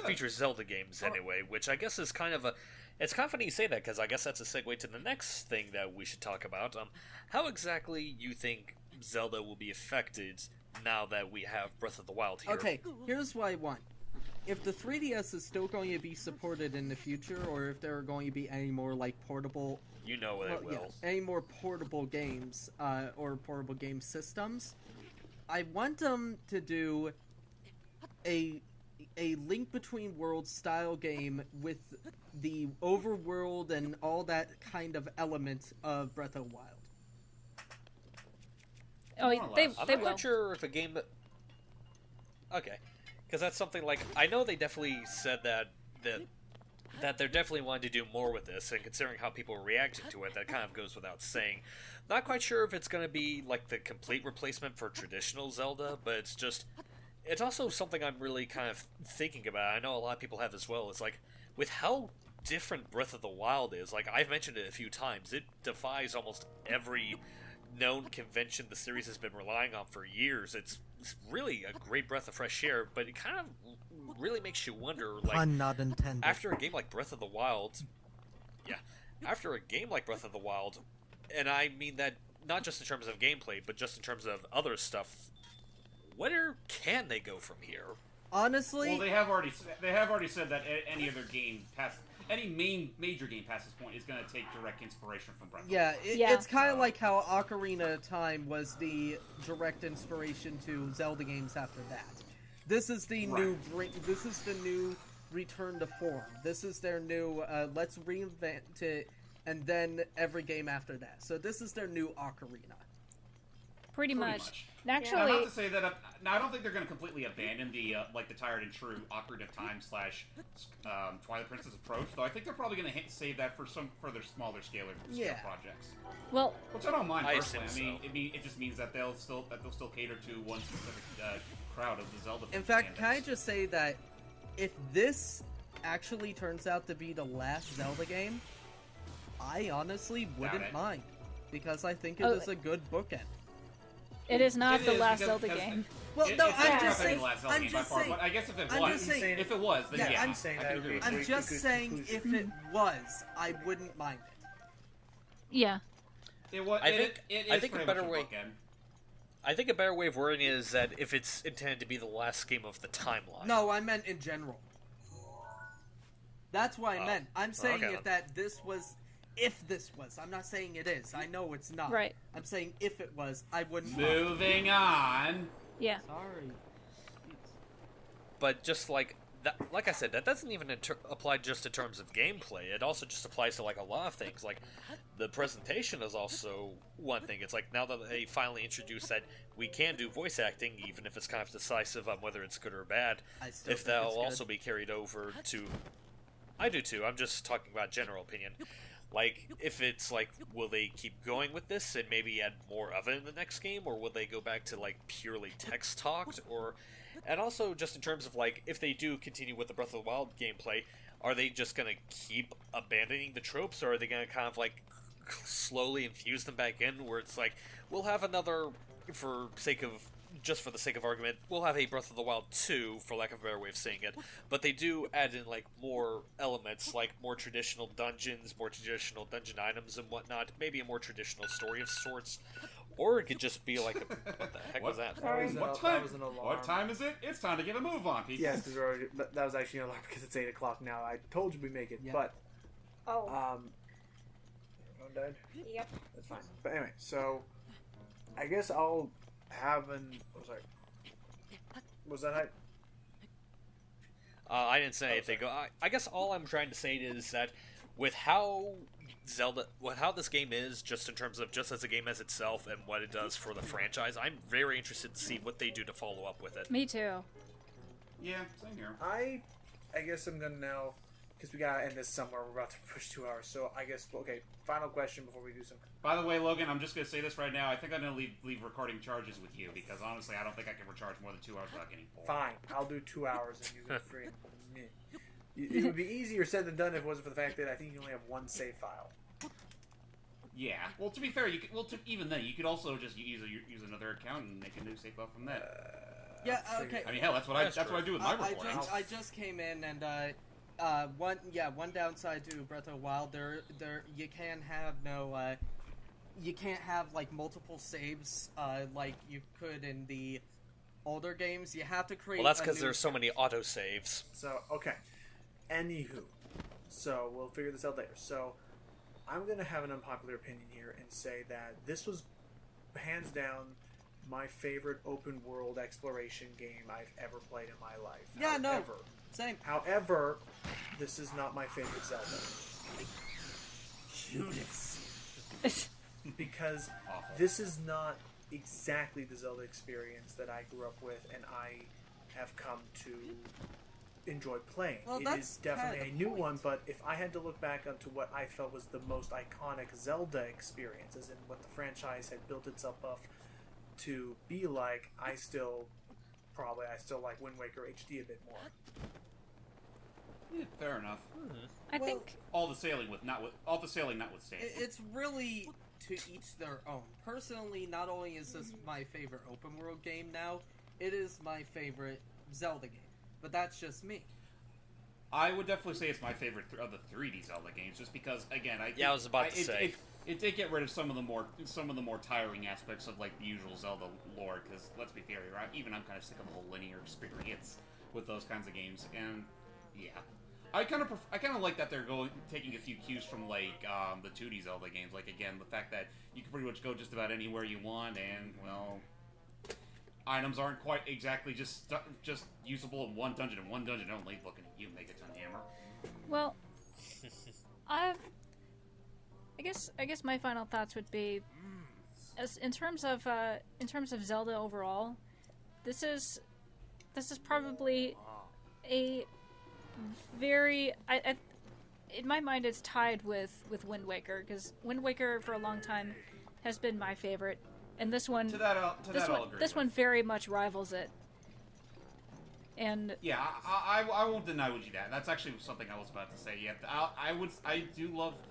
Future Zelda games anyway, which I guess is kind of a... It's kind of funny you say that, because I guess that's a segue to the next thing that we should talk about. How exactly you think Zelda will be affected now that we have Breath of the Wild here? Okay, here's what I want. If the 3DS is still going to be supported in the future, or if there are going to be any more, like, portable... You know it will. Yeah, any more portable games, or portable game systems, I want them to do a Link Between Worlds style game with the overworld and all that kind of element of Breath of the Wild. Oh, they will. I'm not sure if a game that... Okay. Because that's something like... I know they definitely said that they're definitely wanting to do more with this, and considering how people are reacting to it, that kind of goes without saying. Not quite sure if it's going to be like the complete replacement for traditional Zelda, but it's just... It's also something I'm really kind of thinking about. I know a lot of people have as well. It's like, with how different Breath of the Wild is, like, I've mentioned it a few times, it defies almost every known convention the series has been relying on for years. It's really a great breath of fresh air, but it kind of really makes you wonder, like, Pun not intended. After a game like Breath of the Wild, and I mean that not just in terms of gameplay, but just in terms of other stuff, where can they go from here? Honestly, well, they have already said that any other game any major game past this point is going to take direct inspiration from Breath of the Wild. It's kind of like how Ocarina of Time was the direct inspiration to Zelda games after that. This is the This is the new return to form. This is their new let's reinvent it, and then every game after that. So this is their new Ocarina. Pretty much. Now, Actually, not to say that. Now, I don't think they're going to completely abandon the the tired and true Ocarina of Time / Twilight Princess approach. Though I think they're probably going to save that for some further smaller scale projects. Well, which I don't mind personally. I mean, it just means that they'll still cater to one specific crowd of the Zelda. In fact, can I just say that if this actually turns out to be the last Zelda game, I honestly wouldn't mind, because I think it is a good bookend. It is not the last Zelda game. Well, no, I'm just saying. But I guess if it was, then yeah. I'm saying that. I'm just saying, if it was, I wouldn't mind it. Yeah. I think a better way. I think a better way of wording it is that if it's intended to be the last game of the timeline. No, I meant in general. That's what I meant. I'm saying if this was. I'm not saying it is. I know it's not. Right. I'm saying if it was, I wouldn't. Moving on. Yeah. Sorry. But just like that, like I said, that doesn't even apply just in terms of gameplay. It also just applies to like a lot of things. Like the presentation is also one thing. It's like now that they finally introduced that we can do voice acting, even if it's kind of decisive on whether it's good or bad. If that'll also be carried over to, I do too. I'm just talking about general opinion. Like, if it's like, will they keep going with this and maybe add more of it in the next game, or will they go back to like purely text talked, or, and also just in terms of like, if they do continue with the Breath of the Wild gameplay, are they just gonna keep abandoning the tropes, or are they gonna kind of like slowly infuse them back in, where it's like, we'll have another, for sake of just for the sake of argument, we'll have a Breath of the Wild 2, for lack of a better way of saying it, but they do add in, like, more elements, like more traditional dungeons, more traditional dungeon items and whatnot, maybe a more traditional story of sorts, or it could just be like, what the heck was that? What time is it? It's time to get a move on, people. Yes, because that was actually an alarm because it's 8 o'clock now. I told you we make it, but everyone died. Yep. That's fine. But anyway, so I guess I'll have an. Oh, sorry. Was that hype? I didn't say anything. I guess all I'm trying to say is that with how this game is, just in terms of just as a game as itself and what it does for the franchise, I'm very interested to see what they do to follow up with it. Me too. Yeah, same here. I guess I'm gonna now, because we gotta end this somewhere. We're about to push 2 hours, so I guess final question before we do something. By the way, Logan, I'm just gonna say this right now. I think I'm gonna leave recording charges with you because honestly, I don't think I can recharge more than 2 hours without getting bored. Fine, I'll do 2 hours and you get free. It would be easier said than done if it wasn't for the fact that I think you only have one save file. Yeah. Well, to be fair, even then, you could also just use another account and make a new save file from that. Yeah. Okay. I mean, hell, that's what I do with my recording. I just came in and one downside to Breath of the Wild, you can't have like multiple saves like you could in the older games. You have to create. Well, that's because there's so many autosaves. So anywho, so we'll figure this out later. So I'm gonna have an unpopular opinion here and say that this was hands down my favorite open world exploration game I've ever played in my life. Yeah, same. However, this is not my favorite Zelda. Judas. Because Awful. this is not exactly the Zelda experience that I grew up with and I have come to enjoy playing. Well, it is definitely a new one, but if I had to look back onto what I felt was the most iconic Zelda experience, as in what the franchise had built itself up to be like, I still like Wind Waker HD a bit more. Yeah, fair enough. I think All the sailing notwithstanding. It's really to each their own. Personally, not only is this my favorite open world game now, it is my favorite Zelda game. But that's just me. I would definitely say it's my favorite of the 3D Zelda games, just because, again, I was about to say it did get rid of some of the more tiring aspects of like the usual Zelda lore. Because let's be fair, right? Even I'm kind of sick of the whole linear experience with those kinds of games, and yeah. I kind of like that they're taking a few cues from like the 2D Zelda games. Like again, the fact that you can pretty much go just about anywhere you want, and well, items aren't quite exactly just usable in one dungeon only. Looking at you, Megaton Hammer. Well, I guess my final thoughts would be, as in terms of Zelda overall, this is probably a very in my mind it's tied with Wind Waker, because Wind Waker for a long time has been my favorite, and this one this one very much rivals it. And yeah, I won't deny you that. That's actually something I was about to say. Yeah, I do love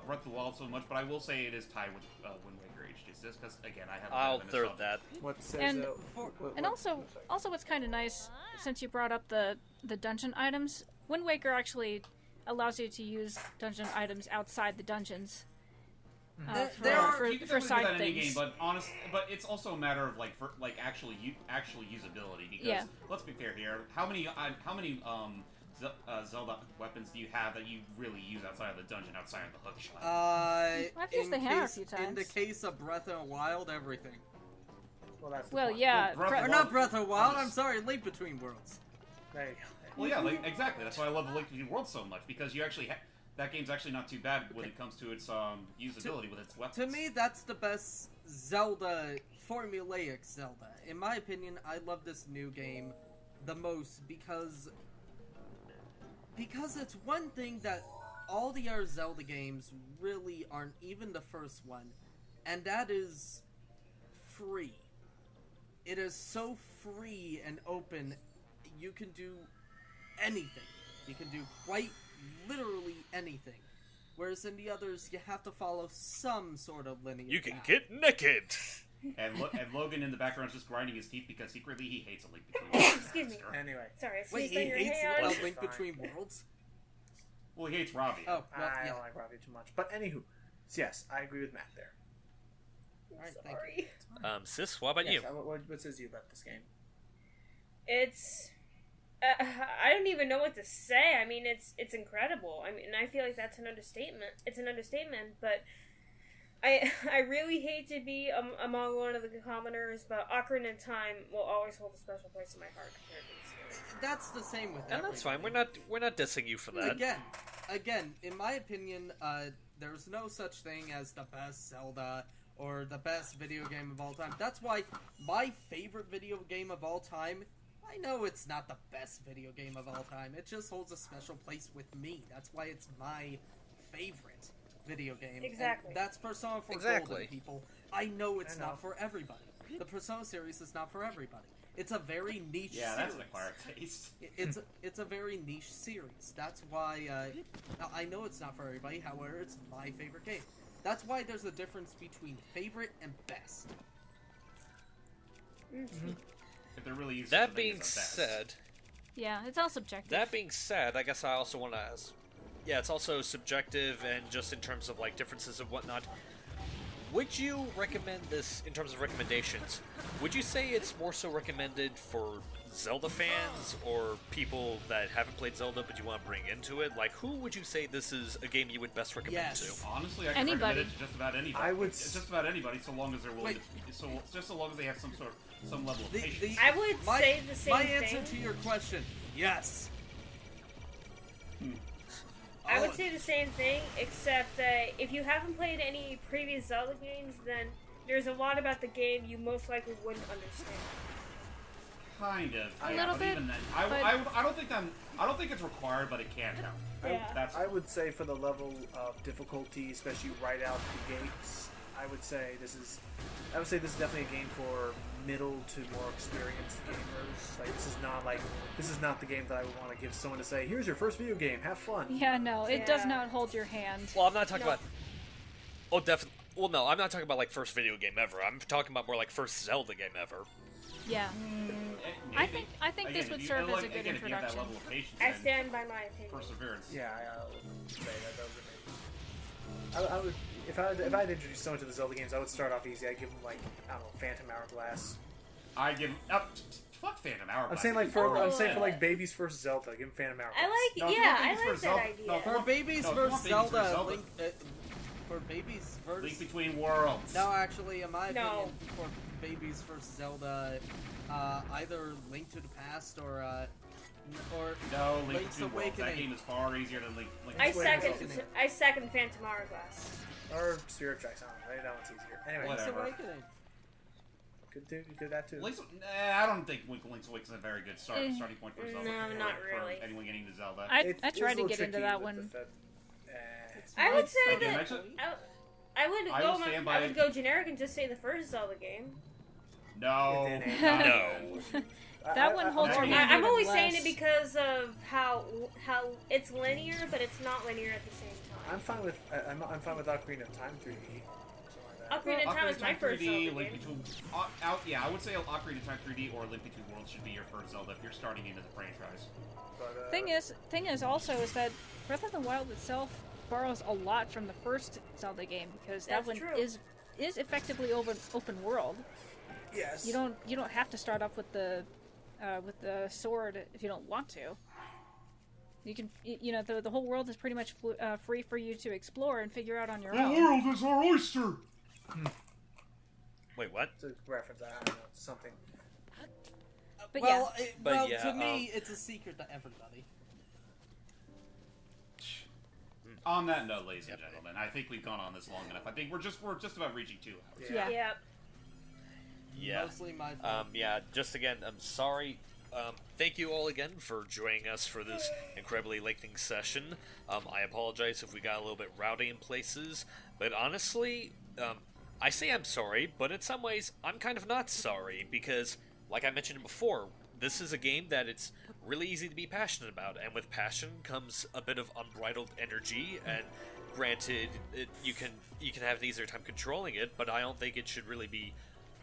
Breath of the Wild so much, but I will say it is tied with Wind Waker HD, just because again I haven't. I'll third that. And also what's kind of nice, since you brought up the dungeon items, Wind Waker actually allows you to use dungeon items outside the dungeons. For side things. But it's also a matter of actual usability. Because let's be fair here, how many Zelda weapons do you have that you really use outside of the dungeon, outside of the hookshot? I've used the hammer a few times. In the case of Breath of the Wild, everything. Not Breath of the Wild. I'm sorry, Link Between Worlds. There you go. Well, yeah, exactly. That's why I love the Link Between Worlds so much, because you actually that game's actually not too bad when it comes to its usability with its weapons. To me, that's the best Zelda, formulaic Zelda. In my opinion, I love this new game the most because it's one thing that all the other Zelda games really aren't, even the first one, and that is free. It is so free and open, you can do anything. You can do quite literally anything. Whereas in the others, you have to follow some sort of linear You can path. get naked! and Logan in the background is just grinding his teeth because secretly he hates a Link Between Worlds. Excuse me. Anyway, Sorry, I Wait, sneezed he on your hates hand. Link Fine. Between Worlds? Well, he hates Ravi. Oh, well, I yeah. don't like Ravi too much. But anywho, so yes, I agree with Matt there. Alright, thank Sorry. Sis, what about you? Yes, what says you about this game? It's I don't even know what to say. I mean, it's incredible. I mean, I feel like that's an understatement. It's an understatement, but I really hate to be among one of the commoners, but Ocarina of Time will always hold a special place in my heart compared to this game. That's the same with And that's fine. We're not dissing you for that. Again, in my opinion, there's no such thing as the best Zelda or the best video game of all time. That's why my favorite video game of all time, I know it's not the best video game of all time. It just holds a special place with me. That's why it's my favorite video game. Exactly. And that's Persona 4 Exactly. Golden, people. I know it's I know. not for everybody. The Persona series is not for everybody. It's a very niche Yeah, series. that's an acquired taste. It's a very niche series. That's why I know it's not for everybody. However, it's my favorite game. That's why there's a difference between favorite and best. If they're really used That to being things as best. said, Yeah, it's all subjective. That being said, I guess I also want to ask. Yeah, it's also subjective and just in terms of like differences and whatnot. Would you recommend this in terms of recommendations? Would you say it's more so recommended for Zelda fans or people that haven't played Zelda but you want to bring into it? Like, who would you say this is a game you would best recommend Yes. to? Honestly, I can Anybody. recommend it to just about anybody. I would It's just about anybody, so long as they're willing. Just so long as they have some level of patience. I would say the same my thing. answer to your question, yes. I would say the same thing, except that if you haven't played any previous Zelda games, then there's a lot about the game you most likely wouldn't understand. Kind of. A yeah, little but bit, even then, but- I don't think it's required, but it can help. Yeah. That's I would say for the level of difficulty, especially right out the gates, I would say this is definitely a game for middle to more experienced gamers. Like this is not the game that I would want to give someone to say, "Here's your first video game, have fun." Yeah, no, it does Yeah. not hold your hand. Well, I'm not talking No. about. Oh, definitely. Well, no, I'm not talking about like first video game ever. I'm talking about more like first Zelda game ever. Yeah. I think Again, this if would you- serve as a again, good if you have that introduction. level of patience I and stand by my opinion. perseverance. Yeah, I would say that those are maybe. I would if I'd introduce someone to the Zelda games, I would start off easy. I'd give them like I don't know, Phantom Hourglass. I give up. Fuck Phantom Hourglass. I'm saying for like baby's first Zelda, give them Phantom Hourglass. I like, No, if you yeah, want I Babies like First that Zelda- idea. no, For Baby's No, if you vs. want Babies Zelda, vs. Zelda- Link, for Baby's vs. Link Between Worlds. No, actually, in my No. opinion, for Baby's vs. Zelda, either Link to the Past or No, Link Link's Between Worlds. That Awakening. game is far easier than Link. I Wait, second Phantom Hourglass. Or Spirit Tracks. I don't know. Maybe that one's easier. Anyway, Whatever. Link's Awakening. could do that too. I don't think Link's Awakening is a very good starting point for Zelda. No, for, not for really. anyone getting into Zelda. I It is tried a to little get into tricky that with one. I would say Again, that actually- I would I go. would stand I by- would go generic and just say the first Zelda game. No. It didn't. No. That one holds your I- hand. I'm even only less. saying it because of how it's linear, but it's not linear at the same time. I'm fine with I'm fine with Ocarina of Time 3D. Something like that. Ocarina of Time was my first 3D, Zelda Link game. Between, yeah, I would say Ocarina of Time 3D or Link Between Worlds should be your first Zelda if you're starting into the franchise. But, Thing is also is that Breath of the Wild itself borrows a lot from the first Zelda game because that That's one true. is effectively open world. yes. You don't have to start off with the sword if you don't want to. You can the whole world is pretty much free for you to explore and figure out on your own. world is our oyster! Wait, what? It's a reference. I don't know. Something. But Well, But yeah, to me, it's a secret to everybody. On that note, ladies and gentlemen, I think we've gone on this long enough. I think we're just about reaching 2 hours. yeah. Yep. Yeah. Mostly my fault. Yeah, just again, I'm sorry. Thank you all again for joining us for this incredibly lengthening session. I apologize if we got a little bit rowdy in places, but honestly, I say I'm sorry, but in some ways, I'm kind of not sorry, because, like I mentioned before, this is a game that it's really easy to be passionate about, and with passion comes a bit of unbridled energy, and granted, you can have an easier time controlling it, but I don't think it should really be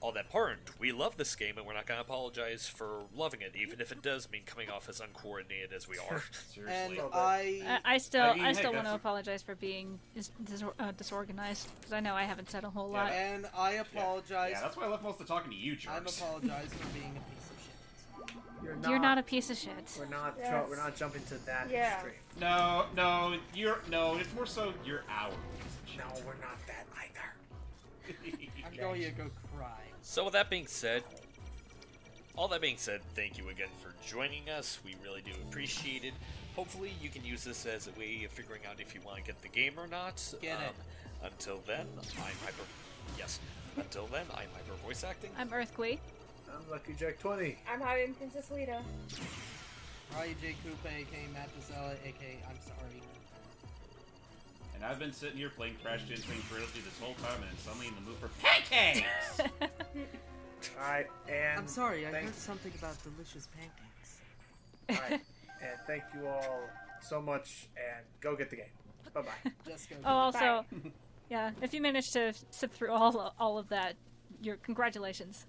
all that important. We love this game, and we're not going to apologize for loving it, even if it does mean coming off as uncoordinated as we are. Seriously. And I still I mean, hey, want to that's- apologize for being disorganized because I know I haven't said a whole lot. and I apologize. Yeah, that's why I left most of talking to you, I'm jerks. apologizing for being a piece of shit. You're not a piece of shit. We're not. Yes. We're not jumping to that Yeah. extreme. No, it's more so you're our piece of shit. No, we're not that either. I'm going to go cry. So with that being said, thank you again for joining us. We really do appreciate it. Hopefully you can use this as a way of figuring out if you want to get the game or not. Get it. Until then, I'm Hyper Voice Acting. I'm Earthquake. I'm Lucky Jack 20. I'm having Princess Lita. Ray J. Coupe, aka Matt Dizella, aka I'm sorry. And I've been sitting here playing Crash Bandicoot Trilogy this whole time, and then suddenly in the mood for pancakes! Alright, and I'm sorry, I thank- heard something about delicious pancakes. Alright, and thank you all so much, and go get the game. Bye-bye. Just go. Oh, also, yeah, if you manage to sit through all of that, your congratulations.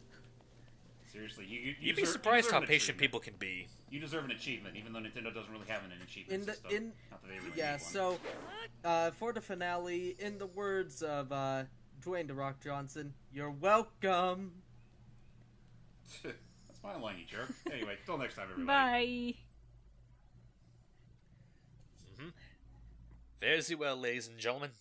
Seriously, You'd be deserve- surprised deserve how an patient achievement. people can be. You deserve an achievement, even though Nintendo doesn't really have an achievement system. Not that they really Yeah, need one. so for the finale, in the words of Dwayne The Rock Johnson, you're welcome. That's my line, you jerk. Anyway, till next time, everybody. Bye. Fares you well, ladies and gentlemen.